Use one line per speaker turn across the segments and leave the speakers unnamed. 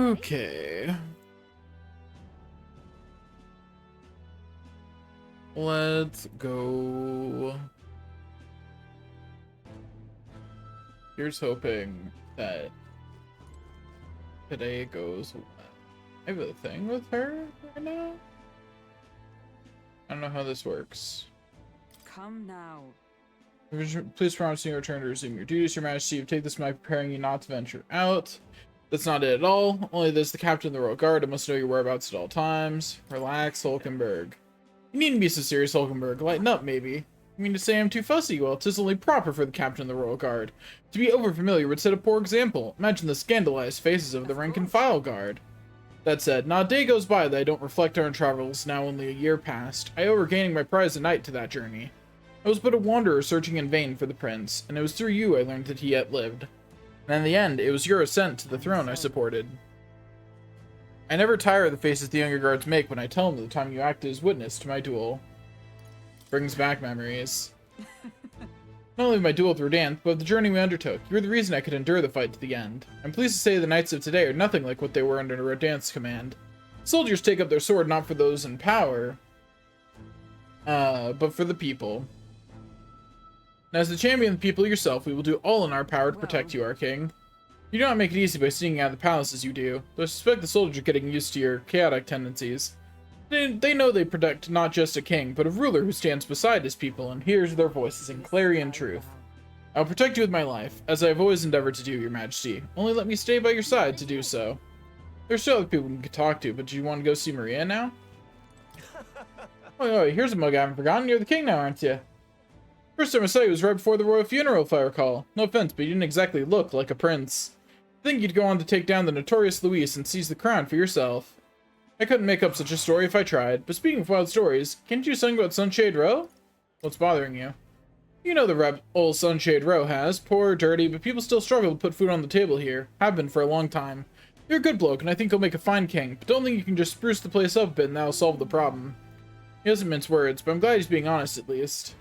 Okay. Let's go. Here's hoping that today goes well. I have a thing with her right now? I don't know how this works.
Come now.
Please promise me to return to resume your duties, Your Majesty. Take this by preparing you not to venture out. That's not it at all. Only this, the captain of the Royal Guard. I must know your whereabouts at all times. Relax, Hulkenberg. You needn't be so serious, Hulkenberg. Lighten up, maybe. You mean to say I'm too fussy? Well, 'tis only proper for the captain of the Royal Guard. To be over-familiar would set a poor example. Imagine the scandalized faces of the rank-and-file guard. That said, not a day goes by that I don't reflect on our travels, now only a year past. I owe regaining my prize a knight to that journey. I was but a wanderer searching in vain for the prince, and it was through you I learned that he yet lived. And in the end, it was your ascent to the throne I supported. I never tire of the faces the younger guards make when I tell them of the time you acted as witness to my duel. Brings back memories. Not only my duel with Rodanthe, but the journey we undertook. You were the reason I could endure the fight to the end. I'm pleased to say the knights of today are nothing like what they were under Rodanthe's command. Soldiers take up their sword not for those in power, but for the people. And as the champion of the people yourself, we will do all in our power to protect you, our king. You do not make it easy by sneaking out of the palace as you do, though I suspect the soldiers are getting used to your chaotic tendencies. They know they protect not just a king, but a ruler who stands beside his people and hears their voices in clarion truth. I will protect you with my life, as I have always endeavored to do, Your Majesty. Only let me stay by your side to do so. There's still other people we could talk to, but do you want to go see Maria now? Oh, here's a mug I haven't forgotten. You're the king now, aren't you? First time I saw you was right before the royal funeral, if I recall. No offense, but you didn't exactly look like a prince. I think you'd go on to take down the notorious Luis and seize the crown for yourself. I couldn't make up such a story if I tried, but speaking of wild stories, can't you sing about Sunshade Row? What's bothering you? You know the rep old Sunshade Row has. Poor, dirty, but people still struggle to put food on the table here. Have been for a long time. You're a good bloke, and I think you'll make a fine king, but don't think you can just spruce the place up a bit and that'll solve the problem. He doesn't mince words, but I'm glad he's being honest at least.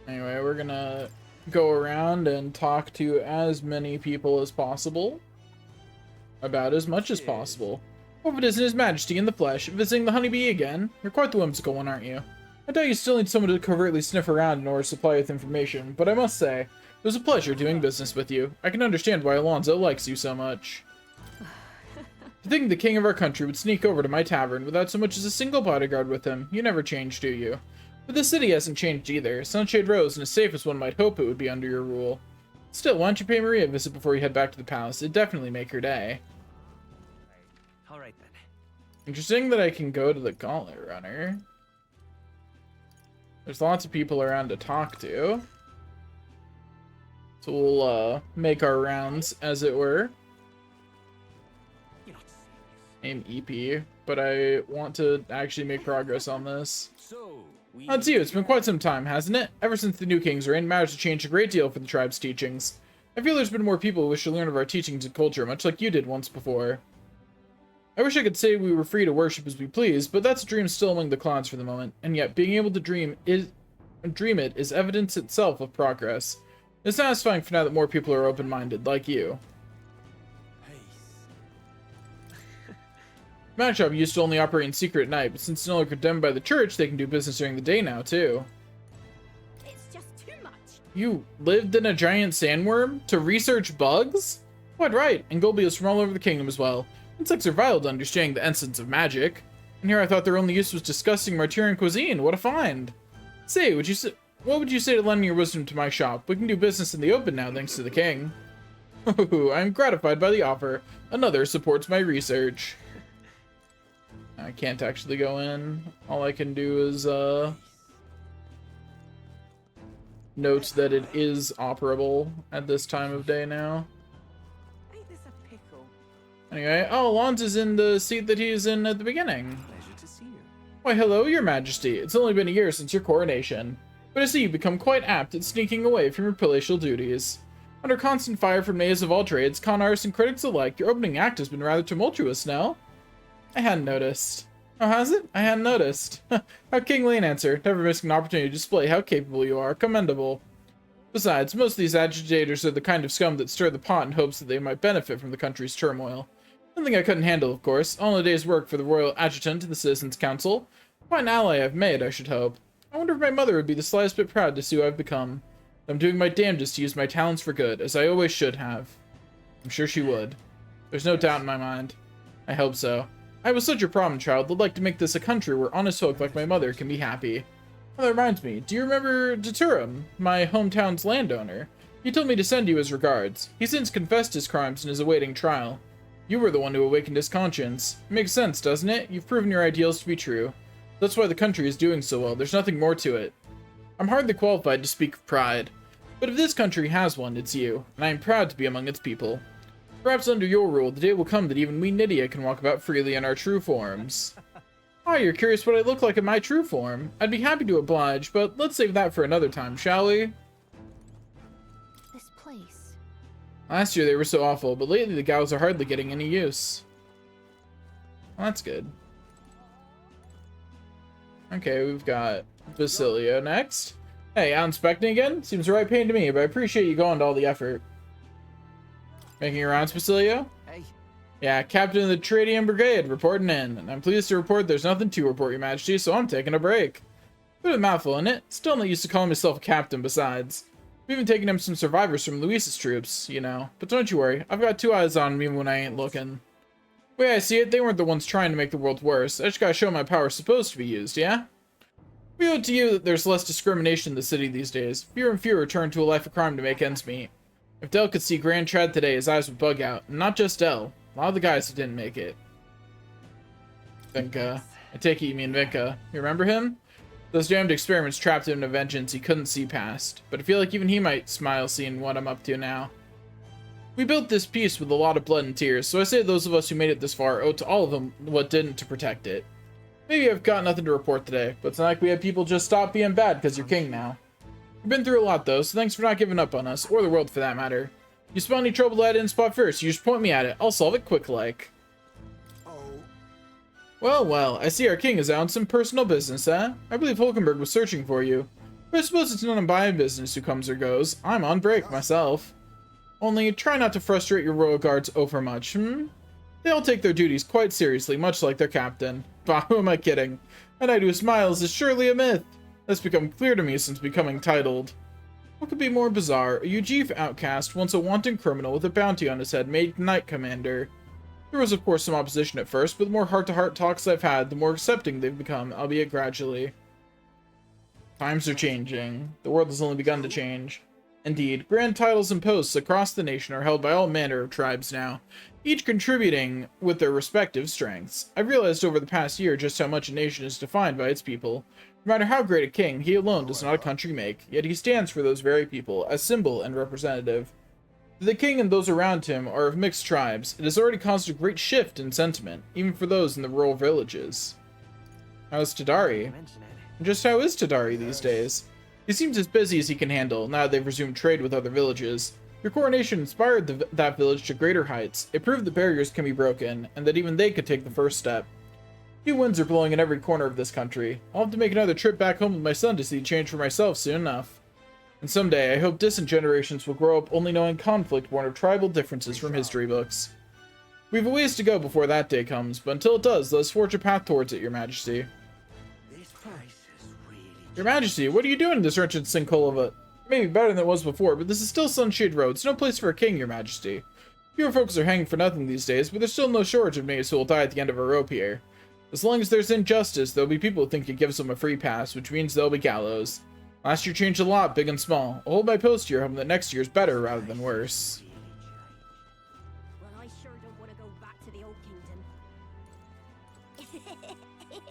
Anyway, we're gonna go around and talk to as many people as possible. About as much as possible. Hope it isn't His Majesty in the flesh, visiting the honeybee again. You're quite the whimsical one, aren't you? I doubt you still need someone to covertly sniff around in order to supply you with information, but I must say, it was a pleasure doing business with you. I can understand why Alonso likes you so much. To think the king of our country would sneak over to my tavern without so much as a single bodyguard with him. You never change, do you? But the city hasn't changed either. Sunshade Row isn't as safe as one might hope it would be under your rule. Still, why don't you pay Maria a visit before you head back to the palace? It'd definitely make her day.
Alright then.
Interesting that I can go to the Gauntlet Runner. There's lots of people around to talk to. So we'll make our rounds, as it were. I'm EP, but I want to actually make progress on this. That's you. It's been quite some time, hasn't it? Ever since the new king's reign, matters have changed a great deal for the tribe's teachings. I feel there's been more people who wish to learn of our teachings and culture, much like you did once before. I wish I could say we were free to worship as we please, but that's a dream still among the clouds for the moment, and yet being able to dream it is evidence itself of progress. It's satisfying for now that more people are open-minded, like you. Magic shop used to only operate in secret at night, but since it's no longer condemned by the church, they can do business during the day now, too.
It's just too much.
You lived in a giant sandworm to research bugs? Quite right, and Golbios from all over the kingdom as well. Insects are vital to understanding the essence of magic. And here I thought their only use was discussing Martyrian cuisine. What a find. Say, what would you say to lending your wisdom to my shop? We can do business in the open now, thanks to the king. I'm gratified by the offer. Another supports my research. I can't actually go in. All I can do is, note that it is operable at this time of day now.
Ain't this a pickle?
Anyway, oh, Alonso's in the seat that he was in at the beginning.
Pleasure to see you.
Why, hello, Your Majesty. It's only been a year since your coronation. But I see you've become quite apt at sneaking away from your palatial duties. Under constant fire from knaves of all trades, con artists and critics alike, your opening act has been rather tumultuous now. I hadn't noticed. Oh, has it? I hadn't noticed. How kingly an answer. Never missing an opportunity to display how capable you are. Commendable. Besides, most of these agitators are the kind of scum that stir the pot in hopes that they might benefit from the country's turmoil. Something I couldn't handle, of course. All in a day's work for the Royal Adjutant and the Citizens' Council. Quite an ally I've made, I should hope. I wonder if my mother would be the slightest bit proud to see who I've become. I'm doing my damnedest to use my talents for good, as I always should have. I'm sure she would. There's no doubt in my mind. I hope so. I was such a problem child that'd like to make this a country where honest folk like my mother can be happy. Well, that reminds me, do you remember Deturum, my hometown's landowner? He told me to send you his regards. He's since confessed his crimes and is awaiting trial. You were the one who awakened his conscience. It makes sense, doesn't it? You've proven your ideals to be true. That's why the country is doing so well. There's nothing more to it. I'm hardly qualified to speak of pride. But if this country has one, it's you, and I am proud to be among its people. Perhaps under your rule, the day will come that even we Nydia can walk about freely in our true forms. Ah, you're curious what I look like in my true form. I'd be happy to oblige, but let's save that for another time, shall we?
This place.
Last year they were so awful, but lately the gals are hardly getting any use. Well, that's good. Okay, we've got Basilio next. Hey, out inspecting again? Seems the right pain to me, but I appreciate you going to all the effort. Making your rounds, Basilio?
Hey.
Yeah, Captain of the Tradium Brigade reporting in, and I'm pleased to report there's nothing to report, Your Majesty, so I'm taking a break. Bit of a mouthful, isn't it? Still not used to calling myself a captain, besides. We've even taken him some survivors from Luis's troops, you know. But don't you worry, I've got two eyes on me when I ain't looking. The way I see it, they weren't the ones trying to make the world worse. I just gotta show my power's supposed to be used, yeah? We owe it to you that there's less discrimination in the city these days. Fewer and fewer turn to a life of crime to make ends meet. If Del could see Grand Trad today, his eyes would bug out. And not just Del. A lot of the guys who didn't make it. Vinka. I take it you mean Vinka. You remember him? Those damned experiments trapped him in a vengeance he couldn't see past. But I feel like even he might smile seeing what I'm up to now. We built this peace with a lot of blood and tears, so I say those of us who made it this far owe to all of them what didn't to protect it. Maybe I've got nothing to report today, but it's not like we had people just stop being bad because you're king now. We've been through a lot though, so thanks for not giving up on us, or the world for that matter. You spot any trouble I didn't spot first, you just point me at it. I'll solve it quick like. Well, I see our king is out on some personal business, eh? I believe Hulkenberg was searching for you. But I suppose it's none of my business who comes or goes. I'm on break myself. Only try not to frustrate your royal guards over much, They all take their duties quite seriously, much like their captain. Bah, who am I kidding? A knight who smiles is surely a myth. That's become clear to me since becoming titled. What could be more bizarre? A Ujif outcast, once a wanton criminal with a bounty on his head, made knight commander. There was of course some opposition at first, but the more heart-to-heart talks I've had, the more accepting they've become, albeit gradually. Times are changing. The world has only begun to change. Indeed, grand titles and posts across the nation are held by all manner of tribes now, each contributing with their respective strengths. I've realized over the past year just how much a nation is defined by its people. No matter how great a king, he alone does not a country make, yet he stands for those very people, as symbol and representative. The king and those around him are of mixed tribes. It has already caused a great shift in sentiment, even for those in the rural villages. How's Tadari? Just how is Tadari these days? He seems as busy as he can handle, now that they've resumed trade with other villages. Your coronation inspired that village to greater heights. It proved that barriers can be broken, and that even they could take the first step. New winds are blowing in every corner of this country. I'll have to make another trip back home with my son to see change for myself soon enough. And someday, I hope distant generations will grow up only knowing conflict born of tribal differences from history books. We've a ways to go before that day comes, but until it does, let us forge a path towards it, Your Majesty. Your Majesty, what are you doing in this wretched sinkhole of a... Maybe better than it was before, but this is still Sunshade Road. It's no place for a king, Your Majesty. Fewer folks are hanging for nothing these days, but there's still no shortage of knaves who will die at the end of a rope here. As long as there's injustice, there'll be people who think it gives them a free pass, which means there'll be gallows. Last year changed a lot, big and small. I'll hold my post here, hoping that next year's better rather than worse.
Well, I sure don't want to go back to the old kingdom.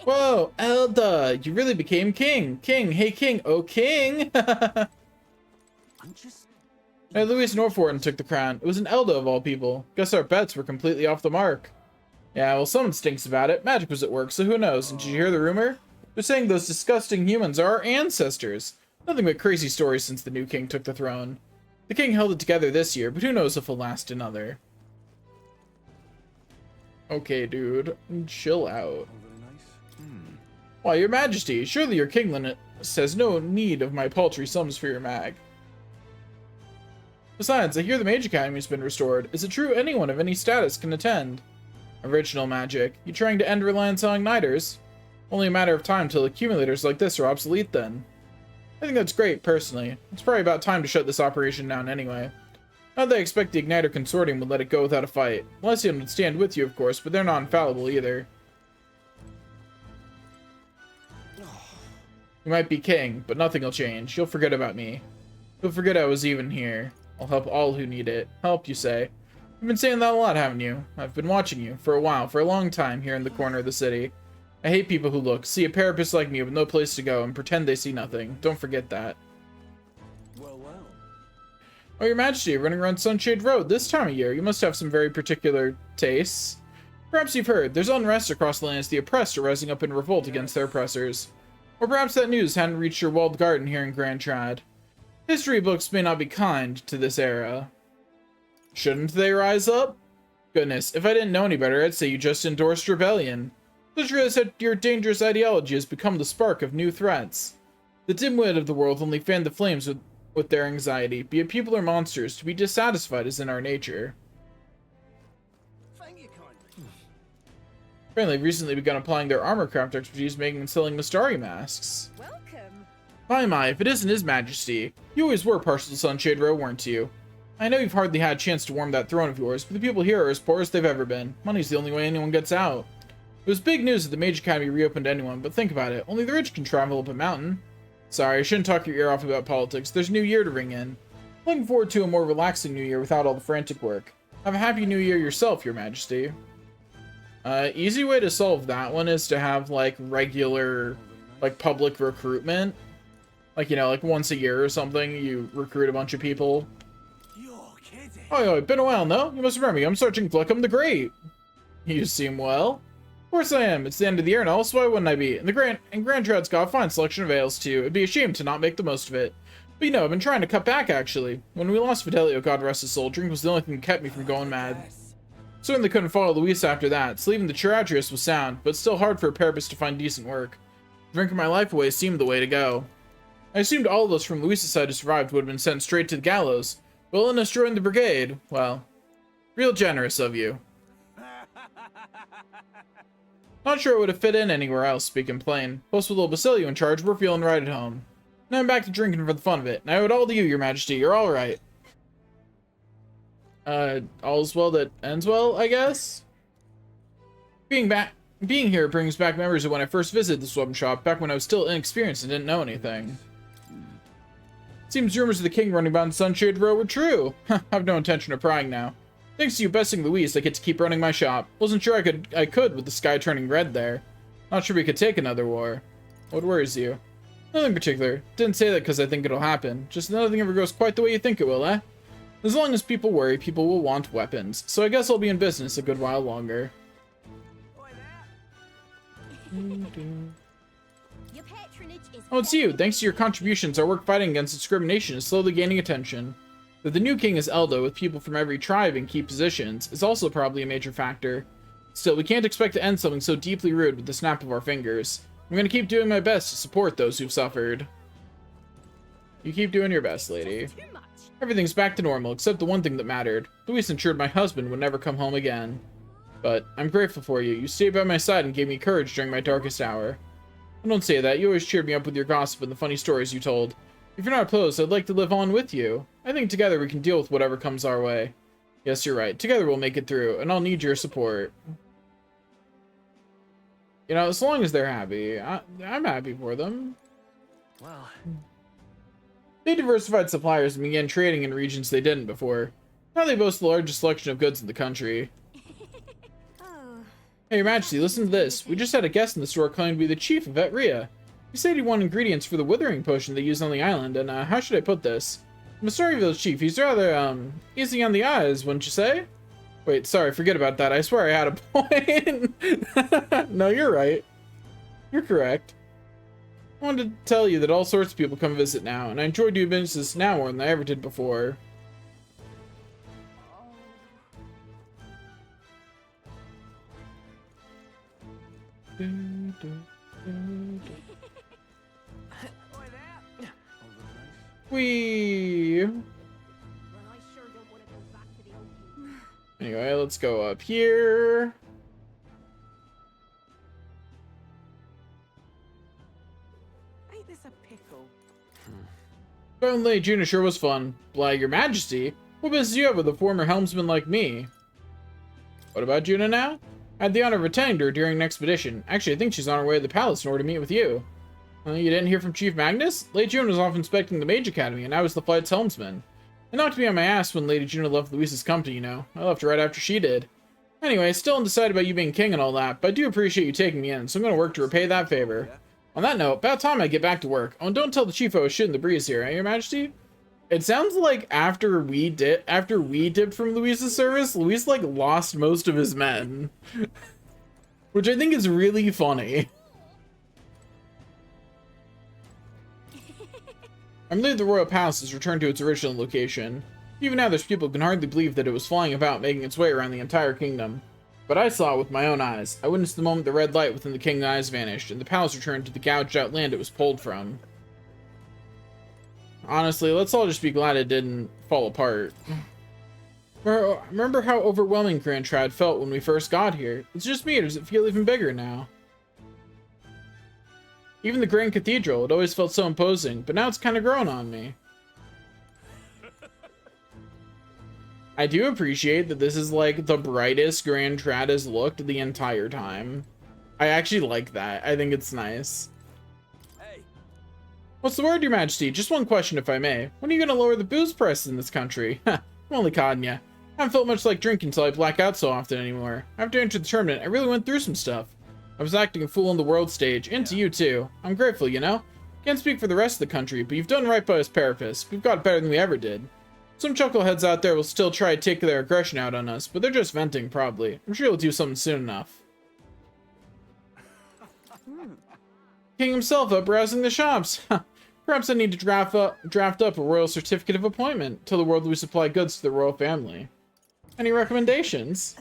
Whoa, Elda, you really became king. King, hey king, oh king. Hey, Louis Northwarden took the crown. It was an Elda of all people. Guess our bets were completely off the mark. Yeah, well, someone stinks about it. Magic was at work, so who knows? And did you hear the rumor? They're saying those disgusting humans are our ancestors. Nothing but crazy stories since the new king took the throne. The king held it together this year, but who knows if it'll last another. Okay, dude. Chill out. Why, Your Majesty, surely your kingdom has no need of my paltry sums for your mag. Besides, I hear the Mage Academy's been restored. Is it true anyone of any status can attend? Original magic. You trying to end reliance on igniters? Only a matter of time till accumulators like this are obsolete then. I think that's great, personally. It's probably about time to shut this operation down anyway. Not that I expect the Igniter Consortium would let it go without a fight. Lesion would stand with you, of course, but they're not infallible either. You might be king, but nothing will change. You'll forget about me. You'll forget I was even here. I'll help all who need it. Help, you say? You've been saying that a lot, haven't you? I've been watching you, for a while, for a long time, here in the corner of the city. I hate people who look, see a parapet like me with no place to go, and pretend they see nothing. Don't forget that.
Well, well.
Oh, your majesty, running around Sunshade Road this time of year. You must have some very particular tastes. Perhaps you've heard, there's unrest across the lands. The oppressed are rising up in revolt against their oppressors. Or perhaps that news hadn't reached your walled garden here in Grand Trad. History books may not be kind to this era. Shouldn't they rise up? Goodness, if I didn't know any better, I'd say you just endorsed rebellion. Just realize that your dangerous ideology has become the spark of new threats. The dimwit of the world only fan the flames with their anxiety. Be it people or monsters, to be dissatisfied is in our nature.
Thank you kindly.
Apparently, they've recently begun applying their armor craft expertise, making and selling Mistari masks.
Welcome.
My, if it isn't His Majesty. You always were partial to Sunshade Row, weren't you? I know you've hardly had a chance to warm that throne of yours, but the people here are as poor as they've ever been. Money's the only way anyone gets out. It was big news that the Mage Academy reopened to anyone, but think about it. Only the rich can travel up a mountain. Sorry, I shouldn't talk your ear off about politics. There's a new year to ring in. Looking forward to a more relaxing new year without all the frantic work. Have a happy new year yourself, your majesty. Easy way to solve that one is to have, like, regular, like, public recruitment. Like, you know, like once a year or something, you recruit a bunch of people.
You're kidding.
Oh, been a while, no? You must remember me. I'm Sergeant Gluckham the Great. You seem well. Of course I am. It's the end of the year now, so why wouldn't I be? And Grand Trad's got a fine selection of ales, too. It'd be a shame to not make the most of it. But you know, I've been trying to cut back, actually. When we lost Fidelio, God rest his soul, drink was the only thing that kept me from going mad. Certainly couldn't follow Luis after that, so leaving the Charadrius was sound, but still hard for a Parapus to find decent work. Drinking my life away seemed the way to go. I assumed all of those from Luis's side who survived would have been sent straight to the gallows. But Linus joined the brigade. Well, real generous of you. Not sure it would have fit in anywhere else, speaking plain. Plus with little Basilio in charge, we're feeling right at home. Now I'm back to drinking for the fun of it, and I owe it all to you, your majesty. You're all right. All's well that ends well, I guess? Being here brings back memories of when I first visited this weapon shop, back when I was still inexperienced and didn't know anything. Seems rumors of the king running about in Sunshade Row were true. I've no intention of prying now. Thanks to you besting Luis, I get to keep running my shop. Wasn't sure I could with the sky turning red there. Not sure we could take another war. What worries you? Nothing particular. Didn't say that because I think it'll happen. Just nothing ever goes quite the way you think it will, eh? As long as people worry, people will want weapons. So I guess I'll be in business a good while longer.
Your patronage is
Oh, it's you. Thanks to your contributions, our work fighting against discrimination is slowly gaining attention. That the new king is Eldo, with people from every tribe in key positions, is also probably a major factor. Still, we can't expect to end something so deeply rude with the snap of our fingers. I'm gonna keep doing my best to support those who've suffered. You keep doing your best, lady.
too much.
Everything's back to normal, except the one thing that mattered. Luis ensured my husband would never come home again. But I'm grateful for you. You stayed by my side and gave me courage during my darkest hour. I don't say that. You always cheered me up with your gossip and the funny stories you told. If you're not opposed, I'd like to live on with you. I think together we can deal with whatever comes our way. Yes, you're right. Together we'll make it through, and I'll need your support. You know, as long as they're happy, I'm happy for them.
Well,
They diversified suppliers and began trading in regions they didn't before. Now they boast the largest selection of goods in the country.
Oh,
Hey, Your Majesty, listen to this. We just had a guest in the store claiming to be the chief of Etria. He said he wanted ingredients for the withering potion they use on the island, and how should I put this? I'm a Storyville's chief. He's rather, easy on the eyes, wouldn't you say? Wait, sorry, forget about that. I swear I had a point. No, you're right. You're correct. I wanted to tell you that all sorts of people come visit now, and I enjoy doing business now more than I ever did before. We.
well, I
Anyway, let's go up here.
Ain't this a pickle?
Going Lady Juna sure was fun. Blag, Your Majesty, what business do you have with a former helmsman like me? What about Juna now? I had the honor of attending her during an expedition. Actually, I think she's on her way to the palace in order to meet with you. You didn't hear from Chief Magnus? Lady Juna was off inspecting the Mage Academy, and I was the flight's helmsman. It knocked me on my ass when Lady Juna left Luis's company, you know. I left right after she did. Anyway, still undecided about you being king and all that, but I do appreciate you taking me in, so I'm going to work to repay that favor. On that note, about time I get back to work. Oh, and don't tell the chief I was shooting the breeze here, eh, Your Majesty? It sounds like after we dipped from Luis's service, Luis, like, lost most of his men. Which I think is really funny. I'm relieved the royal palace has returned to its original location. Even now, there's people who can hardly believe that it was flying about, making its way around the entire kingdom. But I saw it with my own eyes. I witnessed the moment the red light within the king's eyes vanished, and the palace returned to the gouged-out land it was pulled from. Honestly, let's all just be glad it didn't fall apart. Remember how overwhelming Grand Trad felt when we first got here? It's just me, or does it feel even bigger now? Even the Grand Cathedral, it always felt so imposing, but now it's kind of grown on me. I do appreciate that this is like the brightest Grand Trad has looked the entire time. I actually like that. I think it's nice.
Hey.
What's the word, Your Majesty? Just one question, if I may. When are you going to lower the booze prices in this country? I'm only codding ya. I haven't felt much like drinking until I black out so often anymore. After I entered the tournament, I really went through some stuff. I was acting a fool on the world stage, and to you too. I'm grateful, you know? Can't speak for the rest of the country, but you've done right by us Parapace. We've got better than we ever did. Some chuckleheads out there will still try to take their aggression out on us, but they're just venting, probably. I'm sure you'll do something soon enough. King himself up browsing the shops. Perhaps I need to draft up a royal certificate of appointment. Tell the world we supply goods to the royal family. Any recommendations?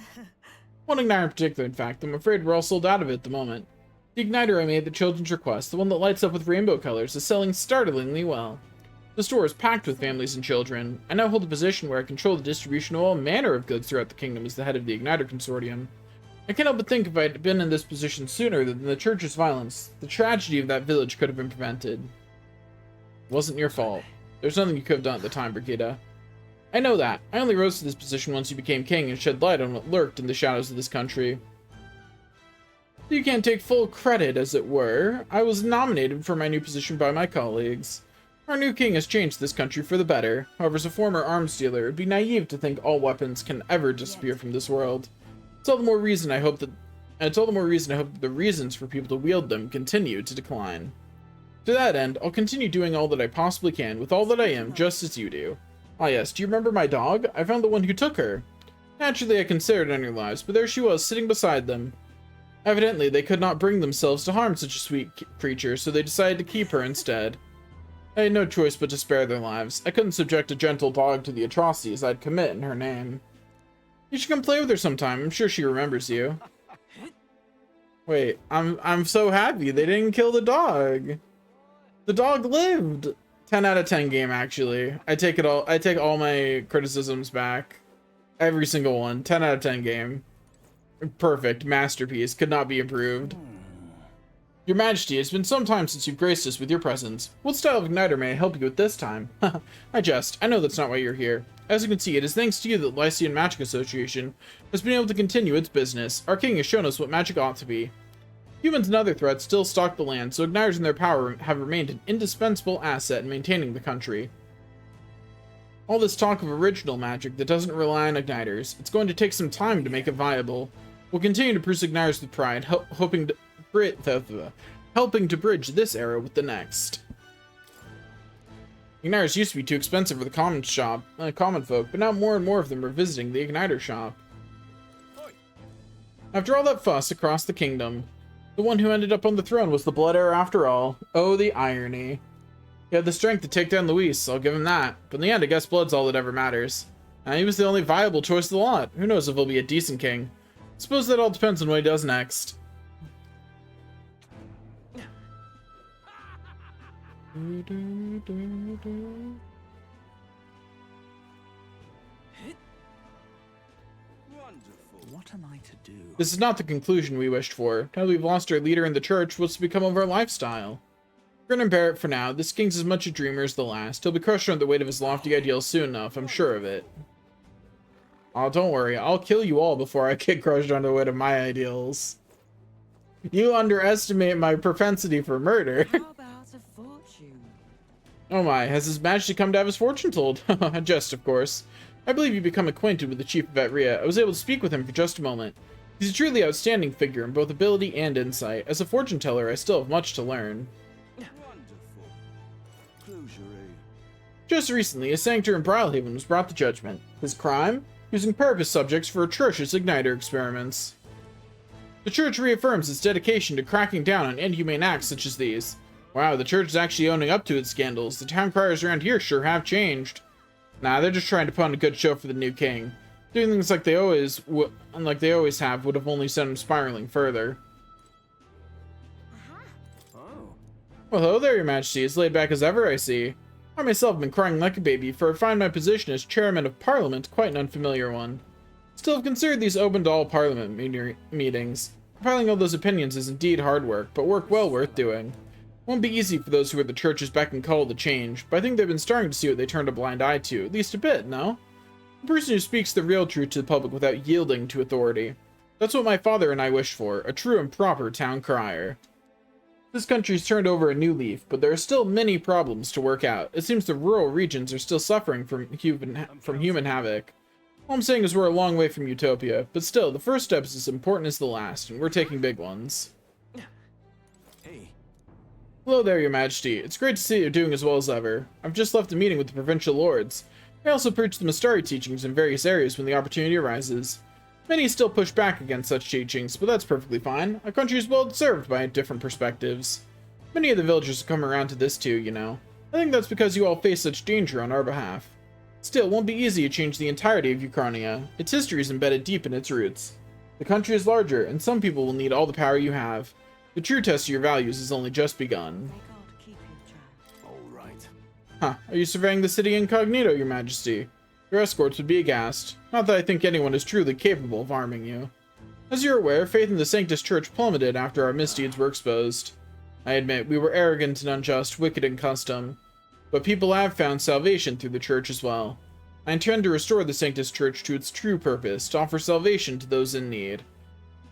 One igniter in particular, in fact. I'm afraid we're all sold out of it at the moment. The igniter I made at the children's request, the one that lights up with rainbow colors, is selling startlingly well. The store is packed with families and children. I now hold a position where I control the distribution of all manner of goods throughout the kingdom as the head of the Igniter Consortium. I can't help but think if I had been in this position sooner than the church's violence, the tragedy of that village could have been prevented. It wasn't your fault. There's nothing you could have done at the time, Brigida. I know that. I only rose to this position once you became king and shed light on what lurked in the shadows of this country. You can't take full credit, as it were. I was nominated for my new position by my colleagues. Our new king has changed this country for the better. However, as a former arms dealer, it would be naive to think all weapons can ever disappear from this world. It's all the more reason I hope that the reasons for people to wield them continue to decline. To that end, I'll continue doing all that I possibly can with all that I am, just as you do. Ah yes, do you remember my dog? I found the one who took her. Naturally, I considered on your lives, but there she was, sitting beside them. Evidently, they could not bring themselves to harm such a sweet creature, so they decided to keep her instead. I had no choice but to spare their lives. I couldn't subject a gentle dog to the atrocities I'd commit in her name. You should come play with her sometime. I'm sure she remembers you. Wait, I'm so happy they didn't kill the dog. The dog lived. 10 out of 10 game, actually. I take all my criticisms back. Every single one. 10 out of 10 game. Perfect. Masterpiece. Could not be improved. Your Majesty, it's been some time since you've graced us with your presence. What style of igniter may I help you with this time? I jest. I know that's not why you're here. As you can see, it is thanks to you that the Lycian Magic Association has been able to continue its business. Our king has shown us what magic ought to be. Humans and other threats still stalk the land, so igniters and their power have remained an indispensable asset in maintaining the country. All this talk of original magic that doesn't rely on igniters, it's going to take some time to make it viable. We'll continue to pursue igniters with pride, helping to bridge this era with the next. Igniters used to be too expensive for the common folk, but now more and more of them are visiting the igniter shop. After all that fuss across the kingdom, the one who ended up on the throne was the Blood Heir after all. Oh, the irony. He had the strength to take down Luis, I'll give him that. But in the end, I guess blood's all that ever matters. He was the only viable choice of the lot. Who knows if he'll be a decent king. Suppose that all depends on what he does next.
What am I to do?
This is not the conclusion we wished for. Now that we've lost our leader in the church, what's to become of our lifestyle? We're gonna bear it for now. This king's as much a dreamer as the last. He'll be crushed under the weight of his lofty ideals soon enough, I'm sure of it. Oh, don't worry. I'll kill you all before I get crushed under the weight of my ideals. You underestimate my propensity for murder.
How about a fortune?
Oh my, has His Majesty come to have his fortune told? A jest, of course. I believe you become acquainted with the Chief of Etria. I was able to speak with him for just a moment. He's a truly outstanding figure in both ability and insight. As a fortune teller, I still have much to learn.
Wonderful. Closure.
Just recently, a sanctuary in Brylehaven was brought to judgment. His crime? Using purpose subjects for atrocious igniter experiments. The church reaffirms its dedication to cracking down on inhumane acts such as these. Wow, the church is actually owning up to its scandals. The town criers around here sure have changed. Nah, they're just trying to put on a good show for the new king. Doing things like they always have would have only sent him spiraling further.
Oh.
Well, hello there, Your Majesty. As laid back as ever, I see. I myself have been crying like a baby, for I find my position as Chairman of Parliament quite an unfamiliar one. Still have considered these open to all Parliament meetings. Compiling all those opinions is indeed hard work, but work well worth doing. It won't be easy for those who are the church's beck and call to change, but I think they've been starting to see what they turned a blind eye to, at least a bit, no? A person who speaks the real truth to the public without yielding to authority. That's what my father and I wish for, a true and proper town crier. This country's turned over a new leaf, but there are still many problems to work out. It seems the rural regions are still suffering from human havoc. All I'm saying is we're a long way from utopia, but still, the first step is as important as the last, and we're taking big ones.
Hey.
Hello there, Your Majesty. It's great to see you're doing as well as ever. I've just left a meeting with the provincial lords. I also preach the Mistari teachings in various areas when the opportunity arises. Many still push back against such teachings, but that's perfectly fine. Our country is well served by different perspectives. Many of the villagers have come around to this too, you know. I think that's because you all face such danger on our behalf. Still, it won't be easy to change the entirety of Ukrania. Its history is embedded deep in its roots. The country is larger, and some people will need all the power you have. The true test of your values has only just begun.
May God keep you, child.
All right.
Huh, are you surveying the city incognito, Your Majesty? Your escorts would be aghast. Not that I think anyone is truly capable of harming you. As you're aware, faith in the Sanctus Church plummeted after our misdeeds were exposed. I admit, we were arrogant and unjust, wicked in custom. But people have found salvation through the church as well. I intend to restore the Sanctus Church to its true purpose, to offer salvation to those in need.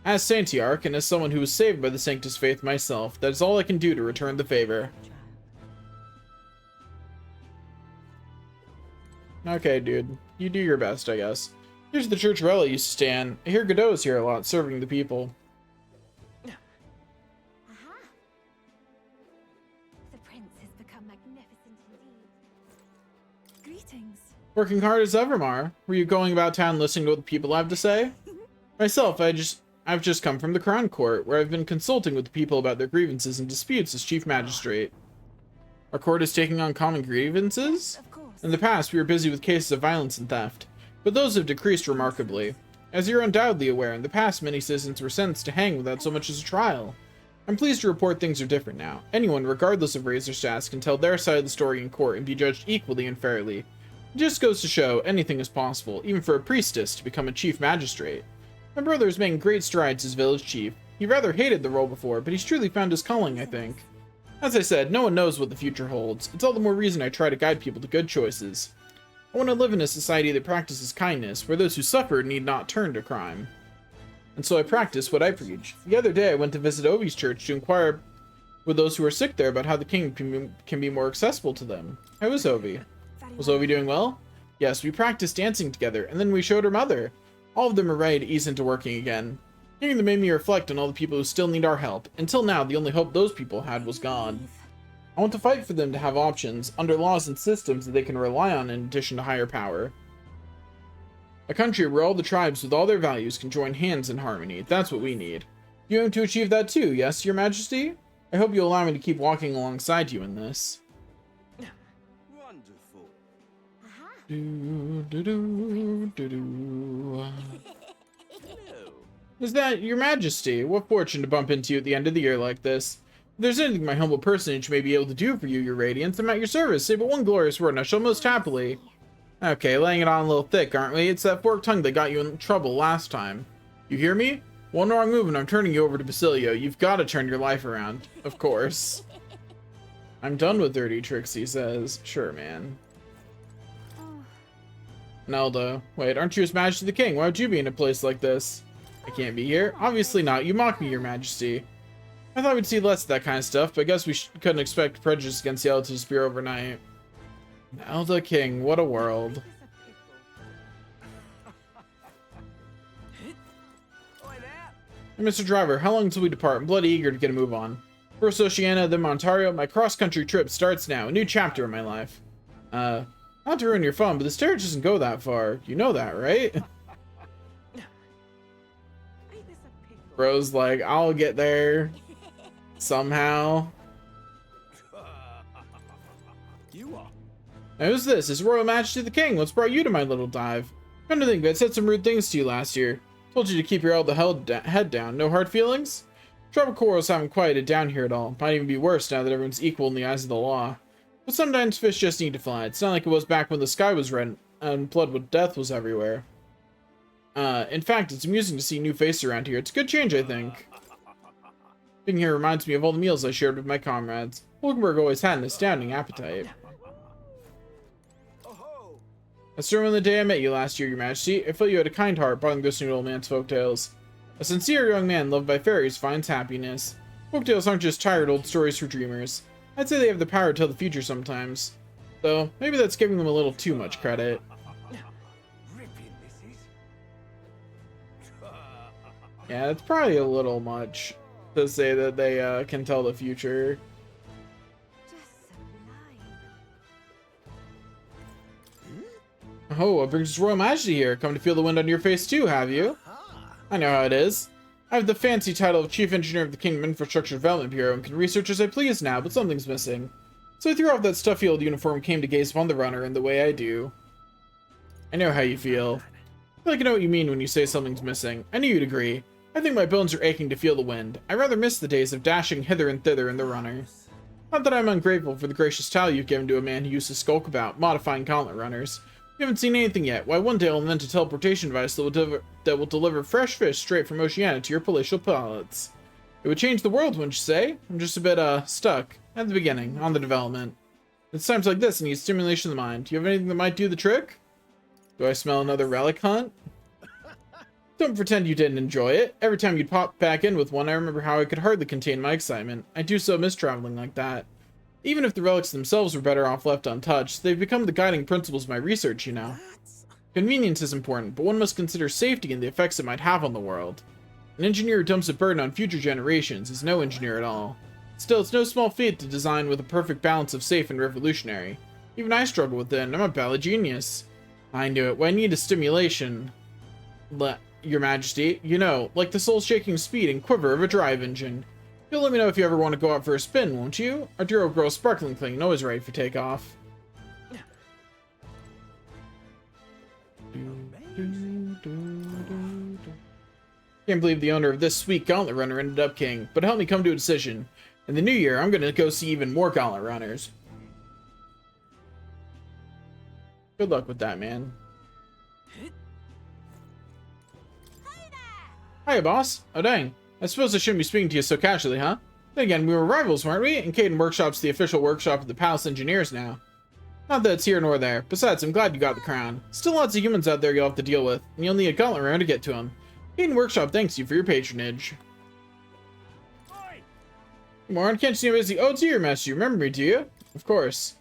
As Saintiarch, and as someone who was saved by the Sanctus faith myself, that is all I can do to return the favor. Okay, dude. You do your best, I guess. Here's the church Rella used to stand. I hear Godot is here a lot, serving the people.
Aha! The prince has become magnificent indeed.
Greetings.
Working hard as ever, Mar. Were you going about town listening to what the people have to say? Myself, I've just come from the Crown Court, where I've been consulting with the people about their grievances and disputes as Chief Magistrate. Our court is taking on common grievances?
Of course.
In the past, we were busy with cases of violence and theft, but those have decreased remarkably. As you're undoubtedly aware, in the past many citizens were sentenced to hang without so much as a trial. I'm pleased to report things are different now. Anyone, regardless of race or status, can tell their side of the story in court and be judged equally and fairly. It just goes to show anything is possible, even for a priestess to become a chief magistrate. My brother is making great strides as village chief. He rather hated the role before, but he's truly found his calling, I think. As I said, no one knows what the future holds. It's all the more reason I try to guide people to good choices. I want to live in a society that practices kindness, where those who suffer need not turn to crime. And so I practice what I preach. The other day I went to visit Ovi's church to inquire with those who are sick there about how the king can be more accessible to them. How is Ovi? Was Ovi doing well? Yes, we practiced dancing together, and then we showed her mother. All of them are ready to ease into working again. Hearing them made me reflect on all the people who still need our help. Until now, the only hope those people had was gone. I want to fight for them to have options, under laws and systems that they can rely on in addition to higher power. A country where all the tribes with all their values can join hands in harmony. That's what we need. You aim to achieve that too, yes, Your Majesty? I hope you'll allow me to keep walking alongside you in this.
Wonderful.
Aha!
Do, do, do, do, do.
No.
Is that Your Majesty? What fortune to bump into you at the end of the year like this. If there's anything my humble personage may be able to do for you, Your Radiance, I'm at your service. Say but one glorious word and I shall most happily. Okay, laying it on a little thick, aren't we? It's that forked tongue that got you in trouble last time. You hear me? One wrong move and I'm turning you over to Basilio. You've got to turn your life around. Of course. I'm done with dirty tricks, he says. Sure, man. Nelda. Wait, aren't you His Majesty the King? Why would you be in a place like this? I can't be here. Obviously not. You mock me, Your Majesty. I thought we'd see less of that kind of stuff, but I guess we couldn't expect prejudice against the Yellow to disappear overnight. Nelda King, what a world. Hey, Mr. Driver, how long until we depart? I'm bloody eager to get a move on. First Oceania, then Ontario. My cross-country trip starts now. A new chapter in my life. Not to ruin your fun, but the staircase doesn't go that far. You know that, right? Bro's like, I'll get there somehow.
You are.
Now who's this? His Royal Majesty the King. What's brought you to my little dive? Come to think of it, I said some rude things to you last year. Told you to keep your head down. No hard feelings? Trouble corals haven't quieted down here at all. Might even be worse now that everyone's equal in the eyes of the law. But sometimes fish just need to fly. It's not like it was back when the sky was red and blood with death was everywhere. In fact, it's amusing to see new faces around here. It's a good change, I think. Being here reminds me of all the meals I shared with my comrades. Hulkenberg always had an astounding appetite. I still remember the day I met you last year, Your Majesty. I felt you had a kind heart, bothering listening to old man's folktales. A sincere young man loved by fairies finds happiness. Folktales aren't just tired old stories for dreamers. I'd say they have the power to tell the future sometimes. Though, maybe that's giving them a little too much credit. Yeah, it's probably a little much to say that they can tell the future. Oh, what brings His Royal Majesty here? Come to feel the wind on your face too, have you? I know how it is. I have the fancy title of Chief Engineer of the Kingdom Infrastructure Development Bureau and can research as I please now, but something's missing. So I threw off that stuffy old uniform and came to gaze upon the runner in the way I do. I know how you feel. I feel like I know what you mean when you say something's missing. I knew you'd agree. I think my bones are aching to feel the wind. I rather miss the days of dashing hither and thither in the runner. Not that I'm ungrateful for the gracious title you've given to a man who used to skulk about, modifying gauntlet runners. You haven't seen anything yet. Why, one day I'll invent a teleportation device that will deliver fresh fish straight from Oceania to your palatial palates. It would change the world, wouldn't you say? I'm just a bit, stuck at the beginning, on the development. It's times like this I need stimulation of the mind. Do you have anything that might do the trick? Do I smell another relic hunt? Don't pretend you didn't enjoy it. Every time you'd pop back in with one, I remember how I could hardly contain my excitement. I do so miss traveling like that. Even if the relics themselves were better off left untouched, they've become the guiding principles of my research, you know. Convenience is important, but one must consider safety and the effects it might have on the world. An engineer who dumps a burden on future generations is no engineer at all. Still, it's no small feat to design with a perfect balance of safe and revolutionary. Even I struggle with it, and I'm a ballad genius. I knew it. Well, I need a stimulation. Your Majesty, you know, like the soul-shaking speed and quiver of a drive engine. You'll let me know if you ever want to go out for a spin, won't you? Our dear old girl Sparkling Cling, always ready for takeoff. Can't believe the owner of this sweet gauntlet runner ended up king, but help me come to a decision. In the new year, I'm gonna go see even more gauntlet runners. Good luck with that, man. Hiya, boss. Oh, dang. I suppose I shouldn't be speaking to you so casually, huh? Then again, we were rivals, weren't we? And Caden Workshop's the official workshop of the Palace Engineers now. Not that it's here nor there. Besides, I'm glad you got the crown. Still lots of humans out there you'll have to deal with, and you'll need a gauntlet runner to get to them. Caden Workshop thanks you for your patronage. Moron, can't you see I'm busy? Oh, it's you, Your Master. You remember me, do you? Of course.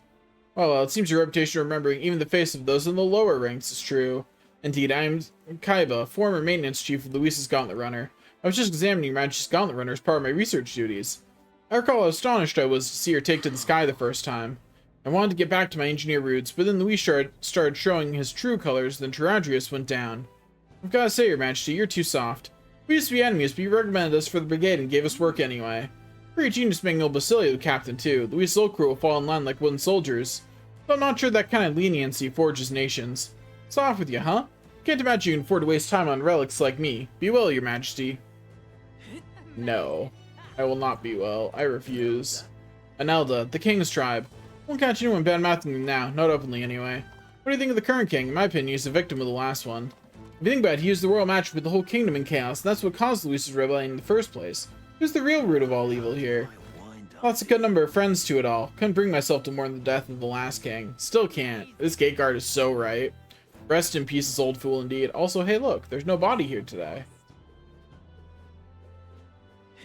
Well, it seems your reputation of remembering even the face of those in the lower ranks is true. Indeed, I am Kaiba, former maintenance chief of Luis's Gauntlet Runner. I was just examining Your Majesty's Gauntlet Runner as part of my research duties. I recall how astonished I was to see her take to the sky the first time. I wanted to get back to my engineer roots, but then Luis started showing his true colors, then Teradrius went down. I've got to say, Your Majesty, you're too soft. We used to be enemies, but you recommended us for the brigade and gave us work anyway. Pretty genius making old Basilio the captain, too. Luis' old crew will fall in line like wooden soldiers. But I'm not sure that kind of leniency forges nations. It's off with you, huh? Can't imagine you can afford to waste time on relics like me. Be well, Your Majesty. No. I will not be well. I refuse. Anelda, the King's tribe. Won't catch anyone bad-mouthing them now. Not openly, anyway. What do you think of the current king? In my opinion, he's a victim of the last one. If you think about it, he used the royal match to put the whole kingdom in chaos, and that's what caused Luis's rebellion in the first place. Who's the real root of all evil here? Lots a good number of friends to it all. Couldn't bring myself to mourn the death of the last king. Still can't. This gate guard is so right. Rest in peace, this old fool indeed. Also, hey look, there's no body here today.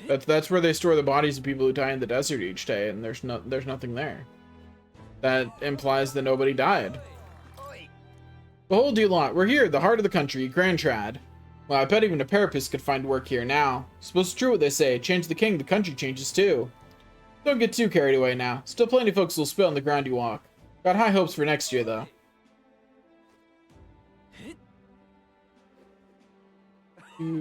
That's where they store the bodies of people who die in the desert each day, and there's nothing there. That implies that nobody died. Behold you lot, we're here, the heart of the country, Grand Trad. Well, I bet even a parapist could find work here now. Suppose it's true what they say, change the king, the country changes too. Don't get too carried away now. Still plenty of folks will spit on the ground you walk. Got high hopes for next year, though. I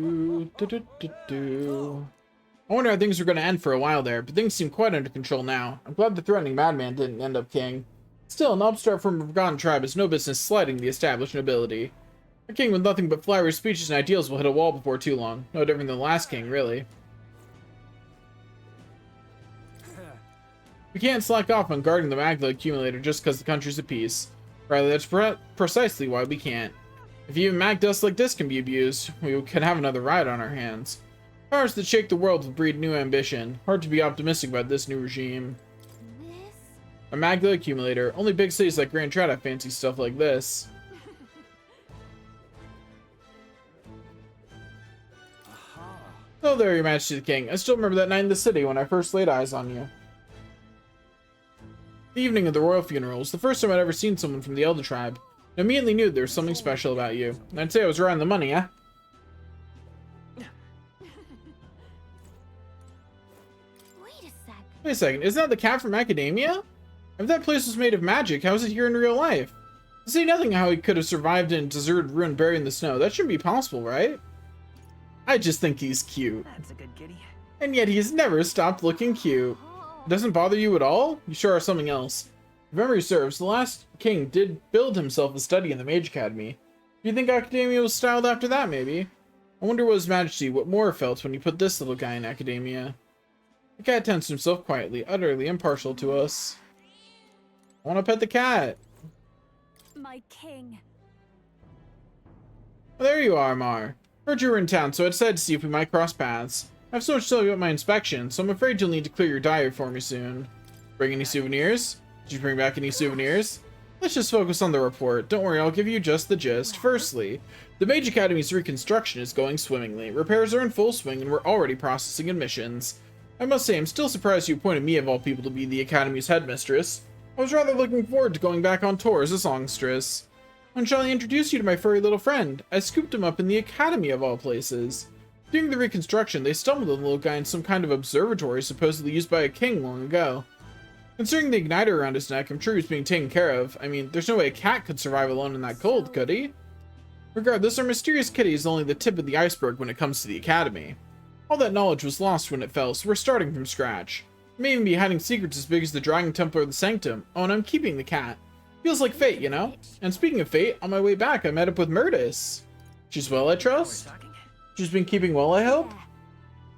wonder how things were going to end for a while there, but things seem quite under control now. I'm glad the threatening madman didn't end up king. Still, an upstart from a forgotten tribe has no business slighting the established nobility. A king with nothing but flowery speeches and ideals will hit a wall before too long. No different than the last king, really. We can't slack off on guarding the Magdala accumulator just because the country's at peace. Rather, that's precisely why we can't. If even mag dust like this can be abused, we could have another riot on our hands. Powers that shake the world will breed new ambition. Hard to be optimistic about this new regime. A Magdala accumulator. Only big cities like Grand Trad have fancy stuff like this. Oh, there, Your Majesty the King. I still remember that night in the city when I first laid eyes on you. The evening of the royal funeral was the first time I'd ever seen someone from the Elder tribe. I immediately knew there was something special about you. And I'd say I was right on the money, huh? Wait a second, isn't that the cat from Academia? If that place was made of magic, how is it here in real life? I see nothing how he could have survived in a deserted ruin buried in the snow. That shouldn't be possible, right? I just think he's cute.
That's a good kitty.
And yet he's never stopped looking cute. It doesn't bother you at all? You sure are something else. If memory serves, the last king did build himself a study in the Mage Academy. Do you think Academia was styled after that, maybe? I wonder what His Majesty, what Mora felt when he put this little guy in Academia. The cat tends to himself quietly, utterly impartial to us. I want to pet the cat.
My king.
Well, there you are, Mar. Heard you were in town, so I decided to see if we might cross paths. I have so much to tell you about my inspection, so I'm afraid you'll need to clear your diary for me soon. Bring any souvenirs? Did you bring back any souvenirs? Let's just focus on the report. Don't worry, I'll give you just the gist. Firstly, the Mage Academy's reconstruction is going swimmingly. Repairs are in full swing, and we're already processing admissions. I must say, I'm still surprised you appointed me of all people to be the Academy's headmistress. I was rather looking forward to going back on tour as a songstress. When shall I introduce you to my furry little friend? I scooped him up in the Academy of all places. During the reconstruction, they stumbled on the little guy in some kind of observatory supposedly used by a king long ago. Considering the igniter around his neck, I'm sure he was being taken care of. I mean, there's no way a cat could survive alone in that cold, could he? Regardless, our mysterious kitty is only the tip of the iceberg when it comes to the Academy. All that knowledge was lost when it fell, so we're starting from scratch. I may even be hiding secrets as big as the Dragon Temple or the Sanctum. Oh, and I'm keeping the cat. Feels like fate, you know? And speaking of fate, on my way back, I met up with Murtis. She's well, I trust? She's been keeping well, I hope?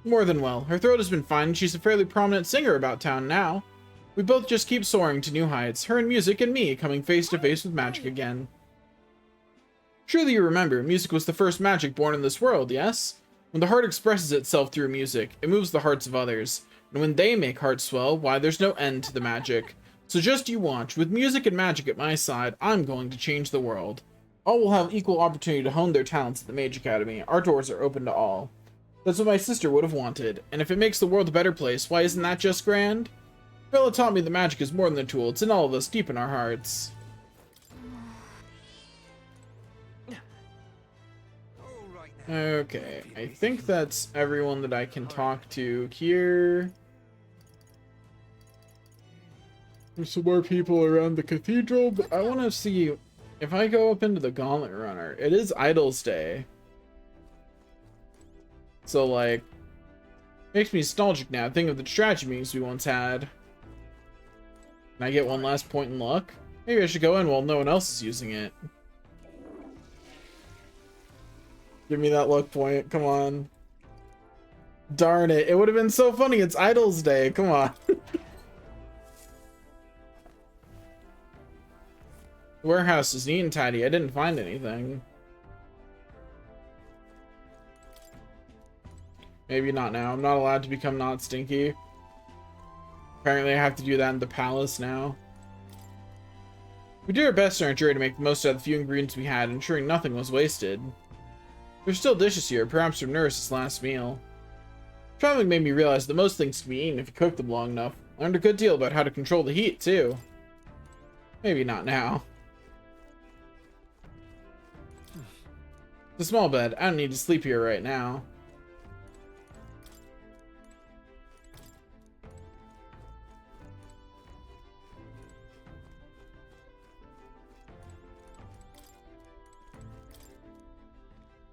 More than well. Her throat has been fine, and she's a fairly prominent singer about town now. We both just keep soaring to new heights, her in music and me coming face to face with magic again. Surely you remember, music was the first magic born in this world, yes? When the heart expresses itself through music, it moves the hearts of others. And when they make hearts swell, why, there's no end to the magic. So just you watch, with music and magic at my side, I'm going to change the world. All will have equal opportunity to hone their talents at the Mage Academy. Our doors are open to all. That's what my sister would have wanted, and if it makes the world a better place, why isn't that just grand? Bella taught me that magic is more than a tool, it's in all of us, deep in our hearts. Okay, I think that's everyone that I can talk to here. There's some more people around the cathedral, but I want to see if I go up into the Gauntlet Runner. It is Idol's Day. So, like, makes me nostalgic now. Think of the strategy meetings we once had. Can I get one last point in luck? Maybe I should go in while no one else is using it. Give me that luck point. Come on. Darn it. It would have been so funny. It's Idol's Day. Come on. The warehouse is neat and tidy. I didn't find anything. Maybe not now. I'm not allowed to become not stinky. Apparently I have to do that in the palace now. We did our best in our journey to make the most out of the few ingredients we had, ensuring nothing was wasted. There's still dishes here, perhaps from Nurse's last meal. Traveling made me realize that most things can be eaten if you cook them long enough. I learned a good deal about how to control the heat, too. Maybe not now. It's a small bed. I don't need to sleep here right now.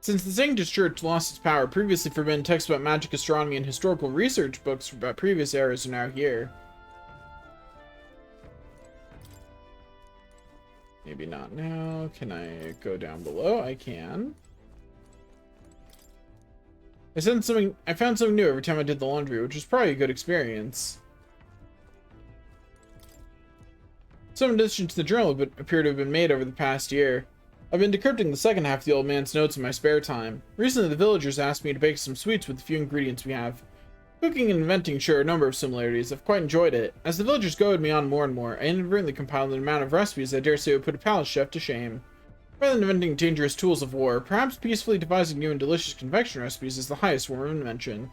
Since the Sanctus Church lost its power, previously forbidden texts about magic, astronomy, and historical research books about previous eras are now here. Maybe not now. Can I go down below? I can. I found something new every time I did the laundry, which was probably a good experience. Some additions to the journal appear to have been made over the past year. I've been decrypting the second half of the old man's notes in my spare time. Recently, the villagers asked me to bake some sweets with the few ingredients we have. Cooking and inventing share a number of similarities. I've quite enjoyed it. As the villagers goaded me on more and more, I inadvertently compiled an amount of recipes I dare say would put a palace chef to shame. Rather than inventing dangerous tools of war, perhaps peacefully devising new and delicious confection recipes is the highest form of invention.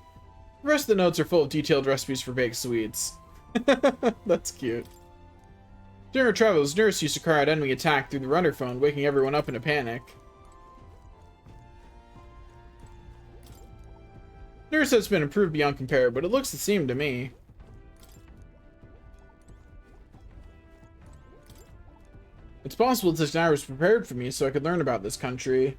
The rest of the notes are full of detailed recipes for baked sweets. That's cute. During our travels, Nurse used to cry out enemy attack through the runner phone, waking everyone up in a panic. Nurse has been improved beyond compare, but it looks the same to me. It's possible this hour was prepared for me so I could learn about this country.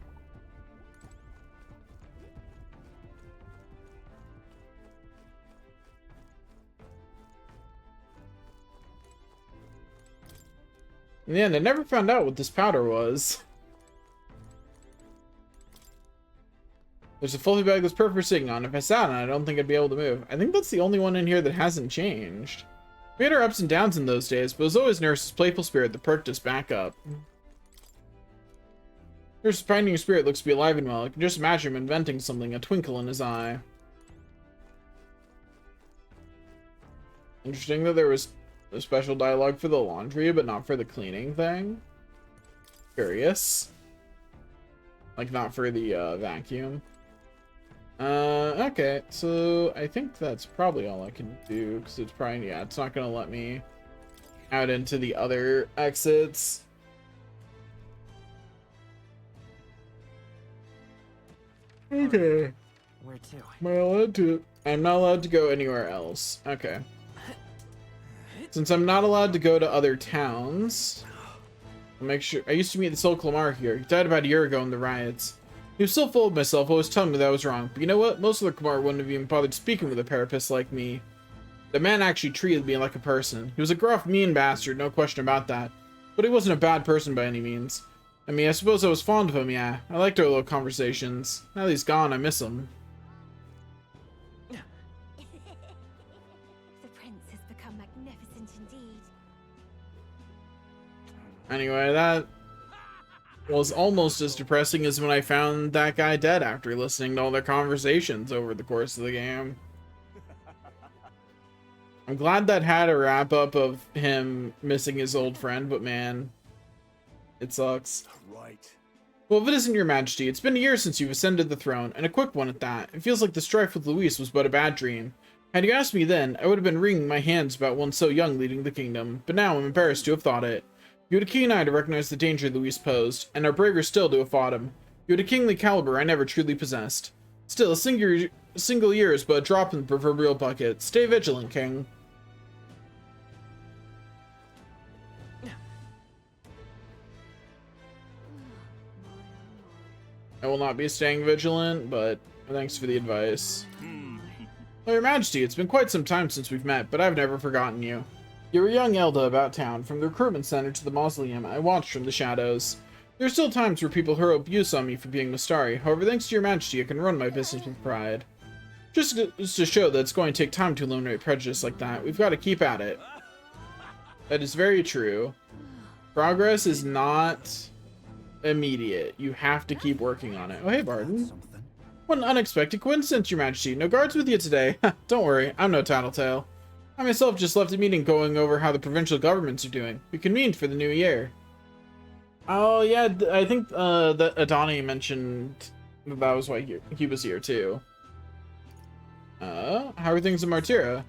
In the end, I never found out what this powder was. There's a fully bagless purple sitting on. If I sat on it, I don't think I'd be able to move. I think that's the only one in here that hasn't changed. We had our ups and downs in those days, but it was always Nurse's playful spirit that perked us back up. Nurse's pioneering spirit looks to be alive and well. I can just imagine him inventing something, a twinkle in his eye. Interesting that there was a special dialogue for the laundry, but not for the cleaning thing. Curious. Like, not for the vacuum. Okay, so I think that's probably all I can do, because it's probably, yeah, it's not gonna let me out into the other exits. Okay.
Where to?
Am I allowed to? I'm not allowed to go anywhere else. Okay. Since I'm not allowed to go to other towns, I'll make sure. I used to meet this old Clamar here. He died about a year ago in the riots. He was so full of myself, always telling me that I was wrong. But you know what? Most of the Clamar wouldn't have even bothered speaking with a parapist like me. The man actually treated me like a person. He was a gruff, mean bastard, no question about that. But he wasn't a bad person by any means. I mean, I suppose I was fond of him, yeah. I liked our little conversations. Now that he's gone, I miss him.
The prince has become magnificent indeed.
Anyway, that was almost as depressing as when I found that guy dead after listening to all their conversations over the course of the game. I'm glad that had a wrap up of him missing his old friend, but man, it sucks.
Right.
Well, if it isn't your majesty, it's been a year since you've ascended the throne, and a quick one at that. It feels like the strife with Luis was but a bad dream. Had you asked me then, I would have been wringing my hands about one so young leading the kingdom, but now I'm embarrassed to have thought it. You had a keen eye to recognize the danger Luis posed, and are braver still to have fought him. You had a kingly caliber I never truly possessed. Still, a single year is but a drop in the proverbial bucket. Stay vigilant, King. I will not be staying vigilant, but thanks for the advice. Well, Your Majesty, it's been quite some time since we've met, but I've never forgotten you. You were a young Elda about town. From the recruitment center to the mausoleum, I watched from the shadows. There are still times where people hurl abuse on me for being Mystari. However, thanks to Your Majesty, I can run my business with pride. Just to show that it's going to take time to eliminate prejudice like that, we've got to keep at it. That is very true. Progress is not immediate. You have to keep working on it. Oh, hey, Barden.
Something.
What an unexpected coincidence, Your Majesty. No guards with you today. Don't worry, I'm no tattletale. I myself just left a meeting going over how the provincial governments are doing. We convened for the new year. Oh yeah, I think that Adani mentioned that was why he was here too. How are things in Martira?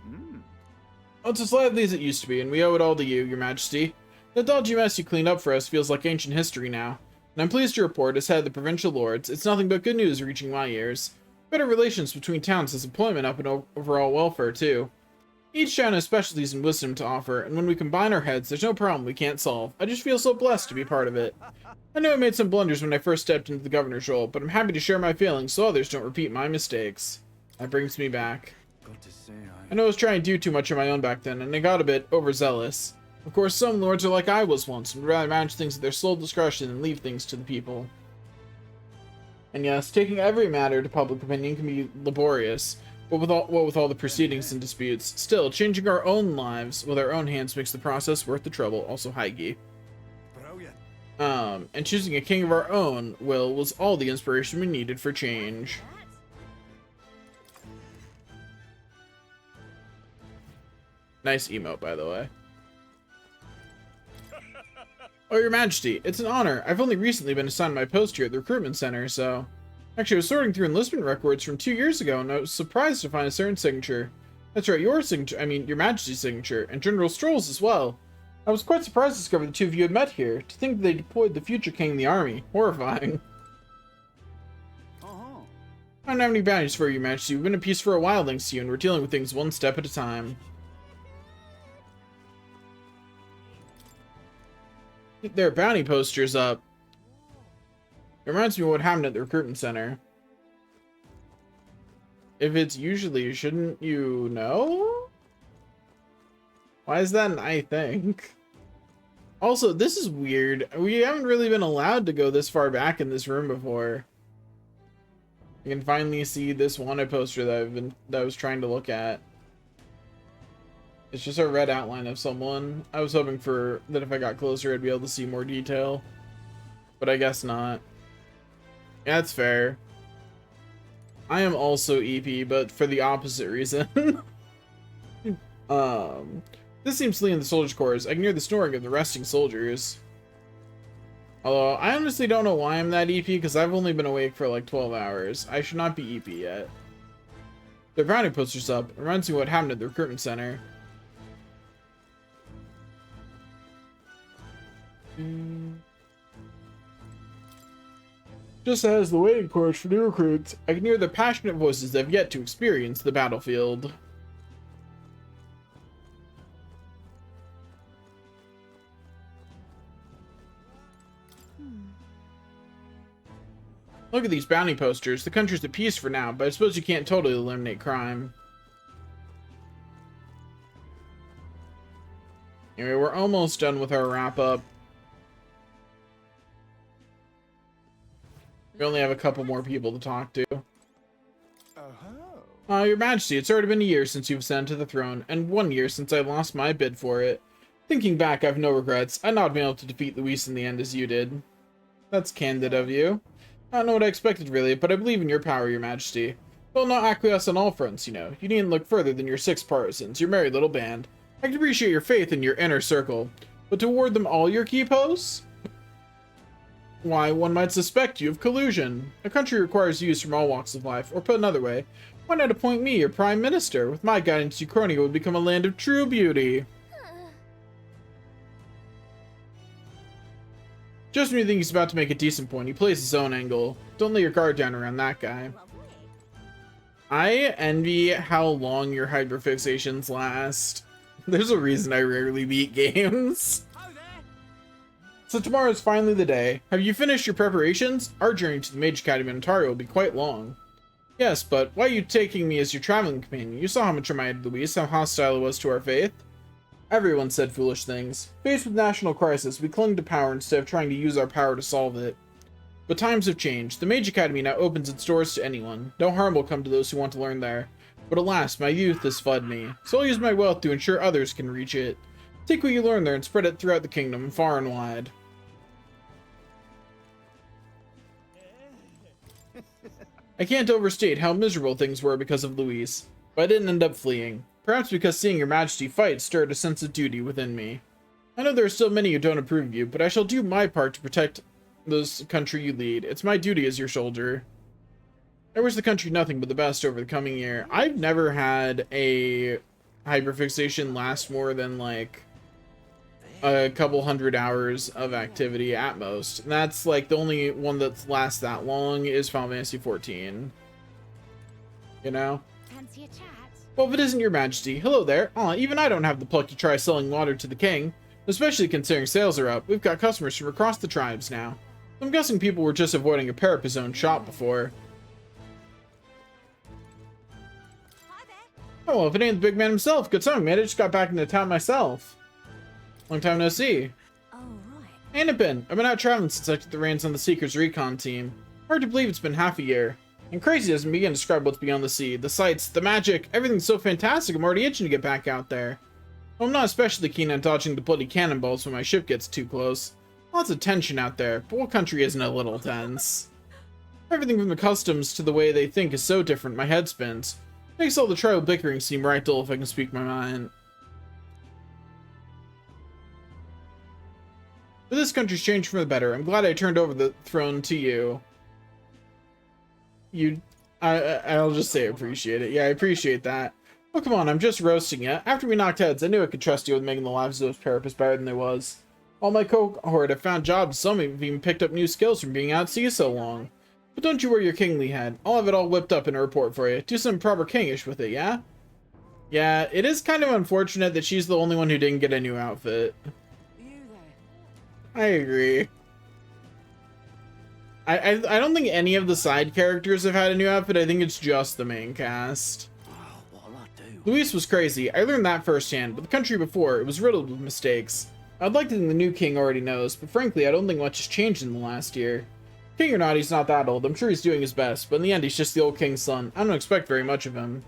Oh, it's as lively as it used to be, and we owe it all to you, Your Majesty. The dodgy mess you cleaned up for us feels like ancient history now, and I'm pleased to report, as head of the provincial lords, it's nothing but good news reaching my ears. Better relations between towns has employment up and overall welfare too. Each town has specialties and wisdom to offer, and when we combine our heads, there's no problem we can't solve. I just feel so blessed to be part of it. I know I made some blunders when I first stepped into the governor's role, but I'm happy to share my feelings so others don't repeat my mistakes. That brings me back.
Got to say,
I know I was trying to do too much on my own back then, and I got a bit overzealous. Of course, some lords are like I was once, and would rather manage things at their sole discretion and leave things to the people. And yes, taking every matter to public opinion can be laborious, but with all the proceedings and disputes, still, changing our own lives with our own hands makes the process worth the trouble. Also, Heige.
brilliant.
And choosing a king of our own was all the inspiration we needed for change. Nice emote, by the way. Oh, Your Majesty, it's an honor. I've only recently been assigned my post here at the recruitment center, so... Actually, I was sorting through enlistment records from 2 years ago, and I was surprised to find a certain signature. That's right, your signature, Your Majesty's signature, and General Stroll's as well. I was quite surprised to discover the two of you had met here. To think that they deployed the future king in the army. Horrifying. I don't have any bounties for you, Your Majesty. We've been at peace for a while, thanks to you, and we're dealing with things one step at a time. There are bounty posters up. It reminds me of what happened at the recruitment center. If it's usually, shouldn't you know? Why is that an I think? Also, this is weird. We haven't really been allowed to go this far back in this room before. You can finally see this wanted poster that I was trying to look at. It's just a red outline of someone. I was hoping for that if I got closer I'd be able to see more detail, but I guess not. Yeah, that's fair. I am also EP, but for the opposite reason. This seems to lead in the soldiers' quarters. I can hear the snoring of the resting soldiers. Although, I honestly don't know why I'm that EP, because I've only been awake for like 12 hours. I should not be EP yet. The bounty posters up. It reminds me of what happened at the recruitment center. Just as the waiting quarters for new recruits, I can hear the passionate voices that have yet to experience the battlefield. Look at these bounty posters. The country's at peace for now, but I suppose you can't totally eliminate crime. Anyway, we're almost done with our wrap-up. We only have a couple more people to talk to. Your Majesty, it's already been a year since you've ascended to the throne, and 1 year since I lost my bid for it. Thinking back, I have no regrets. I'd not been able to defeat Luis in the end as you did. That's candid of you. I don't know what I expected, really, but I believe in your power, Your Majesty. Well, not acquiesce on all fronts, you know. You needn't look further than your 6 partisans, your merry little band. I can appreciate your faith in your inner circle, but to award them all your key posts? Why, one might suspect you of collusion. A country requires youths from all walks of life, or put another way, why not appoint me your prime minister? With my guidance, Uchronia would become a land of true beauty. Just when you think he's about to make a decent point, he plays his own angle. Don't lay your guard down around that guy. I envy how long your hyperfixations last. There's a reason I rarely beat games. So tomorrow is finally the day. Have you finished your preparations? Our journey to the Mage Academy in Ontario will be quite long. Yes, but why are you taking me as your traveling companion? You saw how much I admired Luis, how hostile it was to our faith. Everyone said foolish things. Faced with national crisis, we clung to power instead of trying to use our power to solve it. But times have changed. The Mage Academy now opens its doors to anyone. No harm will come to those who want to learn there. But alas, my youth has fled me, so I'll use my wealth to ensure others can reach it. Take what you learn there and spread it throughout the kingdom, far and wide. I can't overstate how miserable things were because of Luis, but I didn't end up fleeing. Perhaps because seeing your majesty fight stirred a sense of duty within me. I know there are still many who don't approve of you, but I shall do my part to protect this country you lead. It's my duty as your soldier. I wish the country nothing but the best over the coming year. I've never had a hyperfixation last more than like a couple hundred hours of activity at most. And that's like the only one that lasts that long is Final Fantasy 14. You know?
Fancy a chat?
Well, if it isn't your majesty, hello there. Aw, even I don't have the pluck to try selling water to the king. Especially considering sales are up. We've got customers from across the tribes now. I'm guessing people were just avoiding a Parappa's own shop before.
Hi there.
Oh, well, if it ain't the big man himself, good song, man. I just got back into town myself. Long time no see.
Oh, right.
Ain't it been? I've been out traveling since I took the reins on the Seekers Recon team. Hard to believe it's been half a year. And crazy doesn't begin to describe what's beyond the sea. The sights, the magic, everything's so fantastic, I'm already itching to get back out there. I'm not especially keen on dodging the bloody cannonballs when my ship gets too close. Lots of tension out there, but what country isn't a little tense? Everything from the customs to the way they think is so different, my head spins. Makes all the tribal bickering seem right dull if I can speak my mind. But this country's changed for the better. I'm glad I turned over the throne to you. I'll just say I appreciate it. Yeah, I appreciate that. Oh, come on, I'm just roasting you. After we knocked heads, I knew I could trust you with making the lives of those Parappas better than they was. All my cohort have found jobs, some have even picked up new skills from being out at sea so long. But don't you worry your kingly head. I'll have it all whipped up in a report for you. Do something proper kingish with it, yeah? Yeah, it is kind of unfortunate that she's the only one who didn't get a new outfit.
You there?
I agree. I don't think any of the side characters have had a new outfit. I think it's just the main cast.
What'll I do?
Luis was crazy. I learned that firsthand, but the country before, it was riddled with mistakes. I'd like to think the new king already knows, but frankly, I don't think much has changed in the last year. King or not, he's not that old. I'm sure he's doing his best, but in the end, he's just the old king's son. I don't expect very much of him.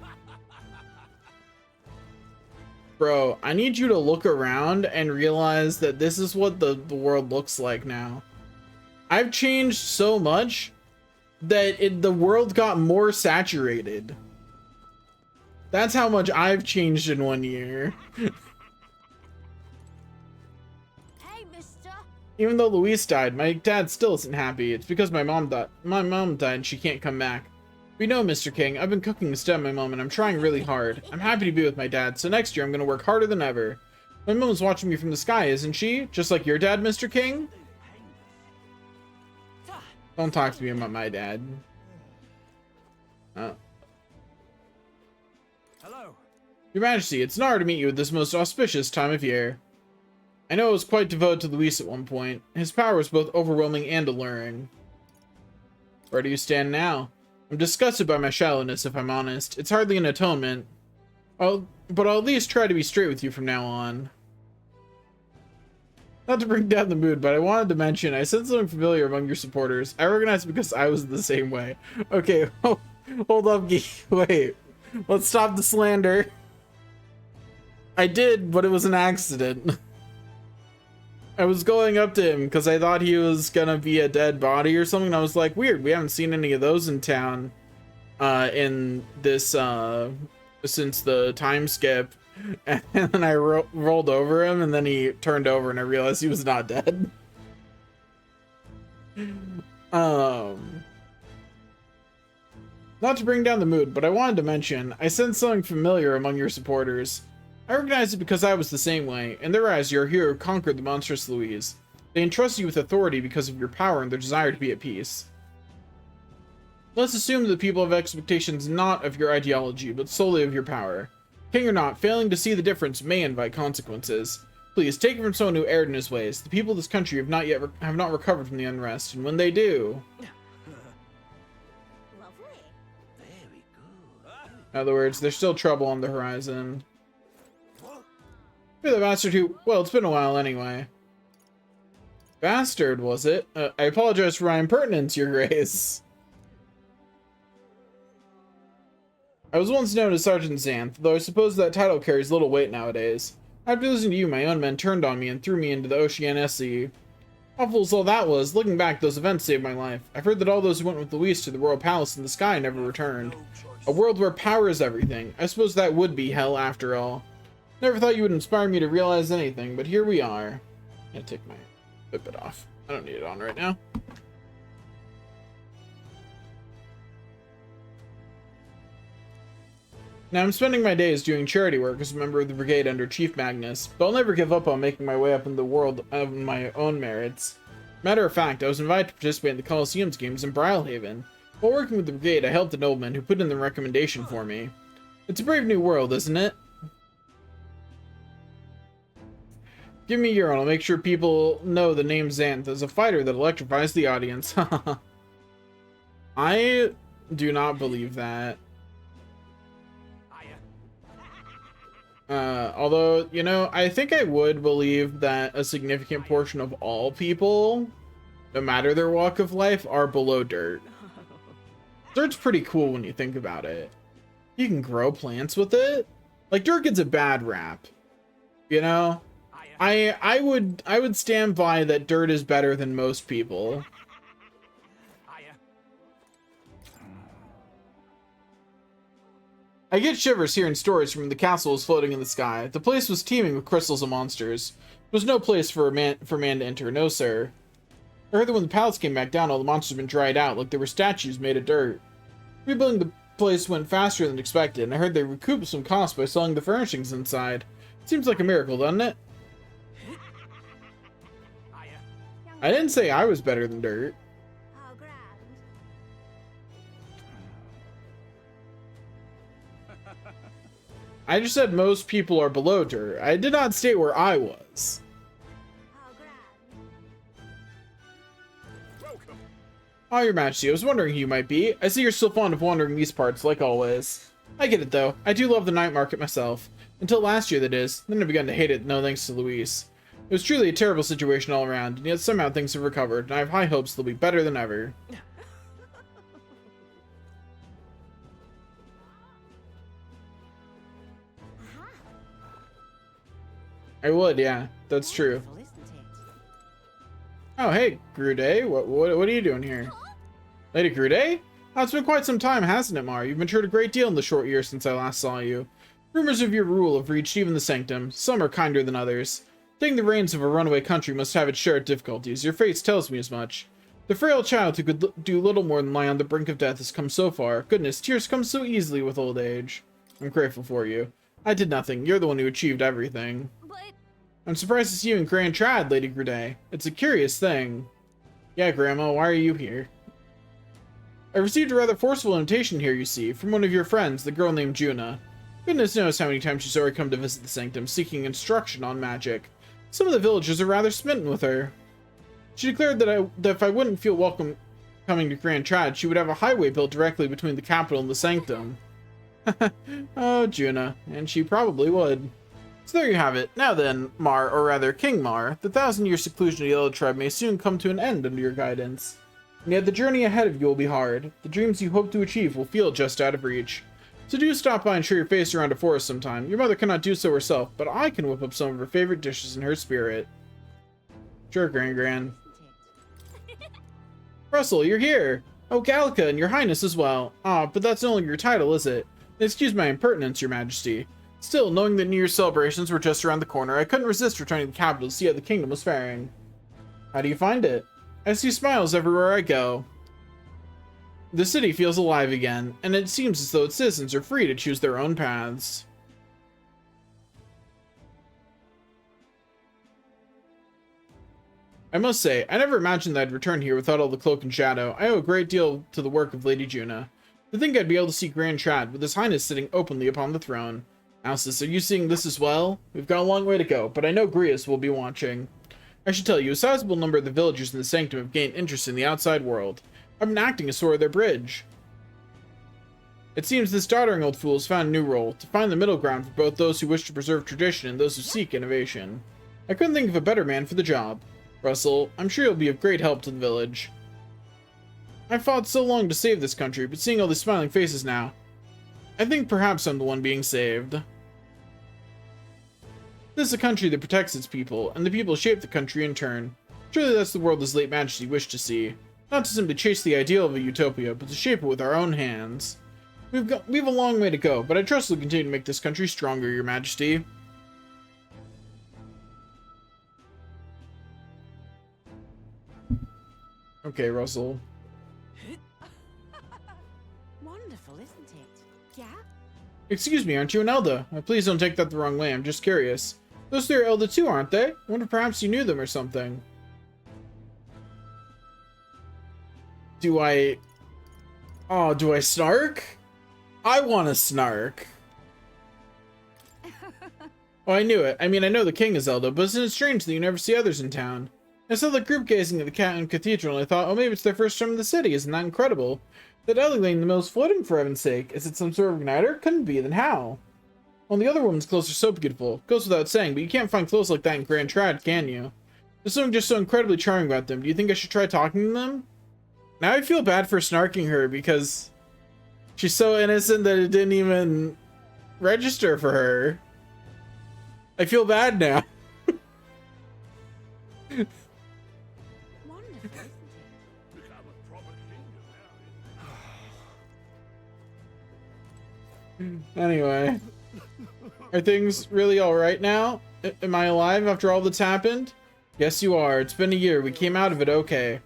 Bro, I need you to look around and realize that this is what the world looks like now. I've changed so much that the world got more saturated. That's how much I've changed in 1 year.
Hey, mister.
Even though Luis died, my dad still isn't happy. It's because my mom died. My mom died and she can't come back. We know, Mr. King, I've been cooking instead of my mom and I'm trying really hard. I'm happy to be with my dad, so next year I'm gonna work harder than ever. My mom's watching me from the sky, isn't she? Just like your dad, Mr. King? Don't talk to me about my dad. Oh.
Hello.
Your Majesty, it's an honor to meet you at this most auspicious time of year. I know I was quite devoted to Luis at one point. His power was both overwhelming and alluring. Where do you stand now? I'm disgusted by my shallowness, if I'm honest. It's hardly an atonement. But I'll at least try to be straight with you from now on. Not to bring down the mood, but I wanted to mention, I said something familiar among your supporters. I recognize it because I was the same way. Okay, hold up, Geek. Wait. Let's stop the slander. I did, but it was an accident. I was going up to him because I thought he was gonna be a dead body or something. And I was like, weird, we haven't seen any of those in town in this, since the time skip. And then I rolled over him, and then he turned over, and I realized he was not dead. Not to bring down the mood, but I wanted to mention, I sensed something familiar among your supporters. I recognize it because I was the same way. In their eyes, you're a hero who conquered the monstrous Luis. They entrust you with authority because of your power and their desire to be at peace. Let's assume that the people have expectations not of your ideology, but solely of your power. King or not, failing to see the difference may invite consequences. Please, take it from someone who erred in his ways. The people of this country have not recovered from the unrest, and when they do...
Lovely.
Very good.
In other words, there's still trouble on the horizon. You're the bastard who... Well, it's been a while anyway. Bastard, was it? I apologize for my impertinence, your grace. I was once known as Sergeant Xanth, though I suppose that title carries little weight nowadays. After losing to you, my own men turned on me and threw me into the Oceanessi. Awful as all that was, looking back, those events saved my life. I've heard that all those who went with Luis to the royal palace in the sky never returned. A world where power is everything. I suppose that would be hell after all. Never thought you would inspire me to realize anything, but here we are. I'm gonna take my Fitbit off. I don't need it on right now. Now I'm spending my days doing charity work as a member of the brigade under Chief Magnus, but I'll never give up on making my way up in the world of my own merits. Matter of fact, I was invited to participate in the Colosseum's games in Brylehaven. While working with the brigade, I helped a nobleman who put in the recommendation for me. It's a brave new world, isn't it? Give me your own, I'll make sure people know the name Xanth as a fighter that electrifies the audience. I do not believe that. Although, you know, I think I would believe that a significant portion of all people, no matter their walk of life, are below dirt. Dirt's pretty cool when you think about it. You can grow plants with it. Like, dirt gets a bad rap. You know? I would stand by that dirt is better than most people. I get shivers hearing stories from the castles floating in the sky. The place was teeming with crystals and monsters. There was no place for man to enter, no sir. I heard that when the palace came back down, all the monsters had been dried out, like they were statues made of dirt. Rebuilding the place went faster than expected, and I heard they recouped some costs by selling the furnishings inside. Seems like a miracle, doesn't it? I didn't say I was better than dirt.
How grand.
I just said most people are below dirt. I did not state where I was.
How grand.
Oh, your majesty, I was wondering who you might be. I see you're still fond of wandering these parts, like always. I get it, though. I do love the night market myself. Until last year, that is. Then I began to hate it, no thanks to Luis. It was truly a terrible situation all around, and yet somehow things have recovered, and I have high hopes they'll be better than ever. I would, yeah. That's true.
Wonderful, isn't it?
Oh, hey, Grude. What are you doing here? Lady Grude? Oh, it's been quite some time, hasn't it, Mar? You've matured a great deal in the short years since I last saw you. Rumors of your rule have reached even the Sanctum. Some are kinder than others. Taking the reins of a runaway country must have its share of difficulties. Your face tells me as much. The frail child who could do little more than lie on the brink of death has come so far. Goodness, tears come so easily with old age. I'm grateful for you. I did nothing. You're the one who achieved everything.
But
I'm surprised to see you in Grand Trad, Lady Grude. It's a curious thing. Yeah, Grandma, why are you here? I received a rather forceful invitation here, you see, from one of your friends, the girl named Juna. Goodness knows how many times she's already come to visit the Sanctum, seeking instruction on magic. Some of the villagers are rather smitten with her. She declared that if I wouldn't feel welcome coming to Grand Trad, she would have a highway built directly between the capital and the Sanctum. Oh, Juna, and she probably would. So there you have it. Now then, Mar, or rather King Mar, the 1,000-year seclusion of the Yellow Tribe may soon come to an end under your guidance. And yet the journey ahead of you will be hard. The dreams you hope to achieve will feel just out of reach. So do stop by and show your face around a forest sometime. Your mother cannot do so herself, but I can whip up some of her favorite dishes in her spirit. Sure, Gran. Russell, you're here! Oh, Gallica, and your highness as well. Ah, but that's no longer your title, is it? Excuse my impertinence, your majesty. Still, knowing that New Year's celebrations were just around the corner, I couldn't resist returning to the capital to see how the kingdom was faring. How do you find it? I see smiles everywhere I go. The city feels alive again, and it seems as though its citizens are free to choose their own paths. I must say, I never imagined that I'd return here without all the cloak and shadow. I owe a great deal to the work of Lady Juna. To think I'd be able to see Grand Trad with His Highness sitting openly upon the throne. Alcis, are you seeing this as well? We've got a long way to go, but I know Grius will be watching. I should tell you, a sizable number of the villagers in the Sanctum have gained interest in the outside world. I've been acting as sort of their bridge. It seems this doddering old fool has found a new role, to find the middle ground for both those who wish to preserve tradition and those who seek innovation. I couldn't think of a better man for the job. Russell, I'm sure you'll be of great help to the village. I've fought so long to save this country, but seeing all these smiling faces now, I think perhaps I'm the one being saved. This is a country that protects its people, and the people shape the country in turn. Surely that's the world his late majesty wished to see. Not to simply chase the ideal of a utopia, but to shape it with our own hands. We have a long way to go, but I trust we'll continue to make this country stronger, your majesty. Okay, Russell.
Wonderful, isn't it? Yeah?
Excuse me, aren't you an Elda? Please don't take that the wrong way, I'm just curious. Those three are Elda too, aren't they? I wonder if perhaps you knew them or something. Do I snark? I want to snark. Oh, I knew it. I mean, I know the king is Elda, but isn't it strange that you never see others in town? I saw the group gazing at the cathedral, and I thought, oh, maybe it's their first time in the city. Isn't that incredible? That Ellie in the mill's floating, for heaven's sake. Is it some sort of igniter? Couldn't be, then how? Well, the other woman's clothes are so beautiful. Goes without saying, but you can't find clothes like that in Grand Trad, can you? There's something just so incredibly charming about them. Do you think I should try talking to them? Now I feel bad for snarking her because she's so innocent that it didn't even register for her. I feel bad now.
Wonderful, isn't it?
Anyway, are things really alright now? Am I alive after all that's happened? Yes, you are. It's been a year. We came out of it okay.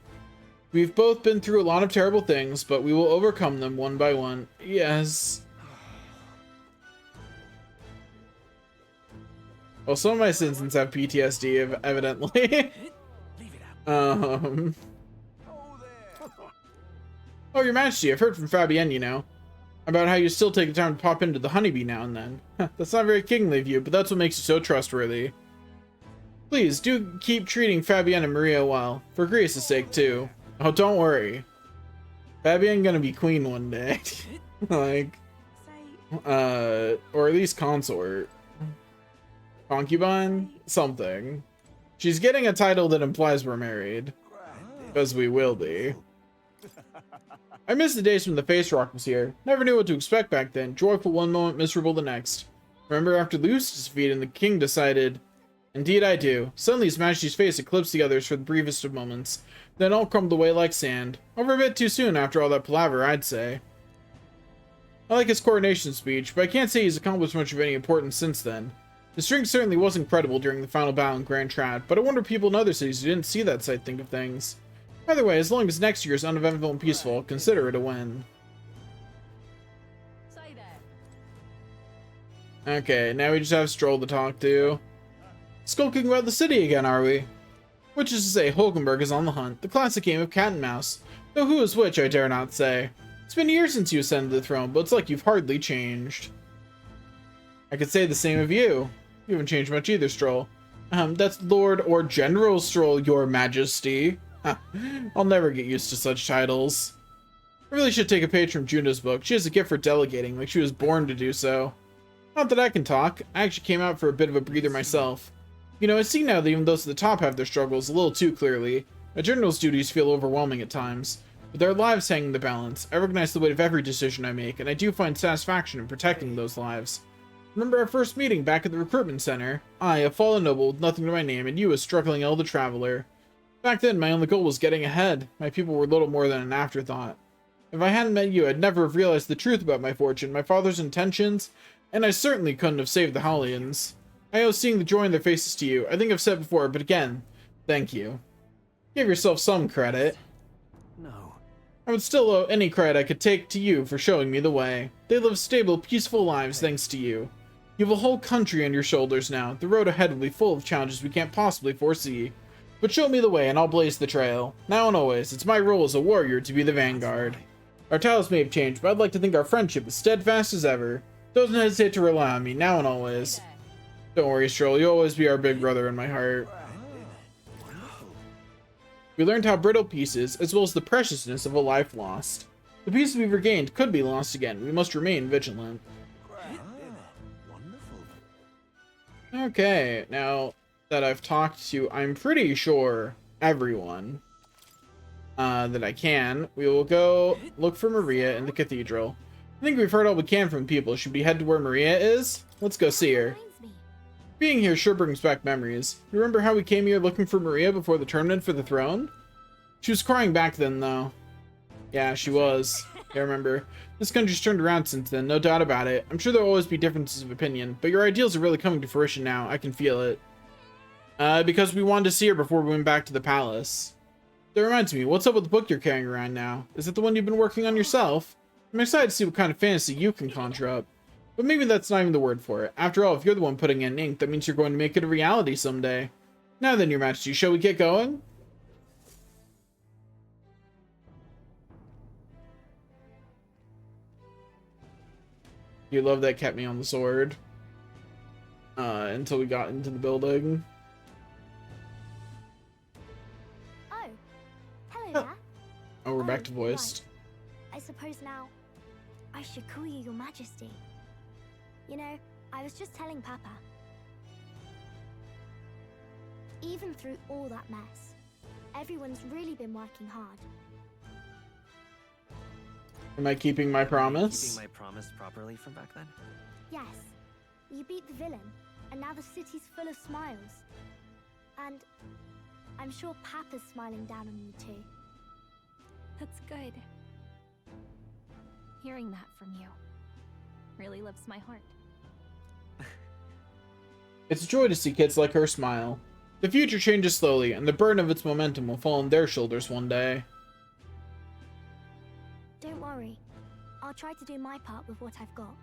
We've both been through a lot of terrible things, but we will overcome them one by one. Yes. Well, some of my citizens have PTSD, evidently. Oh, Your Majesty, I've heard from Fabienne, you know, about how you still take the time to pop into the Honeybee now and then. That's not very kingly of you, but that's what makes you so trustworthy. Please, do keep treating Fabienne and Maria well, for Greece's sake, too. Oh, don't worry. Fabienne gonna be queen one day. Like,
Say,
or at least consort. Concubine? Something. She's getting a title that implies we're married. Because we will be. I miss the days when the Face Rock was here. Never knew what to expect back then. Joyful one moment, miserable the next. Remember after Lucius' defeat and the king decided... Indeed I do. Suddenly His Majesty's face eclipsed the others for the briefest of moments. Then all crumbled away like sand. Over a bit too soon after all that palaver, I'd say. I like his coronation speech, but I can't say he's accomplished much of any importance since then. The strength certainly was incredible during the final battle in Grand Trad, but I wonder if people in other cities who didn't see that side think of things. Either way, as long as next year is uneventful and peaceful, I'll consider it a win.
say that.
Okay, now we just have Stroll to talk to. Skulking about the city again, are we? Which is to say, Hulkenberg is on the hunt. The classic game of cat and mouse. Though who is which, I dare not say. It's been years since you ascended the throne, but it's like you've hardly changed. I could say the same of you. You haven't changed much either, Stroll. That's Lord or General Stroll, your majesty. I'll never get used to such titles. I really should take a page from Juno's book. She has a gift for delegating, like she was born to do so. Not that I can talk. I actually came out for a bit of a breather myself. You know, I see now that even those at the top have their struggles a little too clearly. A general's duties feel overwhelming at times, but their lives hang in the balance. I recognize the weight of every decision I make, and I do find satisfaction in protecting those lives. Remember our first meeting back at the recruitment center? I, a fallen noble with nothing to my name, and you, a struggling elder traveler. Back then, my only goal was getting ahead. My people were little more than an afterthought. If I hadn't met you, I'd never have realized the truth about my fortune, my father's intentions, and I certainly couldn't have saved the Hollians. I owe seeing the joy in their faces to you. I think I've said before, but again, thank you. Give yourself some credit.
No.
I would still owe any credit I could take to you for showing me the way. They live stable, peaceful lives thanks to you. You have a whole country on your shoulders now. The road ahead will be full of challenges we can't possibly foresee. But show me the way and I'll blaze the trail. Now and always, it's my role as a warrior to be the vanguard. Our titles may have changed, but I'd like to think our friendship is steadfast as ever. Don't hesitate to rely on me, now and always. Don't worry, Stroll, you'll always be our big brother in my heart. We learned how brittle peace is, as well as the preciousness of a life lost. The peace we've regained could be lost again. We must remain vigilant. Okay, now that I've talked to, I'm pretty sure, everyone that I can, we will go look for Maria in the cathedral. I think we've heard all we can from people. Should we head to where Maria is? Let's go see her.
Reminds me.
Being here sure brings back memories. You remember how we came here looking for Maria before the tournament for the throne? She was crying back then, though. Yeah, she was. I remember. This country's turned around since then, no doubt about it. I'm sure there'll always be differences of opinion, but your ideals are really coming to fruition now. I can feel it. Because we wanted to see her before we went back to the palace. That reminds me, what's up with the book you're carrying around now? Is it the one you've been working on yourself? I'm excited to see what kind of fantasy you can conjure up. But maybe that's not even the word for it. After all, if you're the one putting in ink, that means you're going to make it a reality someday. Now then, Your Majesty, shall we get going? You love that kept me on the sword. Until we got into the building.
Oh, hello there.
Oh, we're back to voiced.
Right. I suppose now I should call you Your Majesty. You know, I was just telling Papa. Even through all that mess, everyone's really been working hard.
Am I keeping my promise?
Keeping my promise properly from back then?
Yes, you beat the villain, and now the city's full of smiles. And I'm sure Papa's smiling down on you too.
That's good. Hearing that from you really lifts my heart.
It's a joy to see kids like her smile. The future changes slowly, and the burden of its momentum will fall on their shoulders one day.
Don't worry. I'll try to do my part with what I've got.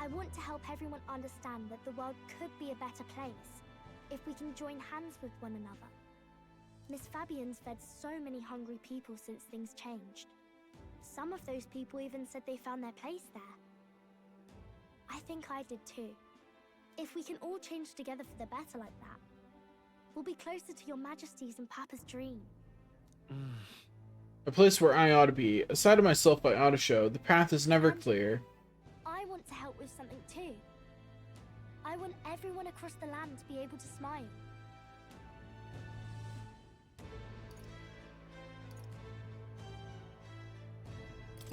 I want to help everyone understand that the world could be a better place if we can join hands with one another. Miss Fabian's fed so many hungry people since things changed. Some of those people even said they found their place there. I think I did too. If we can all change together for the better like that, we'll be closer to Your Majesty's and Papa's dream.
A place where I ought to be. A side of myself I ought to show. The path is never clear.
I want to help with something too. I want everyone across the land to be able to smile.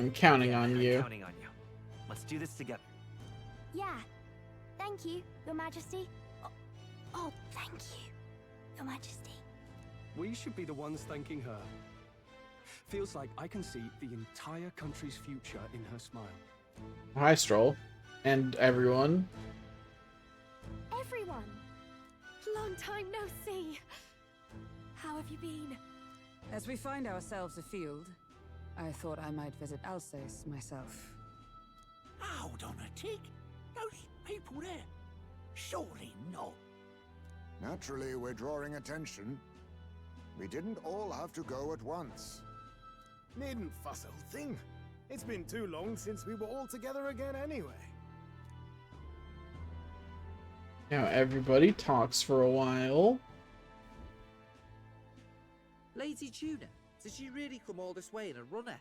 I'm counting on
I'm
you.
counting on you. Let's do this together.
Yeah. Thank you, Your Majesty. Oh, thank you, Your Majesty.
We should be the ones thanking her. Feels like I can see the entire country's future in her smile.
Hi, Stroll. And everyone.
Everyone!
Long time no see. How have you been?
As we find ourselves afield, I thought I might visit Alsace myself.
Hold on a tick. Those people there. Surely not.
Naturally, we're drawing attention. We didn't all have to go at once.
Needn't fuss, old thing. It's been too long since we were all together again anyway.
Now everybody talks for a while.
Lady Tuna, did she really come all this way in a runner?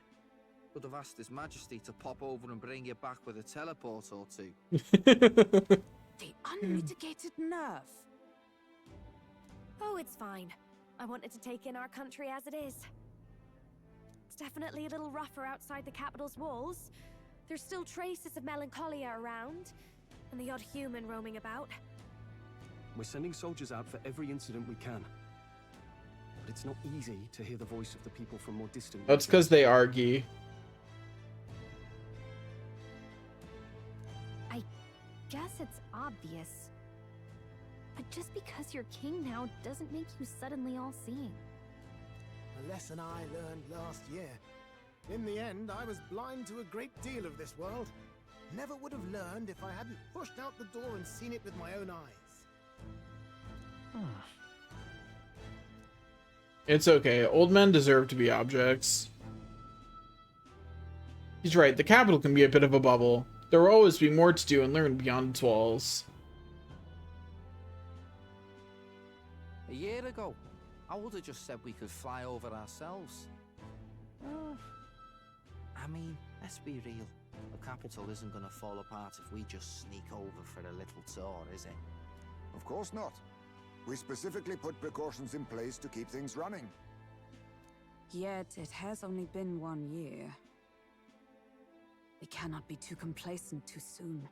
Would have asked His Majesty to pop over and bring you back with a teleport or two.
The unmitigated nerve.
Oh, it's fine. I wanted to take in our country as it is. It's definitely a little rougher outside the capital's walls. There's still traces of melancholia around, and the odd human roaming about.
We're sending soldiers out for every incident we can. But it's not easy to hear the voice of the people from more distant
That's because they argue.
I guess it's obvious. But just because you're king now doesn't make you suddenly all-seeing.
A lesson I learned last year. In the end, I was blind to a great deal of this world. Never would have learned if I hadn't pushed out the door and seen it with my own eyes.
It's okay. Old men deserve to be objects. He's right. The capital can be a bit of a bubble. There will always be more to do and learn beyond its walls.
A year ago, I would have just said we could fly over ourselves. I mean, let's be real. The capital isn't going to fall apart if we just sneak over for a little tour, is it?
Of course not. We specifically put precautions in place to keep things running.
Yet it has only been 1 year. We cannot be too complacent too soon.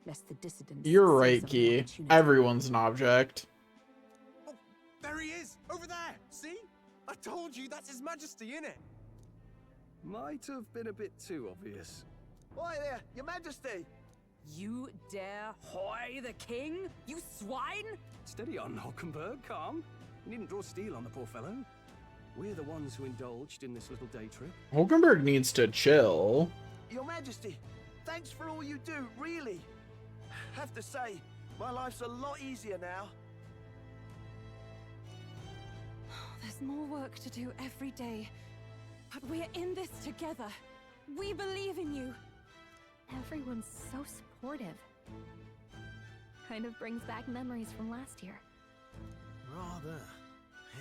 lest the dissidents
You're
seize
right,
on the
Guy.
opportunity.
Everyone's an object.
Oh, there he is! Over there! See? I told you, that's His Majesty, innit?
Might have been a bit too obvious.
Oi there, Your Majesty!
You dare hoy the king? You swine!
Steady on, Hulkenberg, calm. You needn't draw steel on the poor fellow. We're the ones who indulged in this little day trip.
Hulkenberg needs to chill.
Your Majesty, thanks for all you do, really. Have to say, my life's a lot easier now.
There's more work to do every day, but we're in this together. We believe in you.
Everyone's so supportive. Kind of brings back memories from last year.
Rather.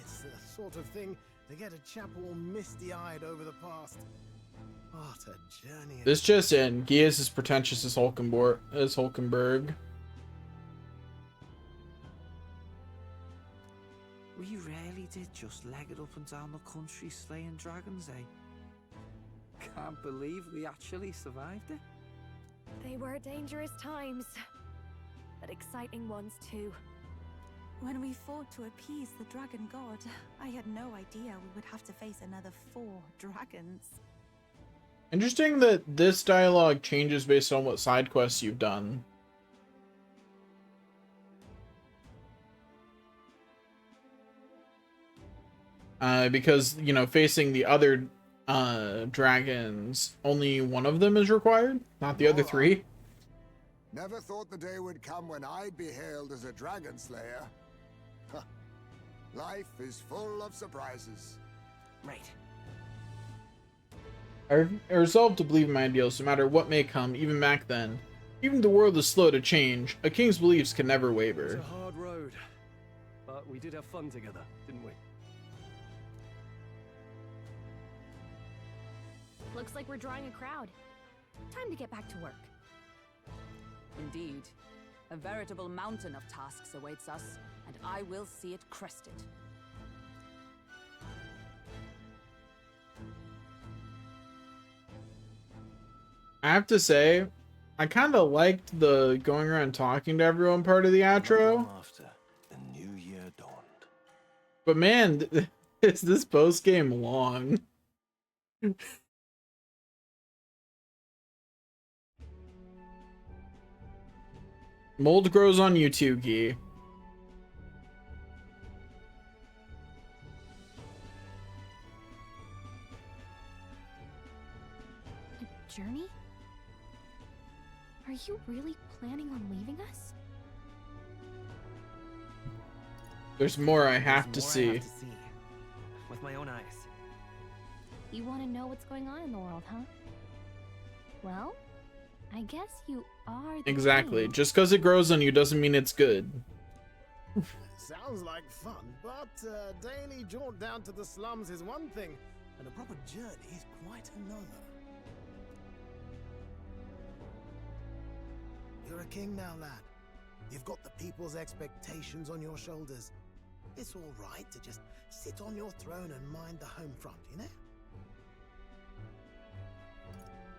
It's the sort of thing to get a chap all misty-eyed over the past. What a journey.
This just in. Guy is as pretentious as Hulkenberg.
We really did just leg it up and down the country slaying dragons, eh? Can't believe we actually survived it.
They were dangerous times, but exciting ones too.
When we fought to appease the dragon god, I had no idea we would have to face another 4 dragons.
Interesting that this dialogue changes based on what side quests you've done. Because, you know, facing the other dragons, only one of them is required, not the other 3.
Never thought the day would come when I'd be hailed as a dragon slayer. Huh. Life is full of surprises.
Right.
I resolved to believe in my ideals no matter what may come, even back then. Even the world is slow to change, a king's beliefs can never
It's
waver.
a hard road, but we did have fun together, didn't we?
Looks like we're drawing a crowd. Time to get back to work.
Indeed. A veritable mountain of tasks awaits us, and I will see it crested.
I have to say, I kind of liked the going around talking to everyone part of the outro.
After the new year dawned.
But man, is this post game long? Mold grows on you too, Guy.
A journey? Are you really planning on leaving us?
There's more I have to
There's more
see.
I have to see. With my own eyes.
You want to know what's going on in the world, huh? Well, I guess you are the
Exactly.
king.
Just because it grows on you doesn't mean it's good.
Sounds like fun, but a daily jaunt down to the slums is one thing, and a proper journey is quite another. You're a king now, lad. You've got the people's expectations on your shoulders. It's all right to just sit on your throne and mind the home front, you know?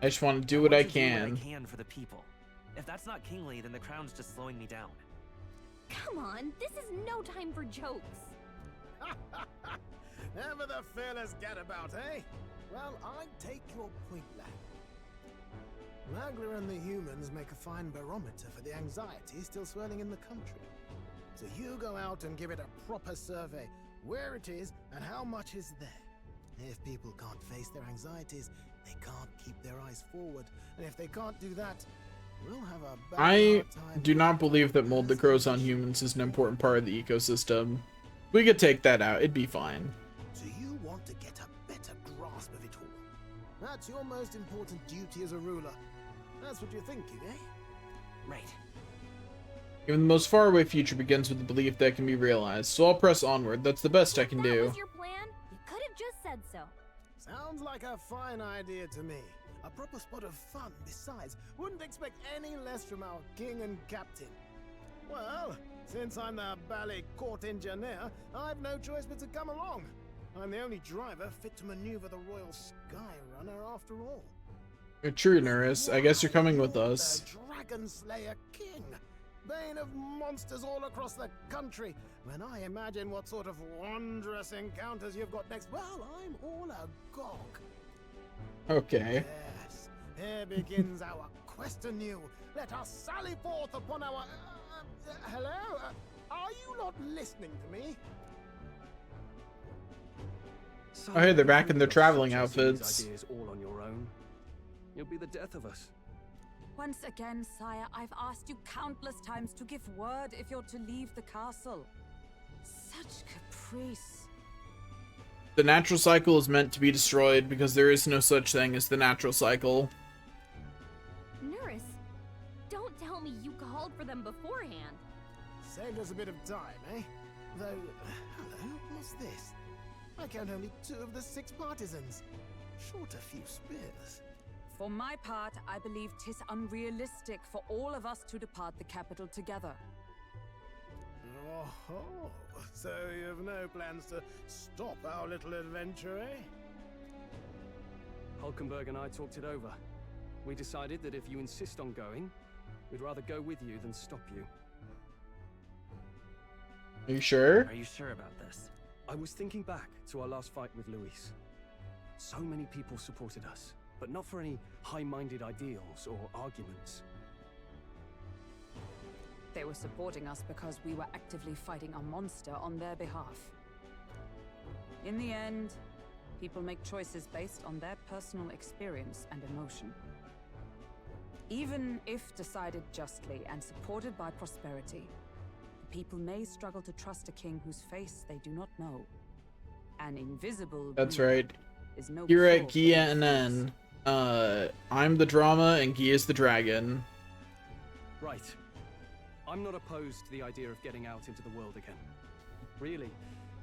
I just want to do what I
want to do
can.
what I can for the people. If that's not kingly, then the crown's just slowing me down.
Come on, this is no time for jokes.
Never the fearless gadabout, eh? Well, I take your point, lad. Magler and the humans make a fine barometer for the anxiety still swirling in the country. So you go out and give it a proper survey, where it is and how much is there. If people can't face their anxieties, they can't keep their eyes forward. And if they can't do that, we'll have a bad
I
time.
do not believe that mold that grows on humans is an important part of the ecosystem. We could take that out. It'd be fine.
So you want to get a better grasp of it all. That's your most important duty as a ruler. That's what you're thinking, eh?
Right.
Even the most faraway future begins with the belief that it can be realized, so I'll press onward. That's the best I can
That
do.
was your plan? You could have just said so.
Sounds like a fine idea to me. A proper spot of fun, besides. Wouldn't expect any less from our king and captain. Well, since I'm the ballet court engineer, I've no choice but to come along. I'm the only driver fit to maneuver the Royal Skyrunner after all.
True, Nurse. I guess you're coming with us.
The Dragon Slayer King, bane of monsters all across the country. When I imagine what sort of wondrous encounters you've got next, well, I'm all agog.
Okay.
Yes, here begins our quest anew. Let us sally forth upon our... hello? Are you not listening to me?
Oh, hey, they're back in their traveling
Suggest these
outfits.
Ideas all on your own. You'll be the death of us.
Once again, sire, I've asked you countless times to give word if you're to leave the castle. Such caprice.
The natural cycle is meant to be destroyed because there is no such thing as the natural cycle.
Nurse, don't tell me you called for them beforehand.
Saved us a bit of time, eh? Though, hello, what's this? I count only 2 of the 6 partisans. Short a few spears.
For my part, I believe 'tis unrealistic for all of us to depart the capital together.
Oh, so you have no plans to stop our little adventure, eh?
Hulkenberg and I talked it over. We decided that if you insist on going, we'd rather go with you than stop you.
Are you sure?
Are you sure about this?
I was thinking back to our last fight with Luis. So many people supported us, but not for any high-minded ideals or arguments.
They were supporting us because we were actively fighting a monster on their behalf. In the end, people make choices based on their personal experience and emotion. Even if decided justly and supported by prosperity, the people may struggle to trust a king whose face they do not know. An invisible
That's
ruler
right.
is no
You're at
cure for
Gia NN. I'm the drama and Gia is the dragon.
Right. I'm not opposed to the idea of getting out into the world again. Really.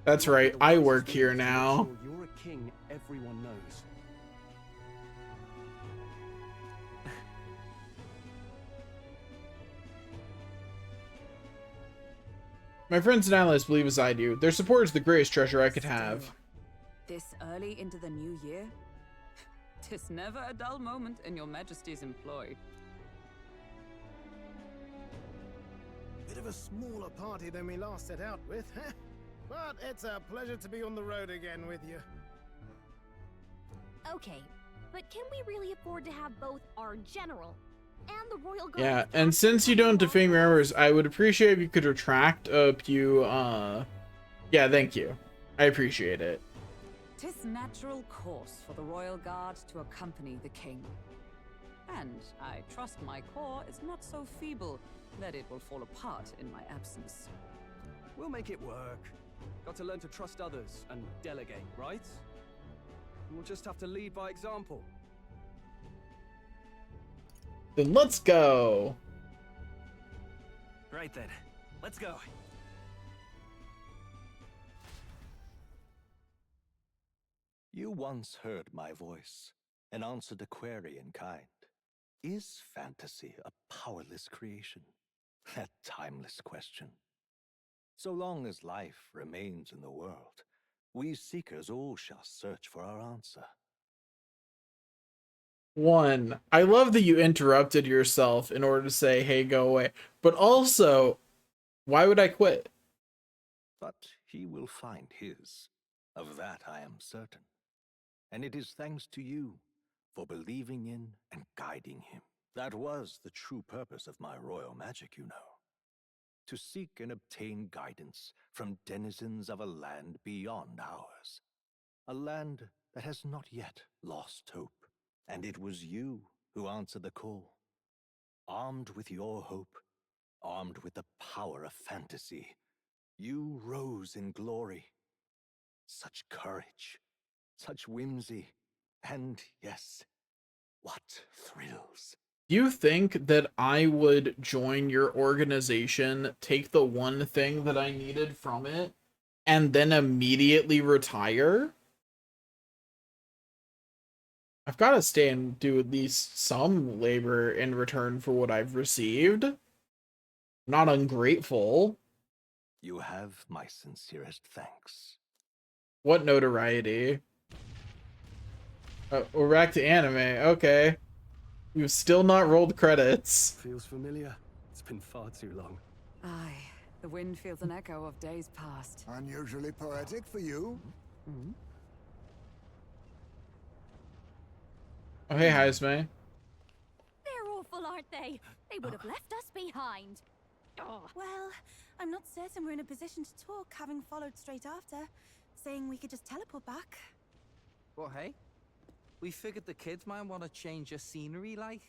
That's
One of
right,
the
I
wisest
work
things
here
is to make
now.
sure you're a king everyone knows.
My friends and allies believe as I do. Their support is the greatest treasure I could have.
this early into the new year? 'Tis never a dull moment in your majesty's employ.
Bit of a smaller party than we last set out with, huh? But it's a pleasure to be on the road again with you.
Okay, but can we really afford to have both our general and the royal guard?
Yeah, and since you don't defame your members, I would appreciate if you could retract a few, yeah, thank you. I appreciate it.
'Tis natural course for the royal guard to accompany the king. And I trust my corps is not so feeble that it will fall apart in my absence.
We'll make it work. Got to learn to trust others and delegate, right? We'll just have to lead by example.
Then let's go.
Right then, let's go.
You once heard my voice and answered a query in kind. Is fantasy a powerless creation? That timeless question. So long as life remains in the world, we seekers all shall search for our answer.
1, I love that you interrupted yourself in order to say, hey, go away. But also, why would I quit?
But he will find his. Of that I am certain. And it is thanks to you for believing in and guiding him. That was the true purpose of my royal magic, you know. To seek and obtain guidance from denizens of a land beyond ours. A land that has not yet lost hope. And it was you who answered the call. Armed with your hope, armed with the power of fantasy, you rose in glory. Such courage, such whimsy, and yes, what thrills.
Do you think that I would join your organization, take the one thing that I needed from it, and then immediately retire? I've got to stay and do at least some labor in return for what I've received. I'm not ungrateful.
You have my sincerest thanks.
What notoriety? We're back to anime. Okay. We've still not rolled credits.
Feels familiar. It's been far too long.
Aye, the wind feels an echo of days past.
Unusually poetic for you.
Oh, hey, Heisme.
They're awful, aren't they? They would have left us behind. Oh.
Well, I'm not certain we're in a position to talk, having followed straight after, saying we could just teleport back.
But hey, we figured the kids might want to change your scenery, like.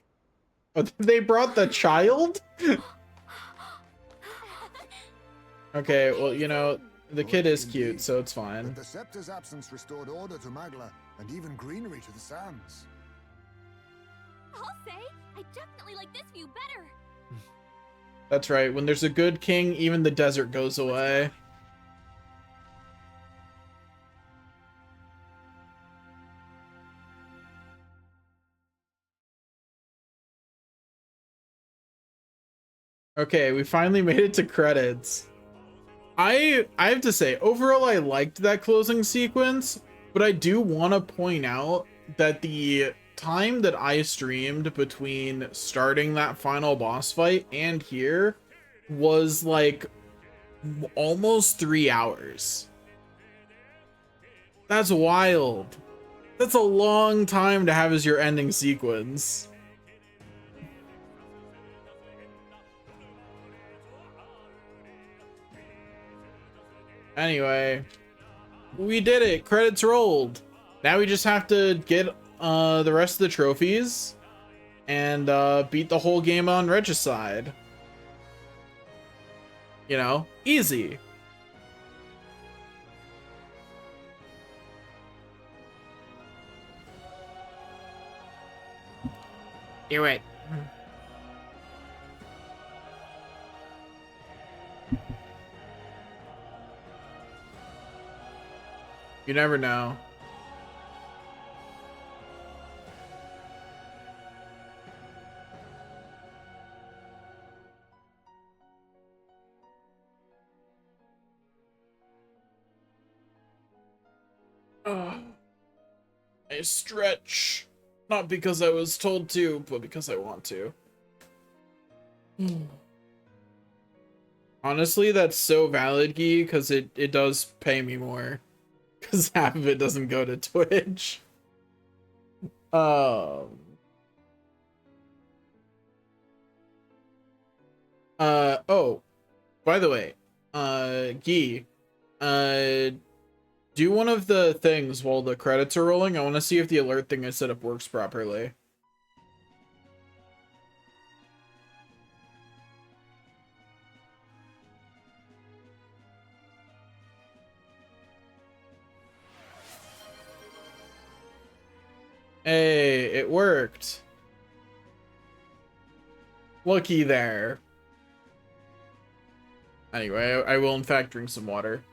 Oh, they brought the child? Okay, well, you know, the kid is cute, so it's fine.
But the scepter's absence restored order to Magla, and even greenery to the sands.
I'll say, I definitely like this view better.
That's right. When there's a good king, even the desert goes away. Okay, we finally made it to credits. I have to say, overall, I liked that closing sequence, but I do want to point out that the time that I streamed between starting that final boss fight and here was like almost 3 hours. That's wild. That's a long time to have as your ending sequence. Anyway, we did it. Credits rolled. Now we just have to get the rest of the trophies and beat the whole game on Regicide. You know, easy. Do it. You never know. I stretch. Not because I was told to, but because I want to. Honestly, that's so valid, Guy, because it does pay me more. Because half of it doesn't go to Twitch. Oh, by the way, Guy, do one of the things while the credits are rolling. I want to see if the alert thing I set up works properly. Hey, it worked. Looky there. Anyway, I will in fact drink some water.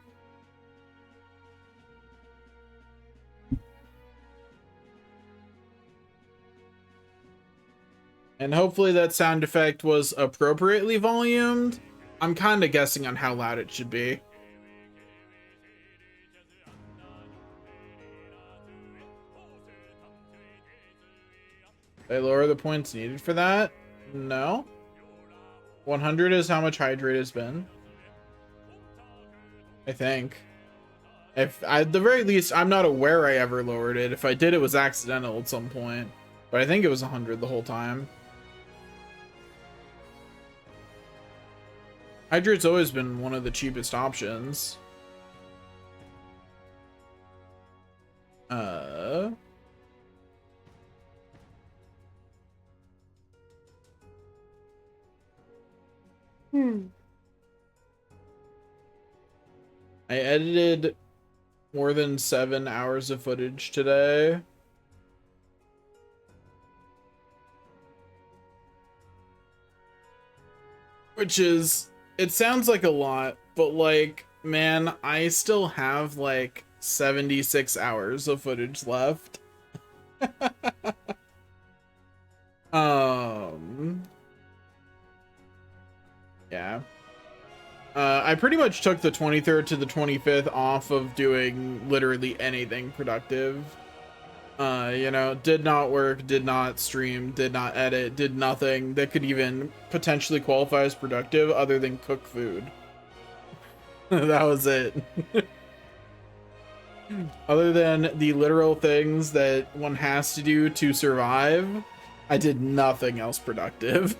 And hopefully that sound effect was appropriately volumed. I'm kind of guessing on how loud it should be. They lower the points needed for that? No. 100 is how much hydrate has been. I think. If at the very least, I'm not aware I ever lowered it. If I did, it was accidental at some point. But I think it was 100 the whole time. Hydrate's always been one of the cheapest options. I edited more than 7 hours of footage today. Which is, it sounds like a lot, but like, man, I still have like 76 hours of footage left. Yeah. I pretty much took the 23rd to the 25th off of doing literally anything productive. You know, did not work, did not stream, did not edit, did nothing that could even potentially qualify as productive other than cook food. That was it. Other than the literal things that one has to do to survive, I did nothing else productive.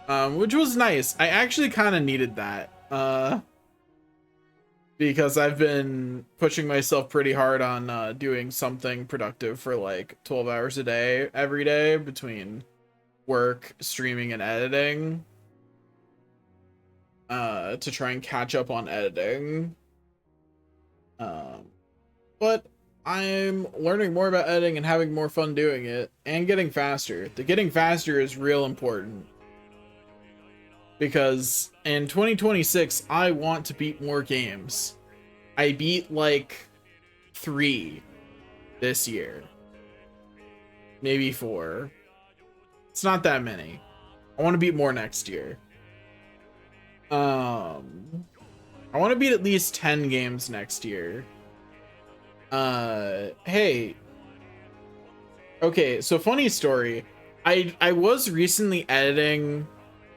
Which was nice. I actually kind of needed that. Because I've been pushing myself pretty hard on doing something productive for like 12 hours a day, every day, between work, streaming, and editing. To try and catch up on editing. But I'm learning more about editing and having more fun doing it, and getting faster. The getting faster is real important. Because in 2026, I want to beat more games. I beat like 3 this year. Maybe 4. It's not that many. I want to beat more next year. I want to beat at least 10 games next year. Hey. Okay, so funny story. I was recently editing.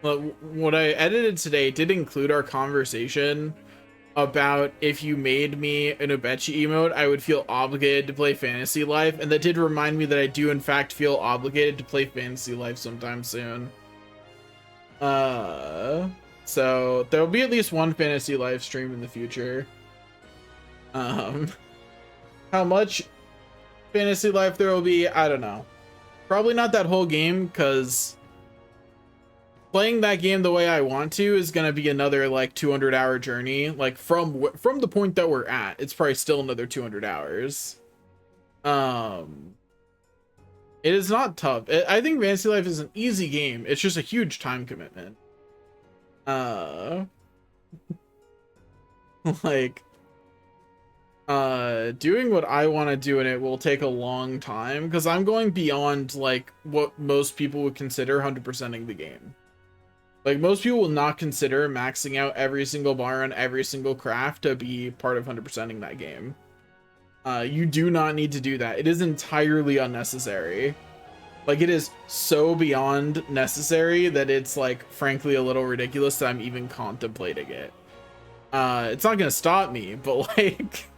What I edited today did include our conversation about if you made me an Ubechi emote, I would feel obligated to play Fantasy Life, and that did remind me that I do in fact feel obligated to play Fantasy Life sometime soon. So there'll be at least one Fantasy Life stream in the future. How much Fantasy Life there will be, I don't know. Probably not that whole game, because playing that game the way I want to is gonna be another like 200-hour journey. Like from the point that we're at, it's probably still another 200 hours. It is not tough. I think Fantasy Life is an easy game. It's just a huge time commitment. Like doing what I want to do in it will take a long time, because I'm going beyond like what most people would consider 100%ing the game. Like, most people will not consider maxing out every single bar on every single craft to be part of 100%ing that game. You do not need to do that. It is entirely unnecessary. Like, it is so beyond necessary that it's, like, frankly a little ridiculous that I'm even contemplating it. It's not gonna stop me, but, like,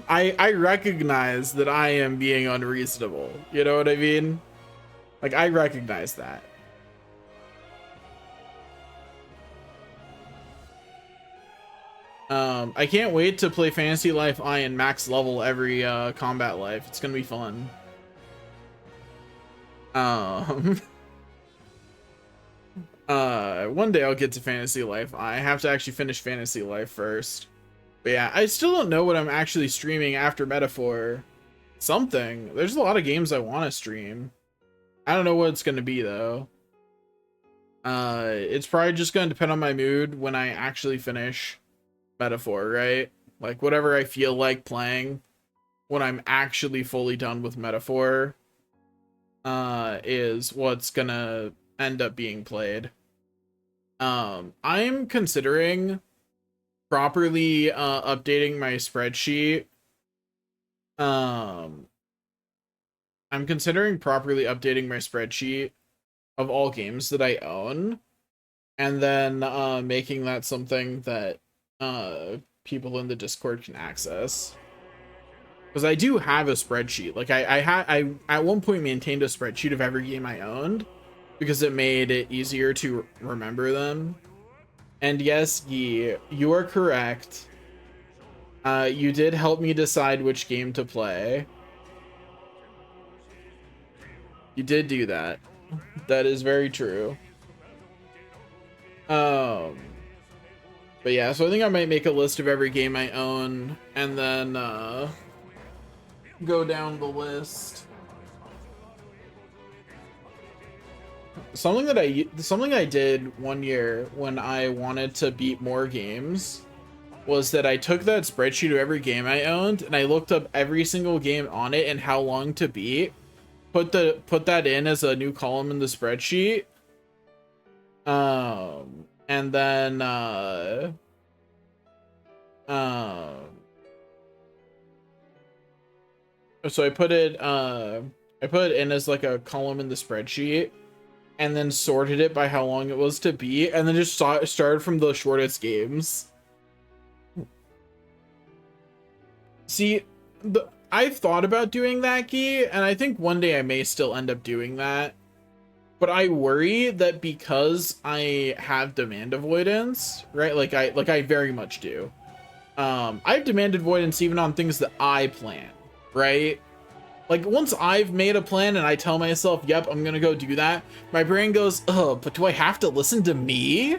I recognize that I am being unreasonable. You know what I mean? Like, I recognize that. I can't wait to play Fantasy Life I and max level every combat life. It's gonna be fun. One day I'll get to Fantasy Life. I have to actually finish Fantasy Life first. But yeah, I still don't know what I'm actually streaming after Metaphor. Something. There's a lot of games I want to stream. I don't know what it's gonna be though. It's probably just gonna depend on my mood when I actually finish Metaphor, right? Like whatever I feel like playing when I'm actually fully done with Metaphor is what's gonna end up being played. I'm considering properly updating my spreadsheet. I'm considering properly updating my spreadsheet of all games that I own, and then making that something that people in the Discord can access, because I do have a spreadsheet. Like I at one point maintained a spreadsheet of every game I owned because it made it easier to remember them. And yes, Yi, you are correct. You did help me decide which game to play. You did do that. That is very true. But yeah, so I think I might make a list of every game I own and then go down the list. Something I did one year when I wanted to beat more games was that I took that spreadsheet of every game I owned and I looked up every single game on it and how long to beat. Put that in as a new column in the spreadsheet. And then So I put it in as like a column in the spreadsheet, and then sorted it by how long it was to beat, and then just started from the shortest games. See, I've thought about doing that, Guy, and I think one day I may still end up doing that. But I worry that because I have demand avoidance, right? Like I very much do. I have demand avoidance even on things that I plan, right? Like once I've made a plan and I tell myself, yep, I'm gonna go do that, my brain goes, oh, but do I have to listen to me? You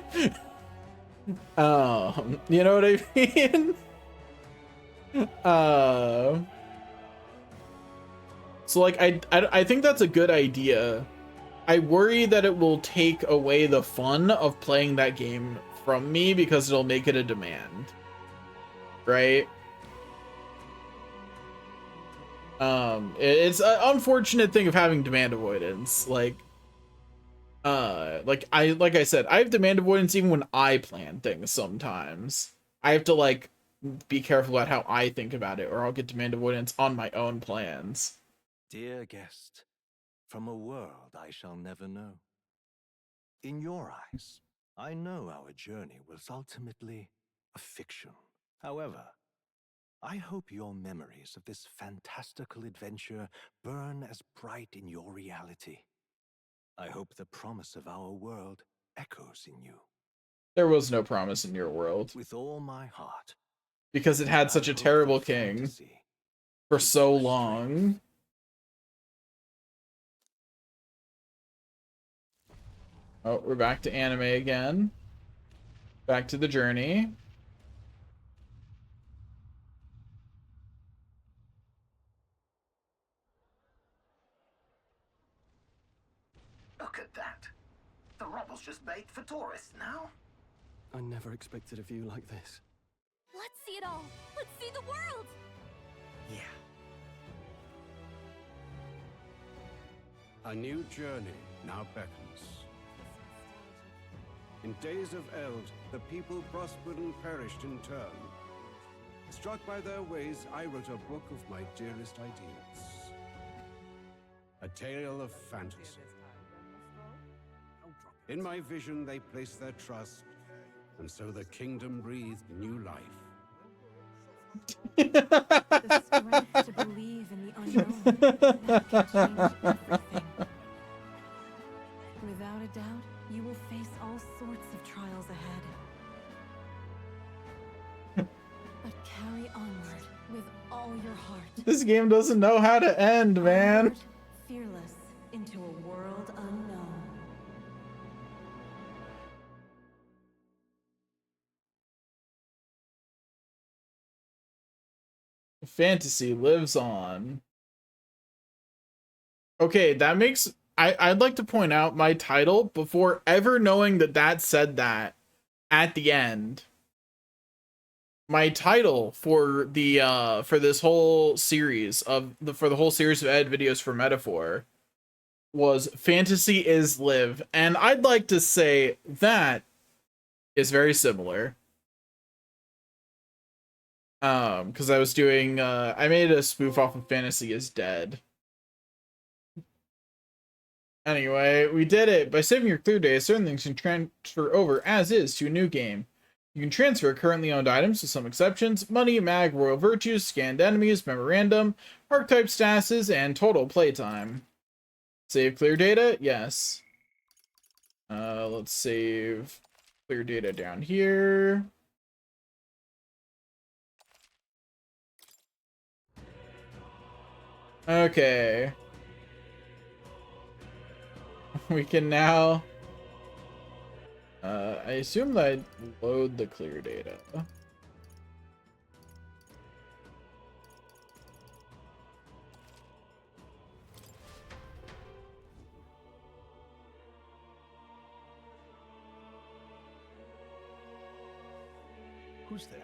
know what I mean? So like I think that's a good idea. I worry that it will take away the fun of playing that game from me because it'll make it a demand, right? It's an unfortunate thing of having demand avoidance. Like I said, I have demand avoidance even when I plan things. Sometimes I have to like be careful about how I think about it, or I'll get demand avoidance on my own plans.
Dear guest, from a world I shall never know. In your eyes, I know our journey was ultimately a fiction. However, I hope your memories of this fantastical adventure burn as bright in your reality. I hope the promise of our world echoes in you.
There was no promise in your world.
With all my heart.
Because it had such a terrible king for so long. Oh, we're back to anime again. Back to the journey.
Look at that. The rubble's just bait for tourists now.
I never expected a view like this.
Let's see it all. Let's see the world.
Yeah.
A new journey now beckons. In days of Eld, the people prospered and perished in turn. Struck by their ways, I wrote a book of my dearest ideas. A tale of fantasy. In my vision, they placed their trust, and so the kingdom breathed new life.
The strength to believe in the unknown. That can change everything. Without a doubt, you will face all sorts of trials ahead. But carry onward with all your heart.
This game doesn't know how to end, man.
Onward, fearless into a world unknown.
Fantasy lives on. Okay, that makes... I'd like to point out my title before ever knowing that said that at the end. My title for the for this whole series of the whole series of ed videos for Metaphor was Fantasy is Live, and I'd like to say that is very similar. Because I was doing I made a spoof off of Fantasy is Dead. Anyway, we did it. By saving your clear days, certain things can transfer over as is to a new game. You can transfer currently owned items with some exceptions: money, mag, royal virtues, scanned enemies, memorandum, archetype statuses, and total playtime. Save clear data? Yes. Let's save clear data down here. Okay. We can now... I assume that I load the clear data.
Who's there?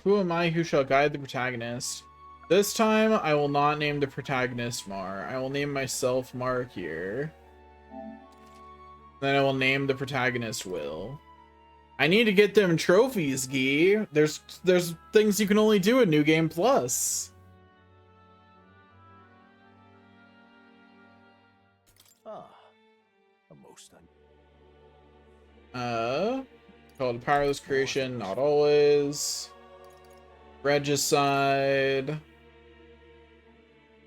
Who am I who shall guide the protagonist? This time, I will not name the protagonist Mar. I will name myself Mar here. Then I will name the protagonist Will. I need to get them trophies, Gee. There's things you can only do in New Game Plus.
Ah, a most
Called Powerless Creation, not always. Regicide.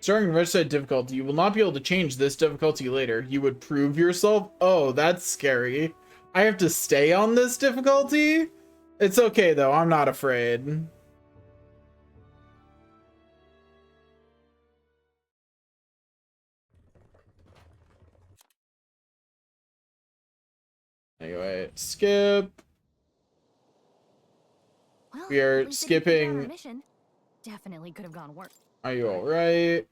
Starting Regicide difficulty, you will not be able to change this difficulty later. You would prove yourself? Oh, that's scary. I have to stay on this difficulty? It's okay though, I'm not afraid. Anyway, skip.
Well,
We are
at least it didn't fail our
skipping.
mission. Definitely could have gone worse.
Are you alright?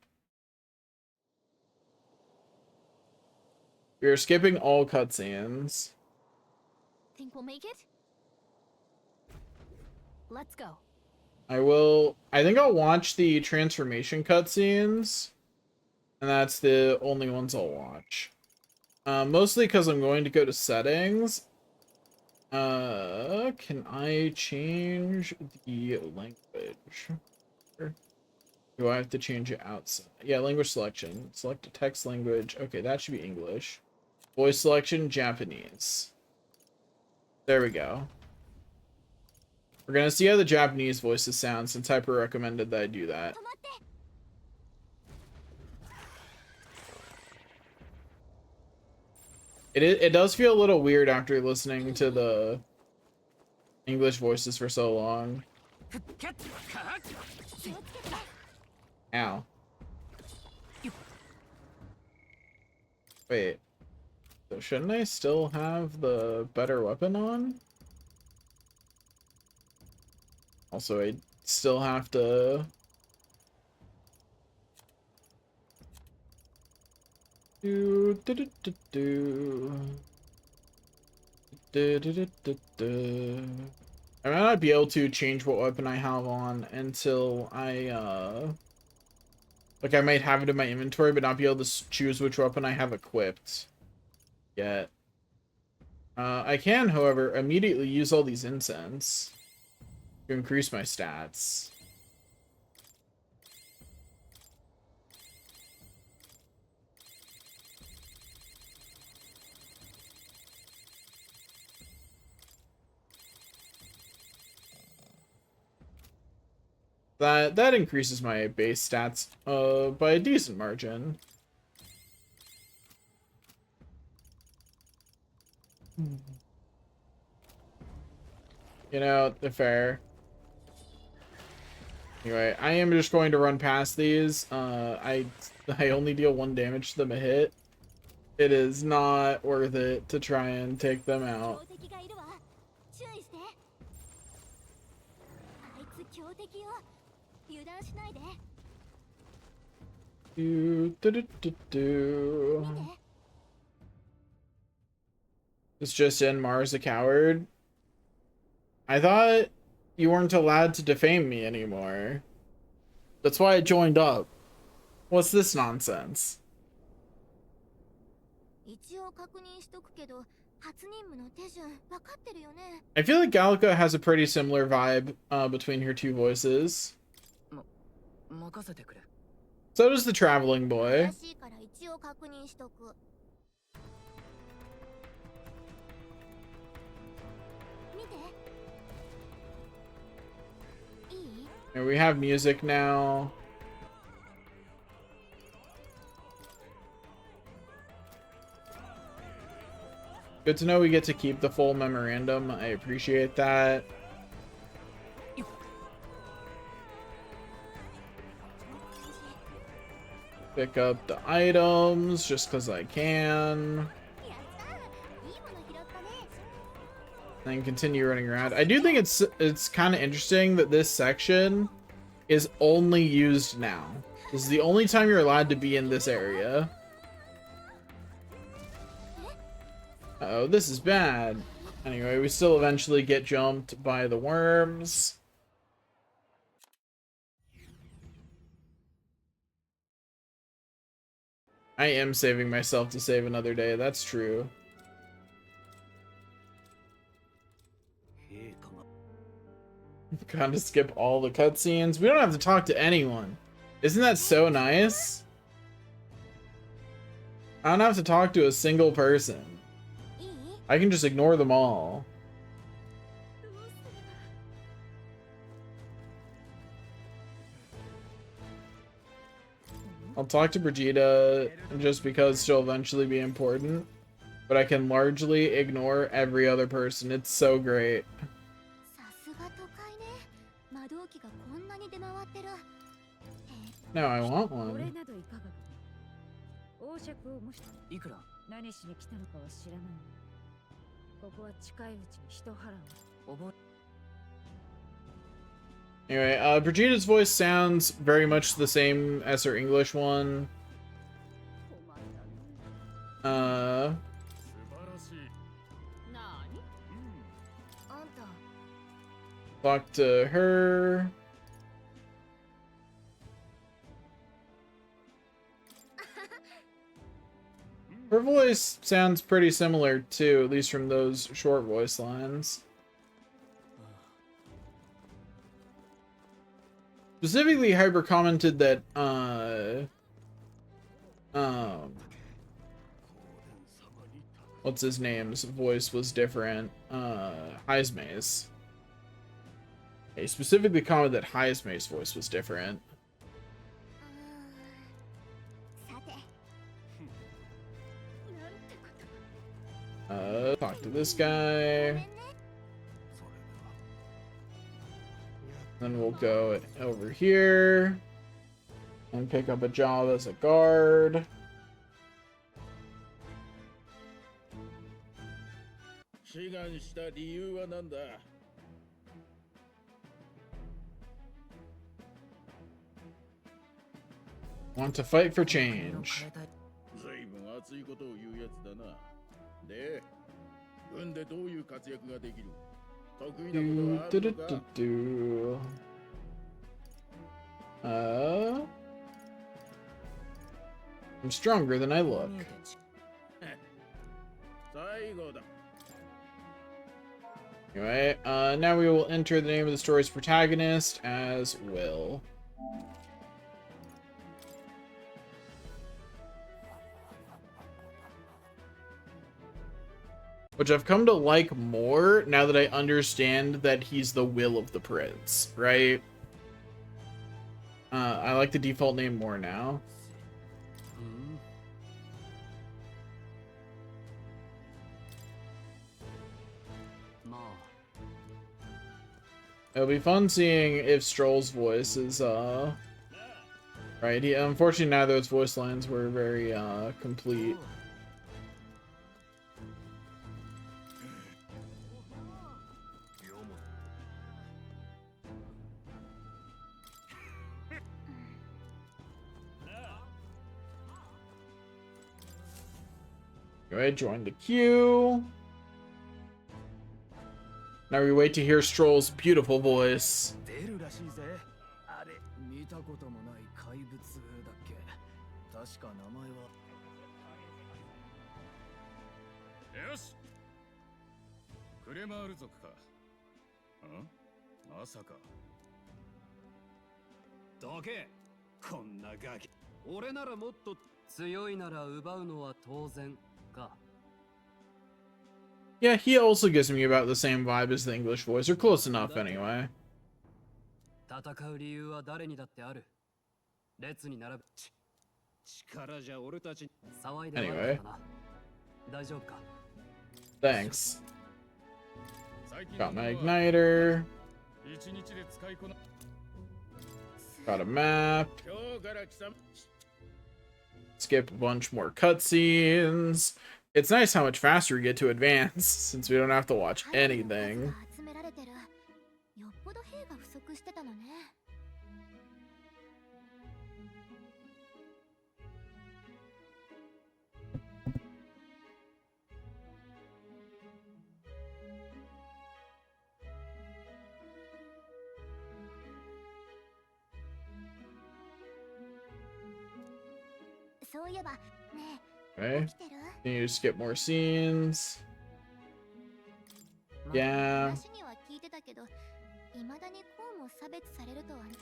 We are skipping all cutscenes.
Think we'll make it? Let's go.
I think I'll watch the transformation cutscenes. And that's the only ones I'll watch. Mostly because I'm going to go to settings. Can I change the language? Do I have to change it outside? Yeah, language selection. Select a text language. Okay, that should be English. Voice selection, Japanese. There we go. We're gonna see how the Japanese voices sound since Hyper recommended that I do that. It does feel a little weird after listening to the English voices for so long. Ow. Wait. So shouldn't I still have the better weapon on? Also, I still have to... I might not be able to change what weapon I have on until I, like I might have it in my inventory, but not be able to choose which weapon I have equipped yet. I can, however, immediately use all these incense to increase my stats. That increases my base stats by a decent margin. You know, fair. Anyway, I am just going to run past these. I only deal 1 damage to them a hit. It is not worth it to try and take them out. It's just in Mars a coward. I thought you weren't allowed to defame me anymore. That's why I joined up. What's this nonsense? I feel like Gallica has a pretty similar vibe between her two voices. So does the traveling boy. And we have music now. Good to know we get to keep the full memorandum. I appreciate that. Pick up the items just because I can. And continue running around. I do think it's kind of interesting that this section is only used now. This is the only time you're allowed to be in this area. Uh-oh, this is bad. Anyway, we still eventually get jumped by the worms. I am saving myself to save another day, that's true. Gotta skip all the cutscenes. We don't have to talk to anyone. Isn't that so nice? I don't have to talk to a single person. I can just ignore them all. I'll talk to Brigitte just because she'll eventually be important, but I can largely ignore every other person. It's so great. No, I want one.
王爵をもしいくら何しに来たのかは知らない。ここは近いうちに一払う。覚え
Anyway, Brigitte's voice sounds very much the same as her English one. Talk to her. Her voice sounds pretty similar too, at least from those short voice lines. Specifically, Hyper commented that, what's his name's voice was different, Heismay's. He specifically commented that Heismay's voice was different. Talk to this guy. Then we'll go over here and pick up a job as a guard. Want to fight for change. I'm stronger than I look. Anyway, now we will enter the name of the story's protagonist as Will. Which I've come to like more now that I understand that he's the will of the prince, right? I like the default name more now. It'll be fun seeing if Stroll's voice is, right. Unfortunately, neither of those voice lines were very, complete. Go ahead, join the queue. Now we wait to hear Stroll's beautiful voice. Yeah, he also gives me about the same vibe as the English voice, or close enough anyway. Anyway. Thanks. Got my igniter. Got a map. Skip a bunch more cutscenes. It's nice how much faster we get to advance, since we don't have to watch anything. Okay. Continue to skip more scenes. Yeah.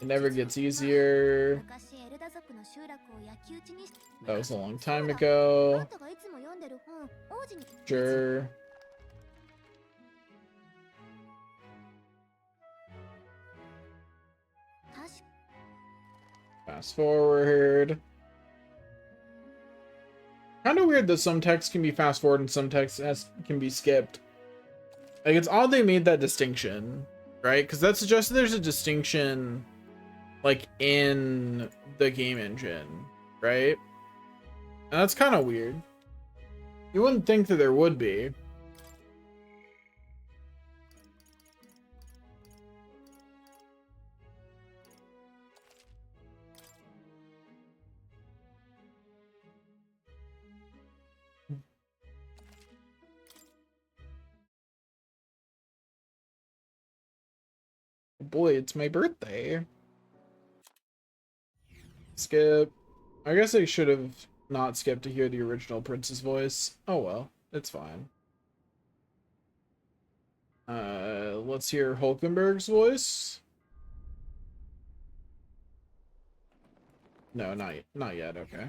It never gets easier. That was a long time ago. Sure. Fast forward. Kind of weird that some text can be fast forward and some text can be skipped. Like, it's odd they made that distinction, right? Because that suggests there's a distinction, like, in the game engine, right? And that's kind of weird. You wouldn't think that there would be. Boy, it's my birthday. Skip. I guess I should have not skipped to hear the original Prince's voice. Oh well, it's fine. Let's hear Hulkenberg's voice. No, not yet, okay.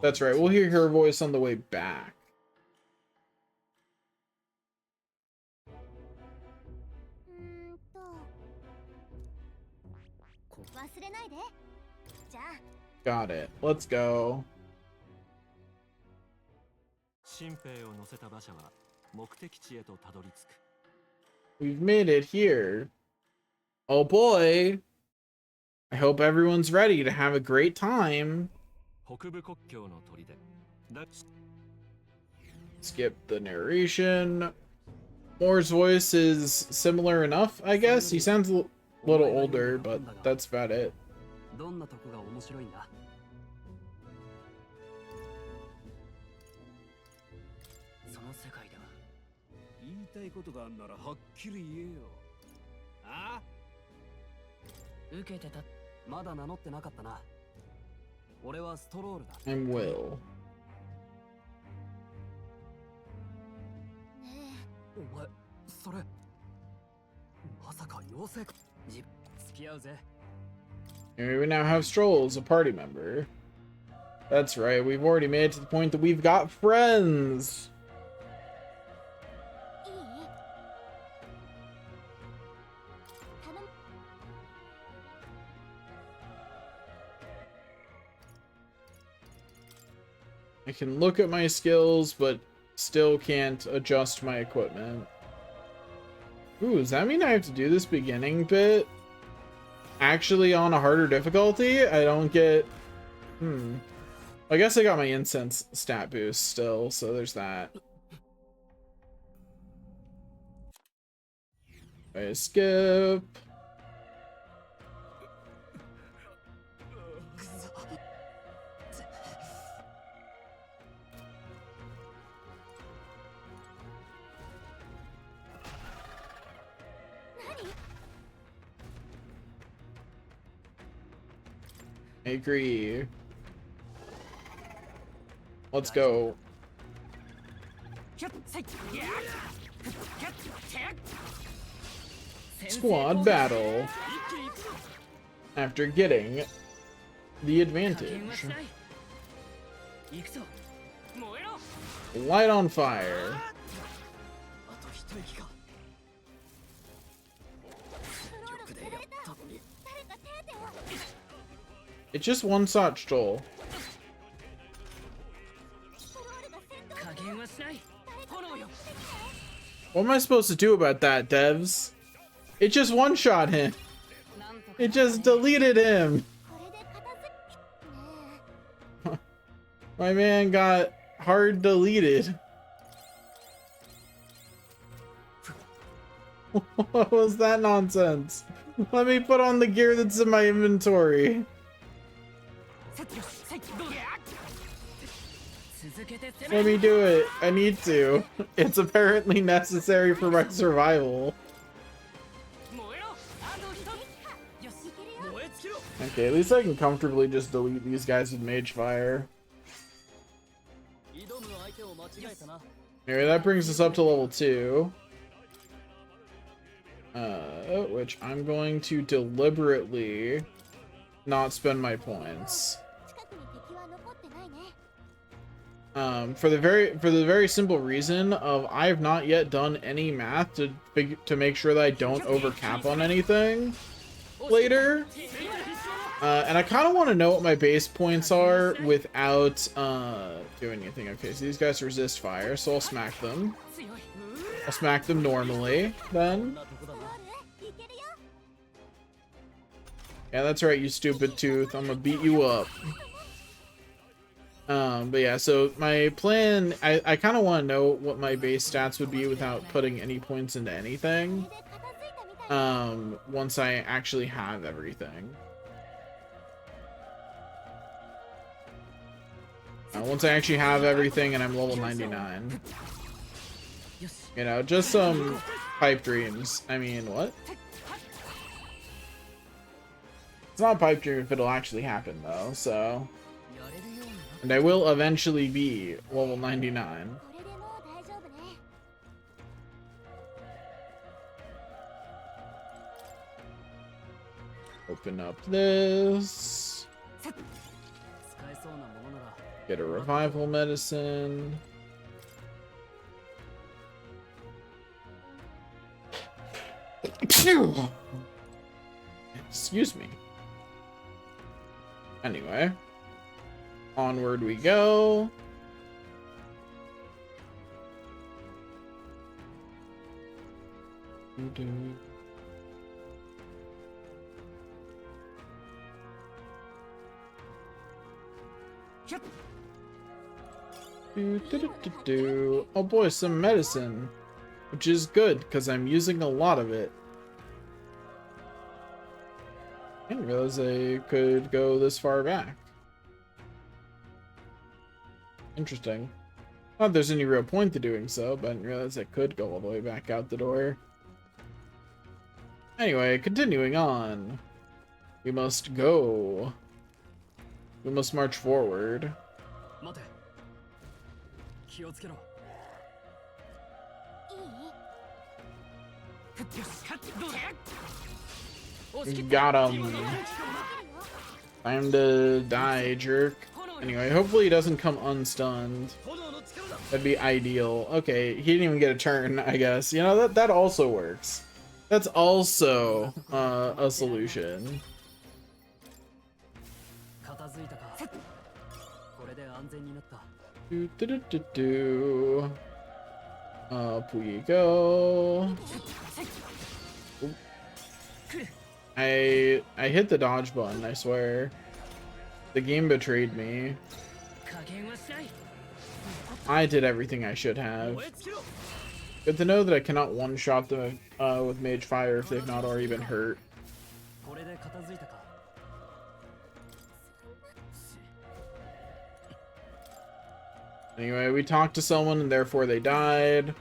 That's right, we'll hear her voice on the way back. Got it. Let's go. We've made it here. Oh boy. I hope everyone's ready to have a great time. Skip the narration. Moore's voice is similar enough, I guess. He sounds a little older, but that's about it.
どんなとこが面白いんだ? その世界では言いたいことがあんならはっきり言えよ。あ？受けてた。まだ名乗ってなかったな。俺はストロールだ。
I'm Will.
お前、それまさか妖精か？付き合うぜ。
And we now have Stroll as a party member. That's right, we've already made it to the point that we've got friends. I can look at my skills, but still can't adjust my equipment. Ooh, does that mean I have to do this beginning bit actually on a harder difficulty? I don't get... I guess I got my incense stat boost still, so there's that. I skip. I agree. Let's go. Squad battle. After getting the advantage. Light on fire. It's just one shot, Joel. What am I supposed to do about that, devs? It just one-shot him. It just deleted him. My man got hard deleted. What was that nonsense? Let me put on the gear that's in my inventory. Let me do it. I need to. It's apparently necessary for my survival. Okay, at least I can comfortably just delete these guys with Mage Fire. Anyway, that brings us up to level 2. Which I'm going to deliberately not spend my points. For the very simple reason of I have not yet done any math to make sure that I don't overcap on anything later. And I kind of want to know what my base points are without doing anything. Okay, so these guys resist fire, so I'll smack them. I'll smack them normally, then. Yeah, that's right, you stupid tooth. I'm gonna beat you up. But yeah, so my plan, I kind of want to know what my base stats would be without putting any points into anything. Once I actually have everything. Once I actually have everything and I'm level 99. You know, just some pipe dreams. I mean, what? It's not a pipe dream if it'll actually happen, though, so... And I will eventually be level 99. Open up this. Get a revival medicine. Excuse me. Anyway, onward we go. Oh boy, some medicine, which is good because I'm using a lot of it. I didn't realize I could go this far back. Interesting. Not that there's any real point to doing so, but I didn't realize I could go all the way back out the door. Anyway, continuing on. We must go. We must march forward. Got him. Time to die, jerk. Anyway, hopefully he doesn't come unstunned. That'd be ideal. Okay, he didn't even get a turn, I guess. You know, that also works. That's also a solution. Up we go. I hit the dodge button, I swear. The game betrayed me. I did everything I should have. Good to know that I cannot one-shot them with Mage Fire if they've not already been hurt. Anyway, we talked to someone and therefore they died.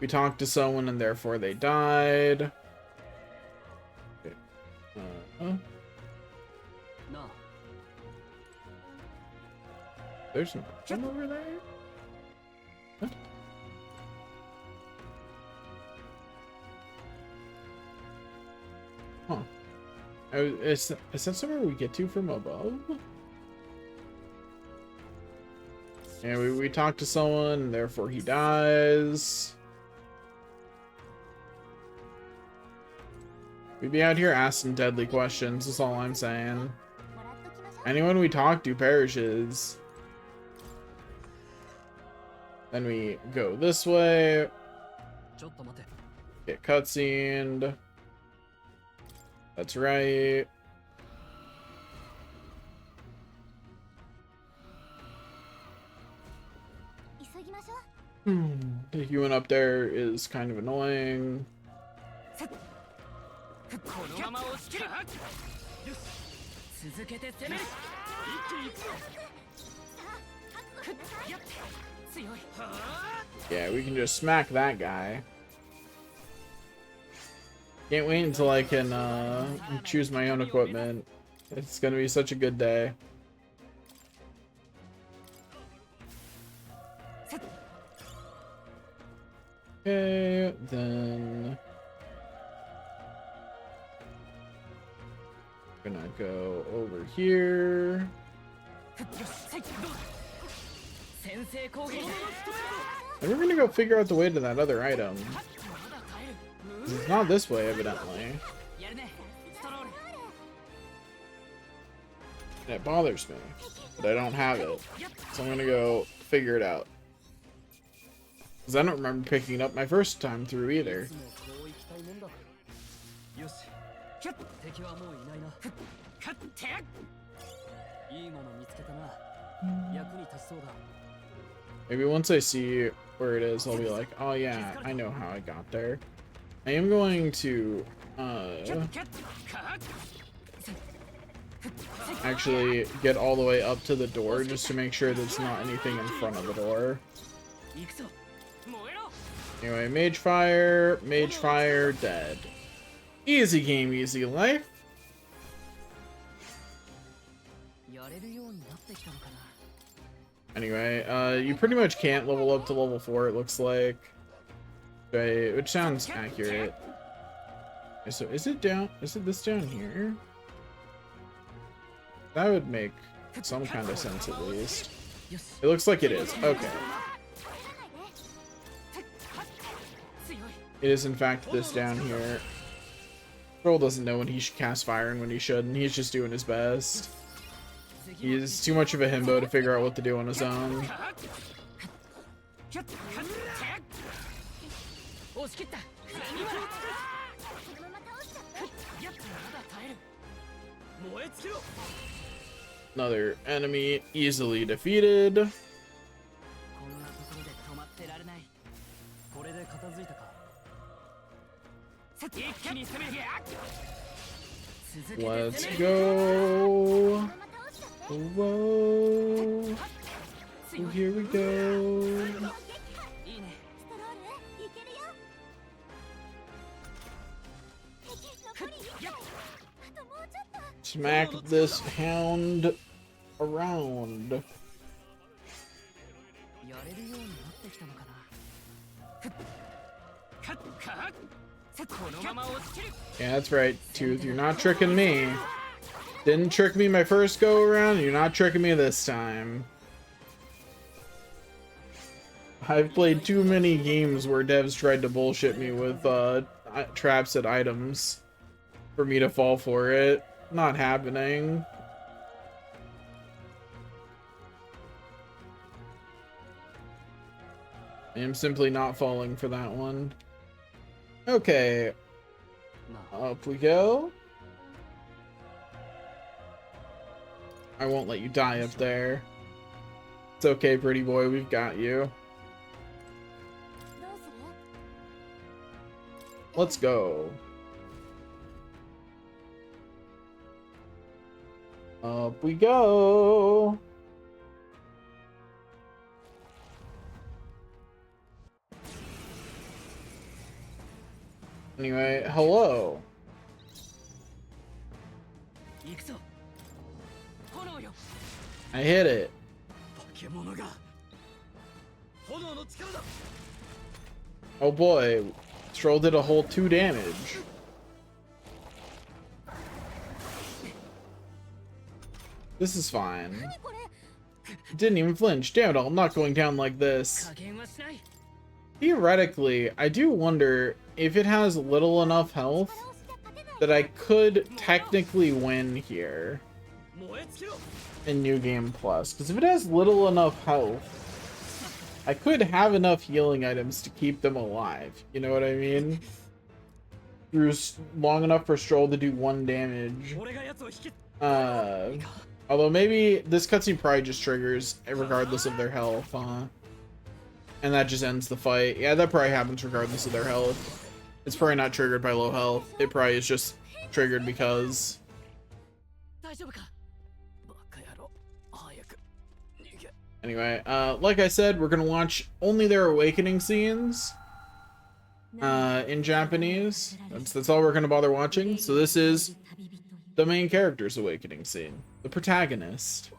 We talked to someone and therefore they died. Okay. There's nothing over there? What? Huh. Is that somewhere we get to from above? Yeah, we talked to someone, and therefore he dies. We'd be out here asking deadly questions, that's all I'm saying. Anyone we talk to perishes. Then we go this way. Get cutscened. That's right. The human up there is kind of annoying. Yeah, we can just smack that guy. Can't wait until I can choose my own equipment. It's gonna be such a good day. Okay, then go over here. And we're gonna go figure out the way to that other item. It's not this way, evidently. And it bothers me, but I don't have it. So I'm gonna go figure it out. Because I don't remember picking it up my first time through either. Maybe once I see where it is, I'll be like, oh yeah, I know how I got there. I am going to actually get all the way up to the door just to make sure there's not anything in front of the door. Anyway, Mage Fire, dead. Easy game, easy life. Anyway, you pretty much can't level up to level 4, it looks like. Okay, which sounds accurate. Okay, so is it this down here? That would make some kind of sense at least. It looks like it is. Okay. It is in fact this down here. Troll doesn't know when he should cast fire and when he shouldn't. He's just doing his best. He's too much of a himbo to figure out what to do on his own. Another enemy easily defeated. Let's go. Whoa. Oh, here we go. Smack this hound around. Yeah, that's right, Tooth. You're not tricking me. Didn't trick me my first go around, you're not tricking me this time. I've played too many games where devs tried to bullshit me with traps at items for me to fall for it. Not happening. I am simply not falling for that one. Okay. Up we go. I won't let you die up there. It's okay, pretty boy. We've got you. Let's go. Up we go. Anyway, hello. I hit it. Oh boy, Stroll did a whole 2 damage. This is fine. Didn't even flinch. Damn it, I'm not going down like this. Theoretically, I do wonder if it has little enough health that I could technically win here in New Game Plus. Because if it has little enough health, I could have enough healing items to keep them alive. You know what I mean? Through long enough for Stroll to do 1 damage. Although maybe this cutscene probably just triggers regardless of their health, huh? And that just ends the fight. Yeah, that probably happens regardless of their health. It's probably not triggered by low health. It probably is just triggered because... Anyway, like I said, we're gonna watch only their awakening scenes in Japanese. That's all we're gonna bother watching. So this is the main character's awakening scene. The protagonist.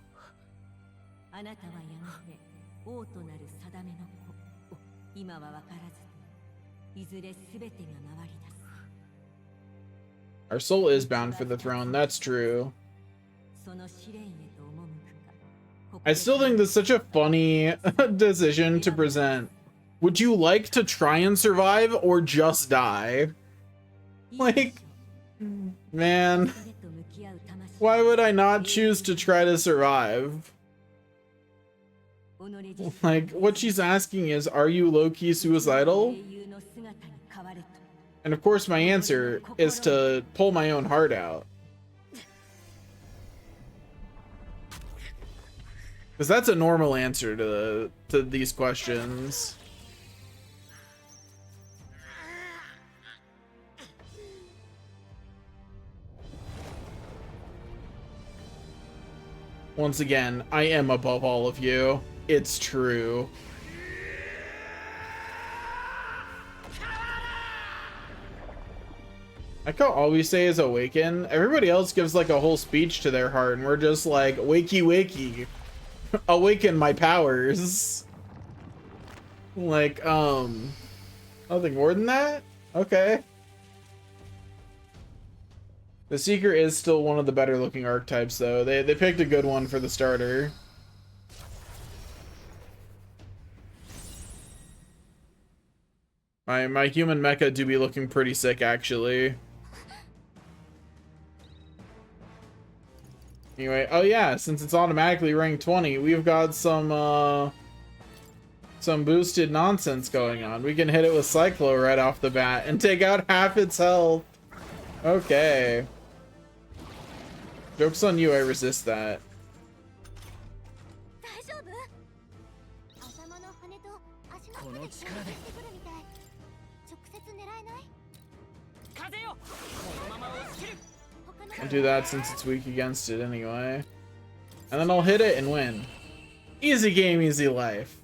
Our soul is bound for the throne, that's true. I still think that's such a funny decision to present. Would you like to try and survive or just die? Like, man, why would I not choose to try to survive? Like, what she's asking is, are you low-key suicidal? And of course my answer is to pull my own heart out. Because that's a normal answer to these questions. Once again, I am above all of you. It's true. Like how all we say is awaken. Everybody else gives like a whole speech to their heart, and we're just like, wakey wakey. Awaken my powers. Like, nothing more than that? Okay. The Seeker is still one of the better looking archetypes though. They picked a good one for the starter. My human mecha do be looking pretty sick actually. Anyway, oh yeah, since it's automatically rank 20, we've got some boosted nonsense going on. We can hit it with Cyclo right off the bat and take out half its health. Okay. Joke's on you, I resist that. I'll do that since it's weak against it anyway. And then I'll hit it and win. Easy game, easy life.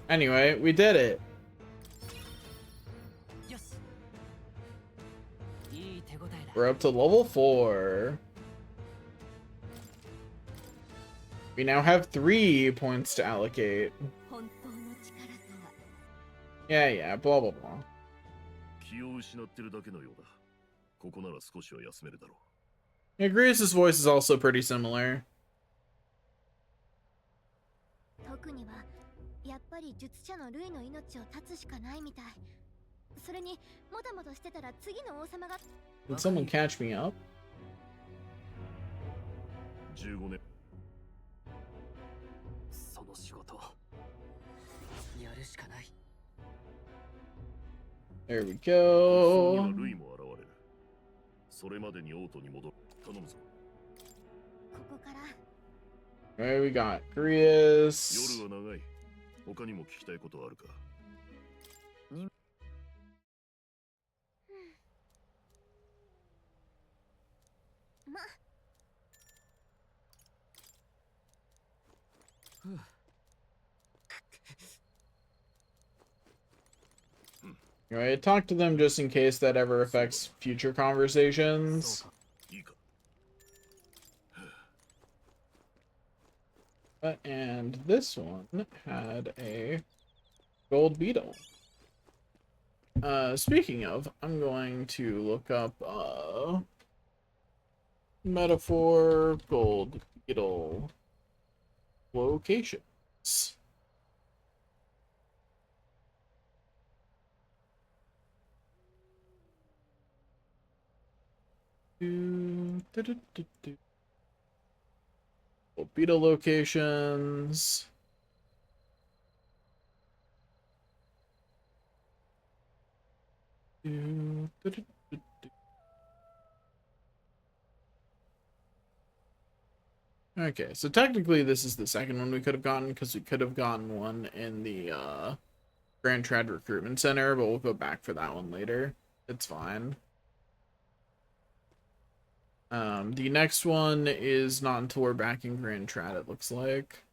Anyway, we did it. We're up to level 4. We now have 3 points to allocate. Yeah, blah blah blah. Yeah, Grace's voice is also pretty similar.
特にはやっぱり術者のルイの命を絶つしかないみたい。それにもたもたしてたら次の王様が
Did someone catch me up?
15年。その仕事やるしかない。
There we go.
ルイも現れる。それまでに王都に戻る。頼むぞ。
ここから
Alright, we got Grius.
夜は長い。他にも聞きたいことはあるか。
ま
Alright, talk to them just in case that ever affects future conversations. And this one had a gold beetle. Speaking of, I'm going to look up metaphor gold beetle locations. Beetle locations. Okay, so technically this is the second one we could have gotten because we could have gotten one in the Grand Trad Recruitment Center, but we'll go back for that one later. It's fine. The next one is not until we're back in Grand Trad, it looks like.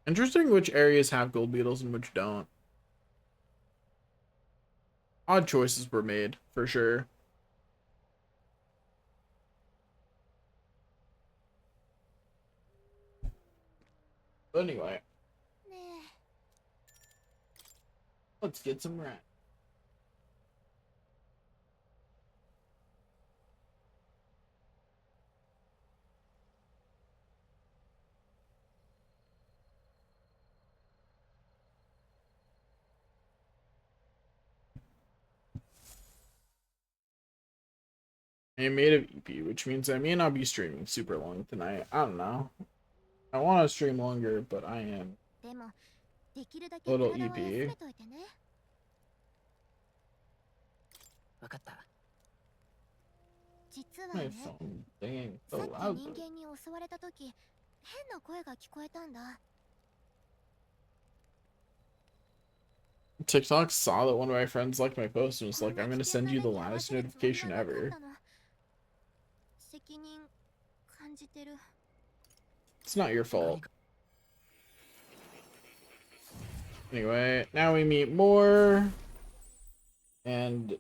Interesting which areas have gold beetles and which don't. Odd choices were made, for sure. But anyway. Let's get some rat. I am made of EP, which means I may not be streaming super long tonight. I don't know. I want to stream longer, but I am a little EP. My phone dinging so loud. TikTok saw that one of my friends liked my post and was like, I'm gonna send you the loudest notification ever. It's not your fault. Anyway, now we meet more and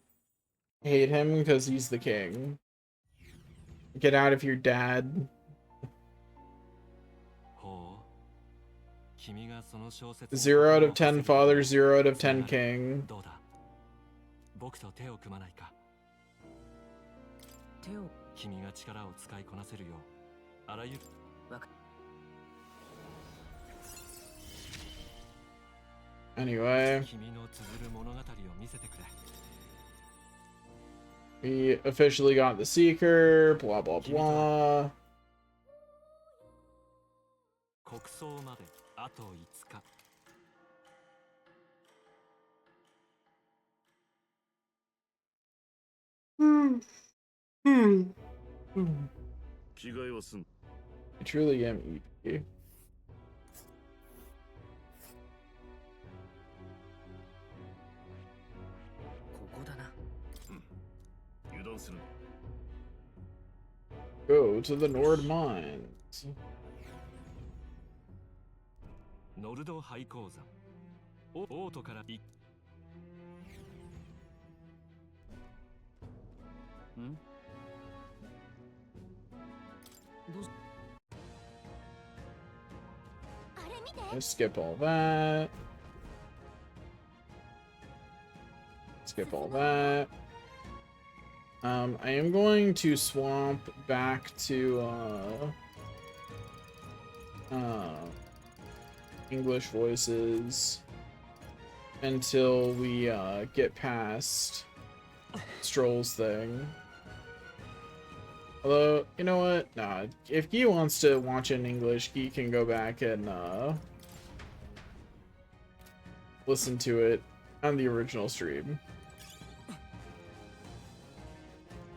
hate him because he's the king. Get out of here, Dad. 0 out of 10 father, 0 out of 10 king.
僕と手を組まないか。君が力を使いこなせるようあらゆる。
Anyway,
君の綴る物語を見せてくれ。
we officially got the Seeker, blah blah blah.
国葬まであと5日。
I truly am EP.
ここだな。油断する。
Go to the Nord Mines.
ノルド廃鉱山。オートから行く。ん？
Let's skip all that. Skip all that. I am going to swamp back to English voices until we get past Stroll's thing. Although, you know what? Nah, if Guy wants to watch it in English, Guy can go back and listen to it on the original stream.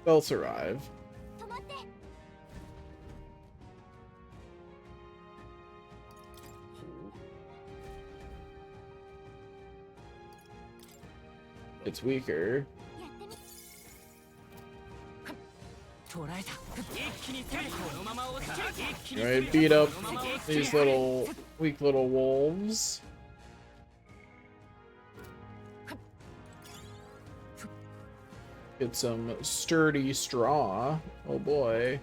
They'll survive. It's weaker. Alright, beat up these little weak little wolves. Get some sturdy straw. Oh boy.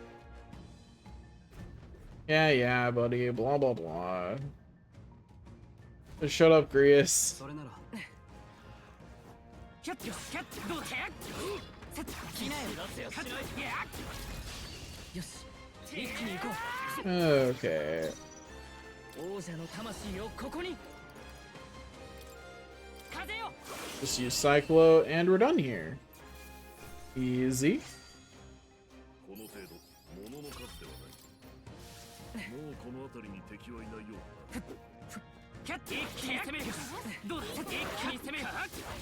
Yeah, buddy. Blah blah blah. Just shut up, Grius. Okay. Just use Cyclo and we're done here. Easy.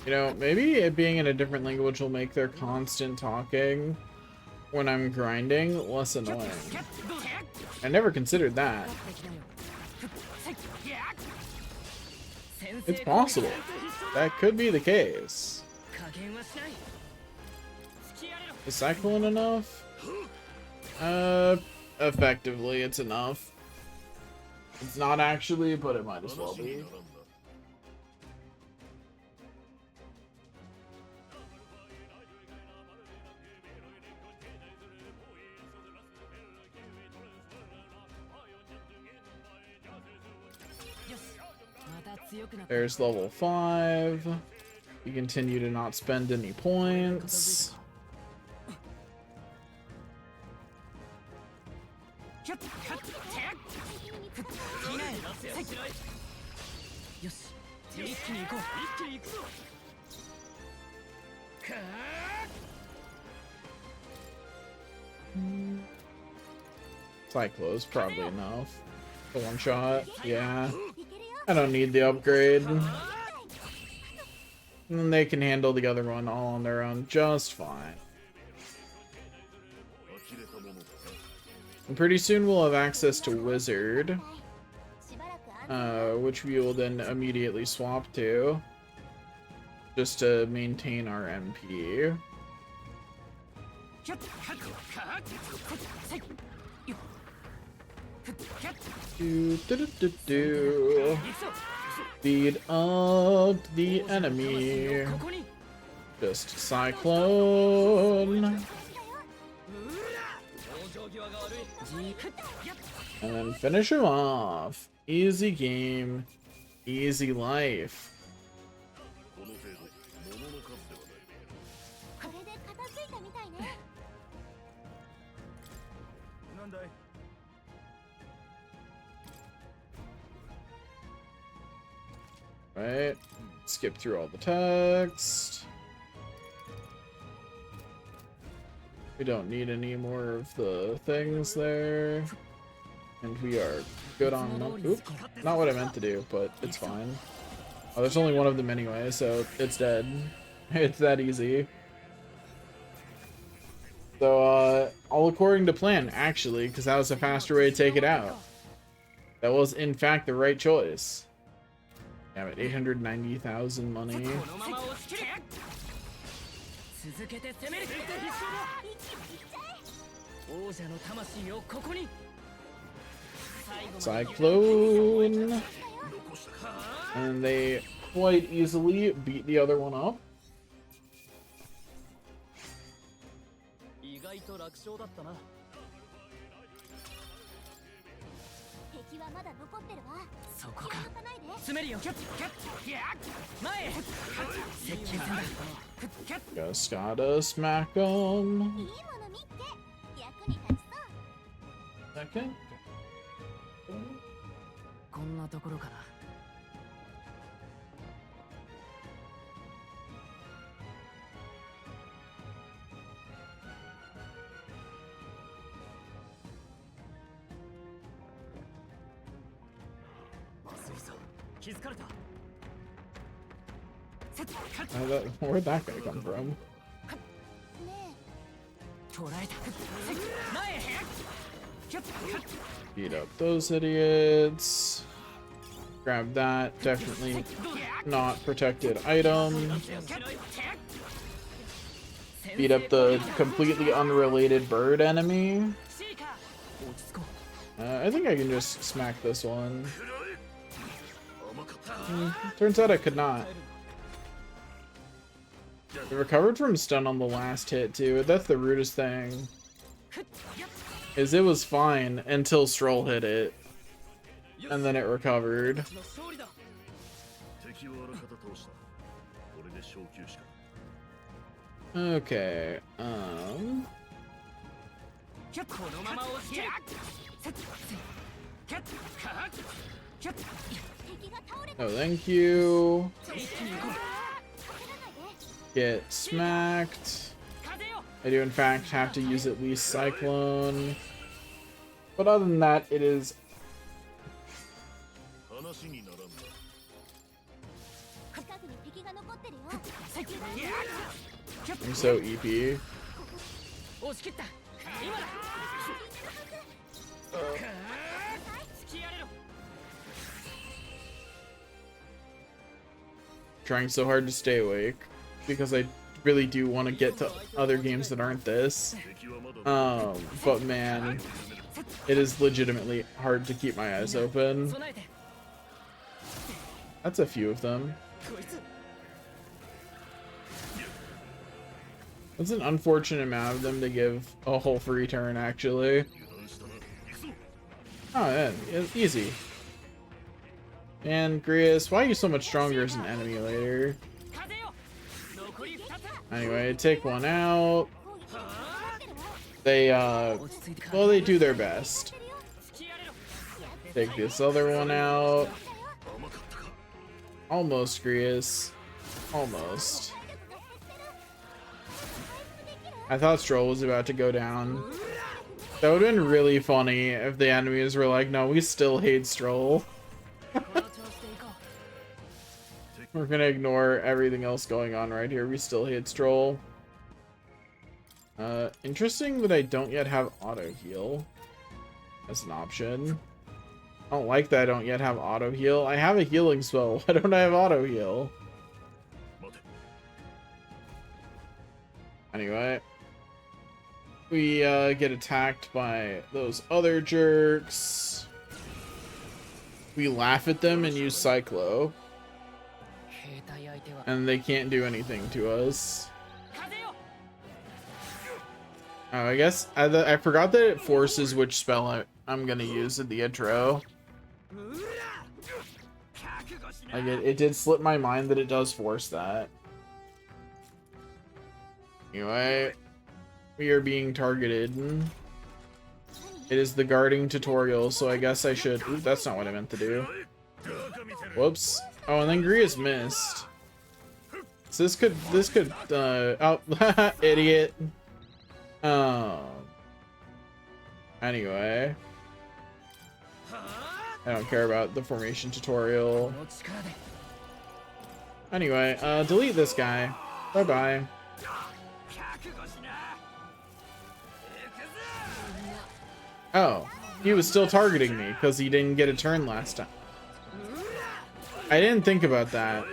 You know, maybe it being in a different language will make their constant talking when I'm grinding less annoying. I never considered that. It's possible. That could be the case. Is Cyclone enough? effectively, it's enough. It's not actually, but it might as well be. There's level 5. We continue to not spend any points. Cyclo's probably enough. The one shot, yeah. I don't need the upgrade. And they can handle the other one all on their own just fine. And pretty soon we'll have access to Wizard, which we will then immediately swap to, just to maintain our MP. Beat up the enemy. Just Cyclone. And then finish him off. Easy game. Easy life. Right, skip through all the text. We don't need any more of the things there. And we are good on... Oop, not what I meant to do, but it's fine. Oh, there's only one of them anyway, so it's dead. It's that easy. So, all according to plan, actually, because that was a faster way to take it out. That was, in fact, the right choice. Damn it, 890,000 money. Cyclone. And they quite easily beat the other one up. Just gotta smack them. Second. Where'd that guy come from? Beat up those idiots. Grab that. Definitely not protected item. Beat up the completely unrelated bird enemy. I think I can just smack this one. Turns out I could not. I recovered from stun on the last hit too. That's the rudest thing. Is it was fine until Stroll hit it. And then it recovered. Okay, oh, thank you. Get smacked. I do in fact have to use at least Cyclone. But other than that, it is... I'm so EP. Trying so hard to stay awake because I really do want to get to other games that aren't this. But man, It is legitimately hard to keep my eyes open. That's a few of them. That's an unfortunate amount of them to give a whole free turn, actually. Oh, yeah, easy. And Grius, why are you so much stronger as an enemy later? Anyway, take one out. They, well, they do their best. Take this other one out. Almost, Grius. Almost. I thought Stroll was about to go down. That would have been really funny if the enemies were like, no, we still hate Stroll. We're gonna ignore everything else going on right here. We still hate Stroll. Interesting that I don't yet have auto heal as an option. I don't like that I don't yet have auto heal. I have a healing spell. Why don't I have auto heal? Anyway, we get attacked by those other jerks. We laugh at them and use Cyclo. And they can't do anything to us. Oh, I guess I forgot that it forces which spell I'm gonna use in the intro. Like it did slip my mind that it does force that. Anyway, we are being targeted. It is the guarding tutorial, so I guess I should. Ooh, that's not what I meant to do. Whoops. Oh, and then Grius missed. So this could oh, idiot. Anyway, I don't care about the formation tutorial. Anyway, delete this guy. Bye bye. Oh, he was still targeting me because he didn't get a turn last time. I didn't think about that.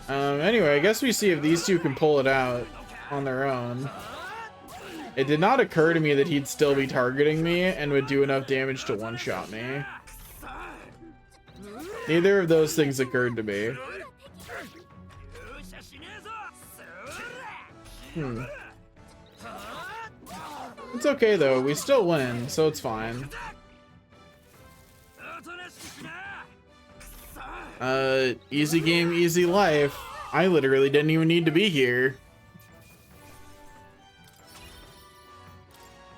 Anyway, I guess we see if these two can pull it out on their own. It did not occur to me that he'd still be targeting me and would do enough damage to one-shot me. Neither of those things occurred to me. It's okay though, we still win, so it's fine. Easy game, easy life. I literally didn't even need to be here.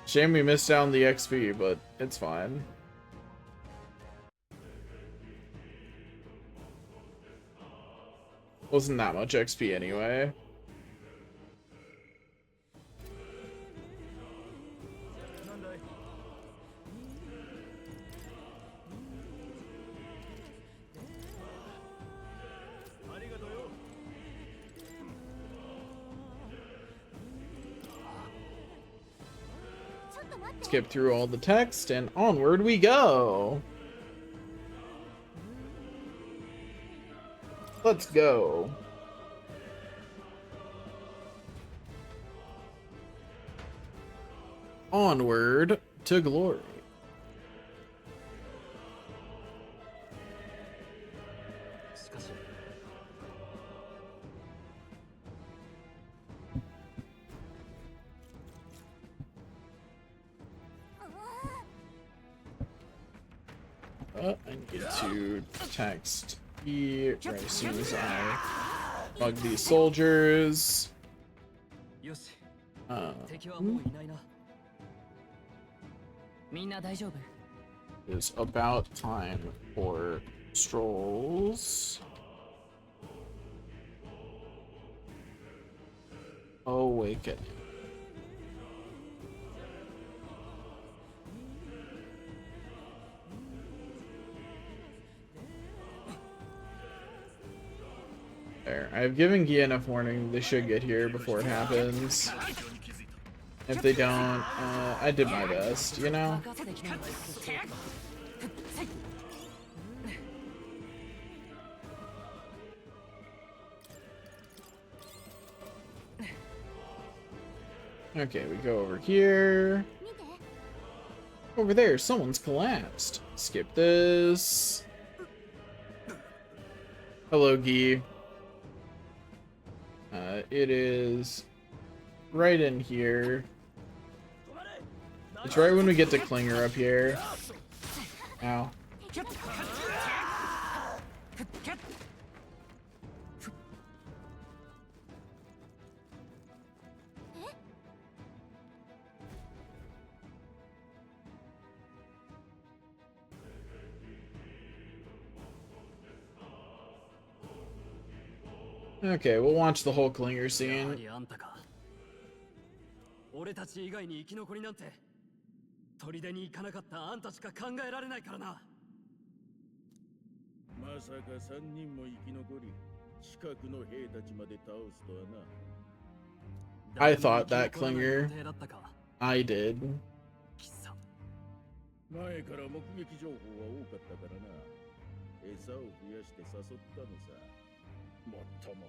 Shame we missed out on the XP, but it's fine. Wasn't that much XP anyway. Skip through all the text and onward we go. Let's go. Onward to glory. I need to text E right as soon as I bug these soldiers. It's about time for strolls. Awaken. There. I've given Gia enough warning. They should get here before it happens. If they don't, I did my best, you know? Okay, we go over here. Over there, someone's collapsed. Skip this. Hello, Guy. It is right in here. It's right when we get to Klinger up here. Ow. Okay, we'll watch the whole Klinger scene.
俺たち以外に生き残りなんて砦に行かなかったあんたしか考えられないからな。
まさか3人も生き残り近くの兵たちまで倒すとはな。
I thought that Klinger. I did.
前から目撃情報は多かったからな。餌を増やして誘ったのさ。もっとも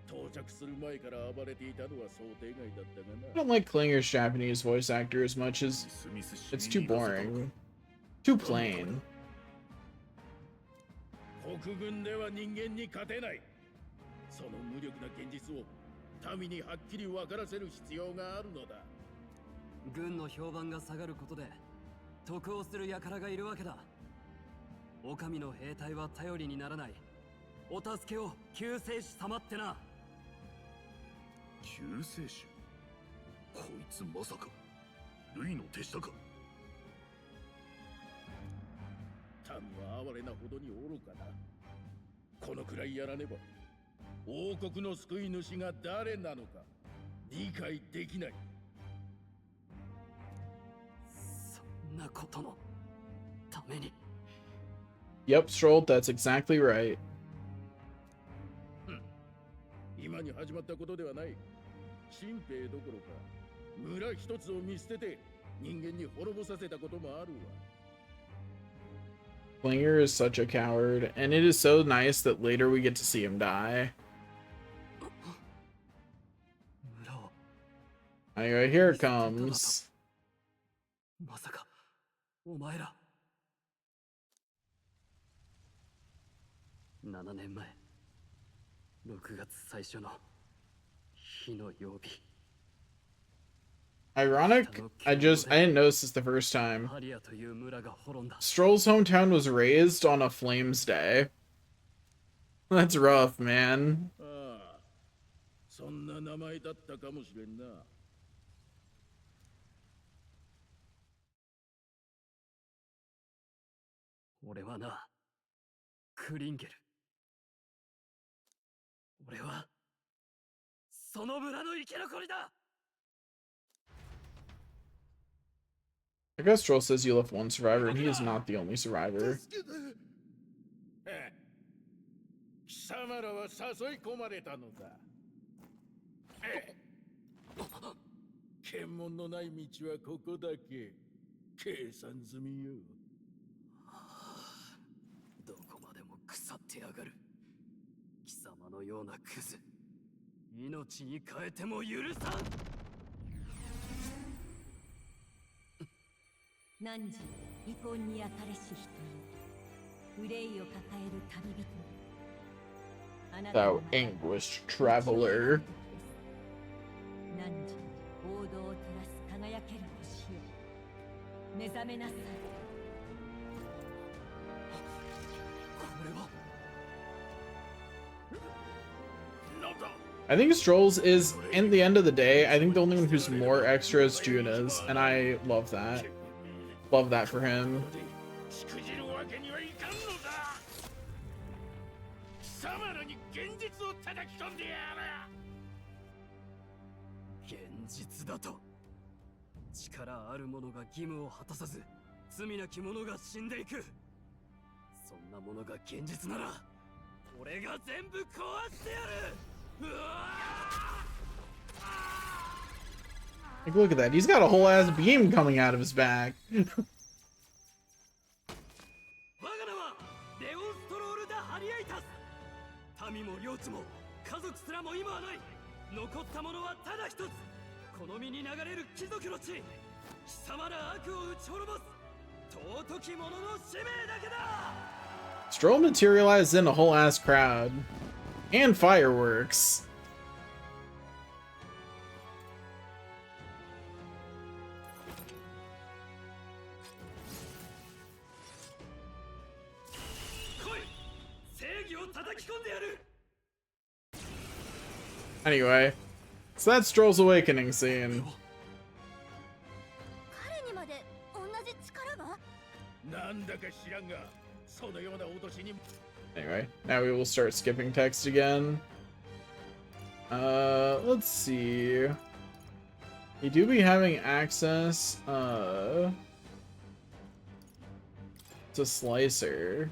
到着する前から暴れていたのは想定外だったがな。
I don't like Klinger's Japanese voice actor as much as it's too boring. Too plain.
国軍では人間に勝てない。その無力な現実を民にはっきり分からせる必要があるのだ。
軍の評判が下がることで得をする輩がいるわけだ。狼の兵隊は頼りにならない。お助けを救世主様ってな。
救世主？こいつまさかルイの手下か？
民は哀れなほどに愚かだ。このくらいやらねば王国の救い主が誰なのか理解できない。
そんなことのために。
Yep, Stroll, that's exactly right.
今に始まったことではない。新兵どころか村一つを見捨てて人間に滅ぼさせたこともあるわ。
Klinger is such a coward, and it is so nice that later we get to see him die. Anyway, here it comes.
まさかお前ら。7年前6月最初の日の曜日。
Ironic, I didn't notice this the first time. Stroll's hometown was razed on a Flames Day. That's rough, man.
そんな名前だったかもしれんな。
俺はな、クリンゲル。俺はその村の生き残りだ。
I guess Stroll says you left one survivor, and he is not the only survivor.
貴様らは誘い込まれたのだ。検問のない道はここだけ。計算済みよ。
どこまでも腐ってやがる。貴様のようなクズ、命に変えても許さん。
汝遺恨にあたれし人よ、憂いを抱える旅人。
Thou anguished traveler.
汝王道を照らす輝ける星よ、目覚めなさい。
I think Stroll's is, in the end of the day, I think the only one who's more extra is Juna's, and I love that. Love that for him.
しくじるわけにはいかんのだ。貴様らに現実を叩き込んでやる。
現実だと。力ある者が義務を果たさず、罪なき者が死んでいく。そんなものが現実なら、俺が全部壊してやる。うわー！
Like, look at that. He's got a whole ass beam coming out of his back.
我が名はレオンストロール・ダ・ハリエイタス。民も領地も家族すらも今はない。残ったものはただ一つ。この身に流れる貴族の血。
Stroll materialized in a whole ass crowd. And fireworks. Anyway, so that's Stroll's awakening scene.
彼にまで同じ力が？
なんだか知らんが、そのような脅しに。
Anyway, now we will start skipping text again. Let's see. You do be having access, to Slicer.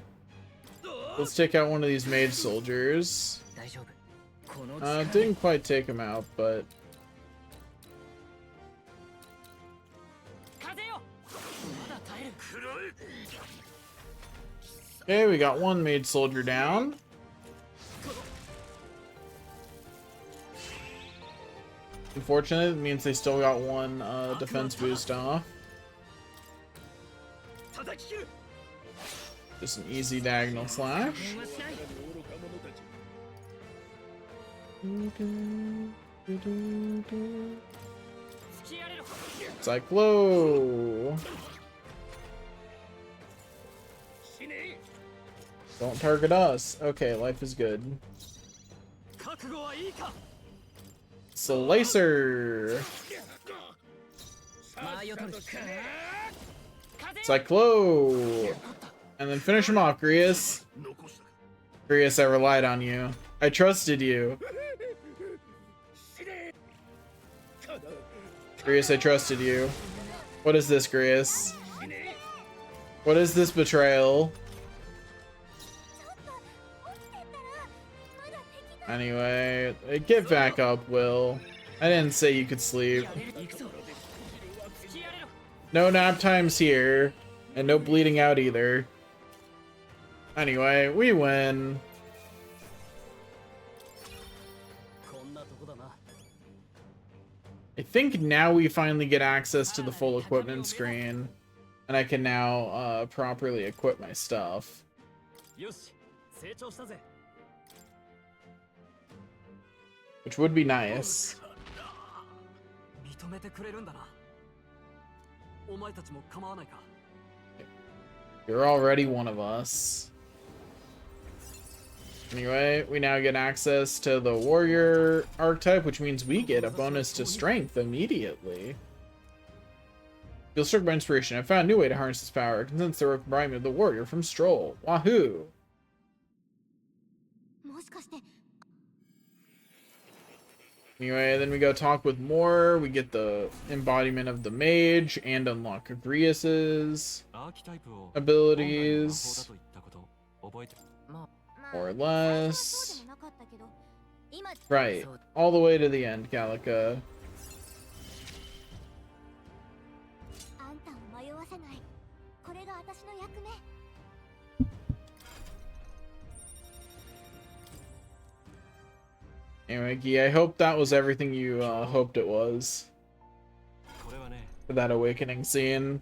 Let's take out one of these mage soldiers. Didn't quite take him out, but... Okay, we got one mage soldier down. Unfortunately, it means they still got one defense boost off. Just an easy diagonal slash. Cyclo! Don't target us. Okay, life is good. Slicer! Cyclo! And then finish him off, Grius. Grius, I relied on you. I trusted you. Grius, I trusted you. What is this, Grius? What is this betrayal? Anyway, get back up, Will. I didn't say you could sleep. No nap times here, and no bleeding out either. Anyway, we win. I think now we finally get access to the full equipment screen, and I can now properly equip my stuff. Which would be nice. You're already one of us. Anyway, we now get access to the warrior archetype, which means we get a bonus to strength immediately. Feel struck by inspiration. I found a new way to harness this power. Condense the remind me of the warrior from Stroll. Wahoo! Anyway, then we go talk with Moore. We get the embodiment of the mage and unlock Grius's abilities. More or less. Right. All the way to the end, Gallica. Anyway, Guy, I hope that was everything you hoped it was. For that awakening scene.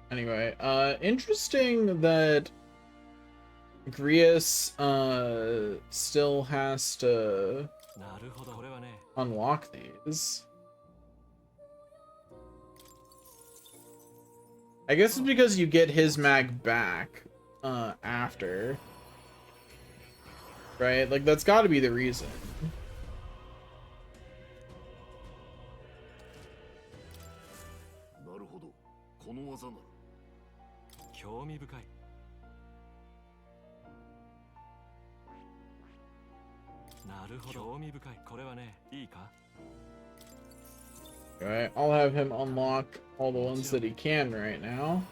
Anyway, interesting that Grius still has to unlock these. I guess it's because you get his mag back after. Right? Like, that's gotta be the reason. Alright, I'll have him unlock all the ones that he can right now.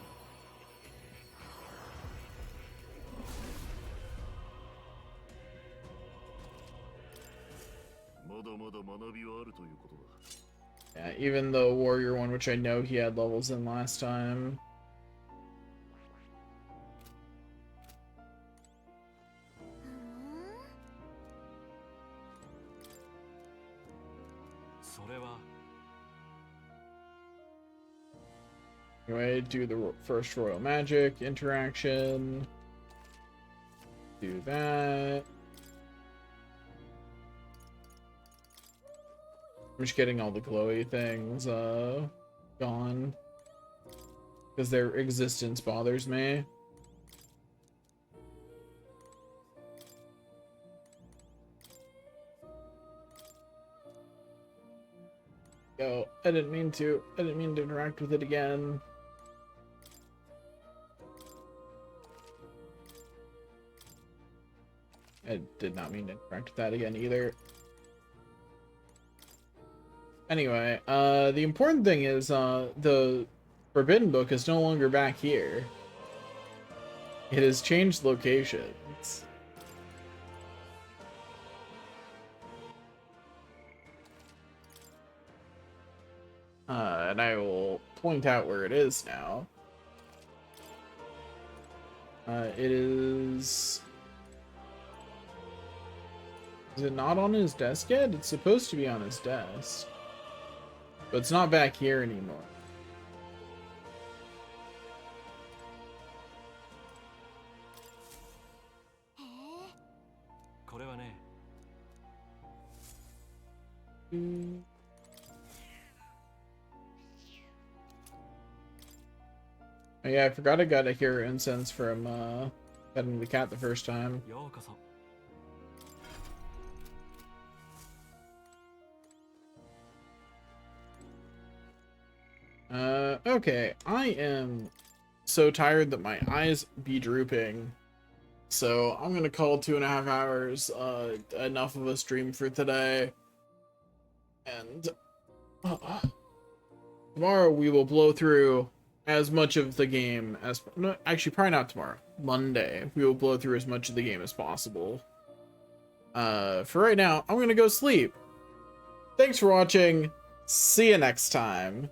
まだ学びはあるということだ。
Yeah, even the warrior one, which I know he had levels in last time. Anyway, do the first royal magic interaction. Do that. I'm just getting all the glowy things gone because their existence bothers me. Yo, I didn't mean to interact with it again. I did not mean to interact with that again either. Anyway, the important thing is the Forbidden Book is no longer back here. It has changed locations. And I will point out where it is now. It is... Is it not on his desk yet? It's supposed to be on his desk. But it's not back here anymore. Oh yeah, I forgot I got a hero incense from petting the cat the first time. Okay, I am so tired that my eyes be drooping. So I'm gonna call 2.5 hours enough of a stream for today. And tomorrow we will blow through as much of the game as... No, actually, probably not tomorrow. Monday, we will blow through as much of the game as possible. For right now, I'm gonna go sleep. Thanks for watching. See you next time.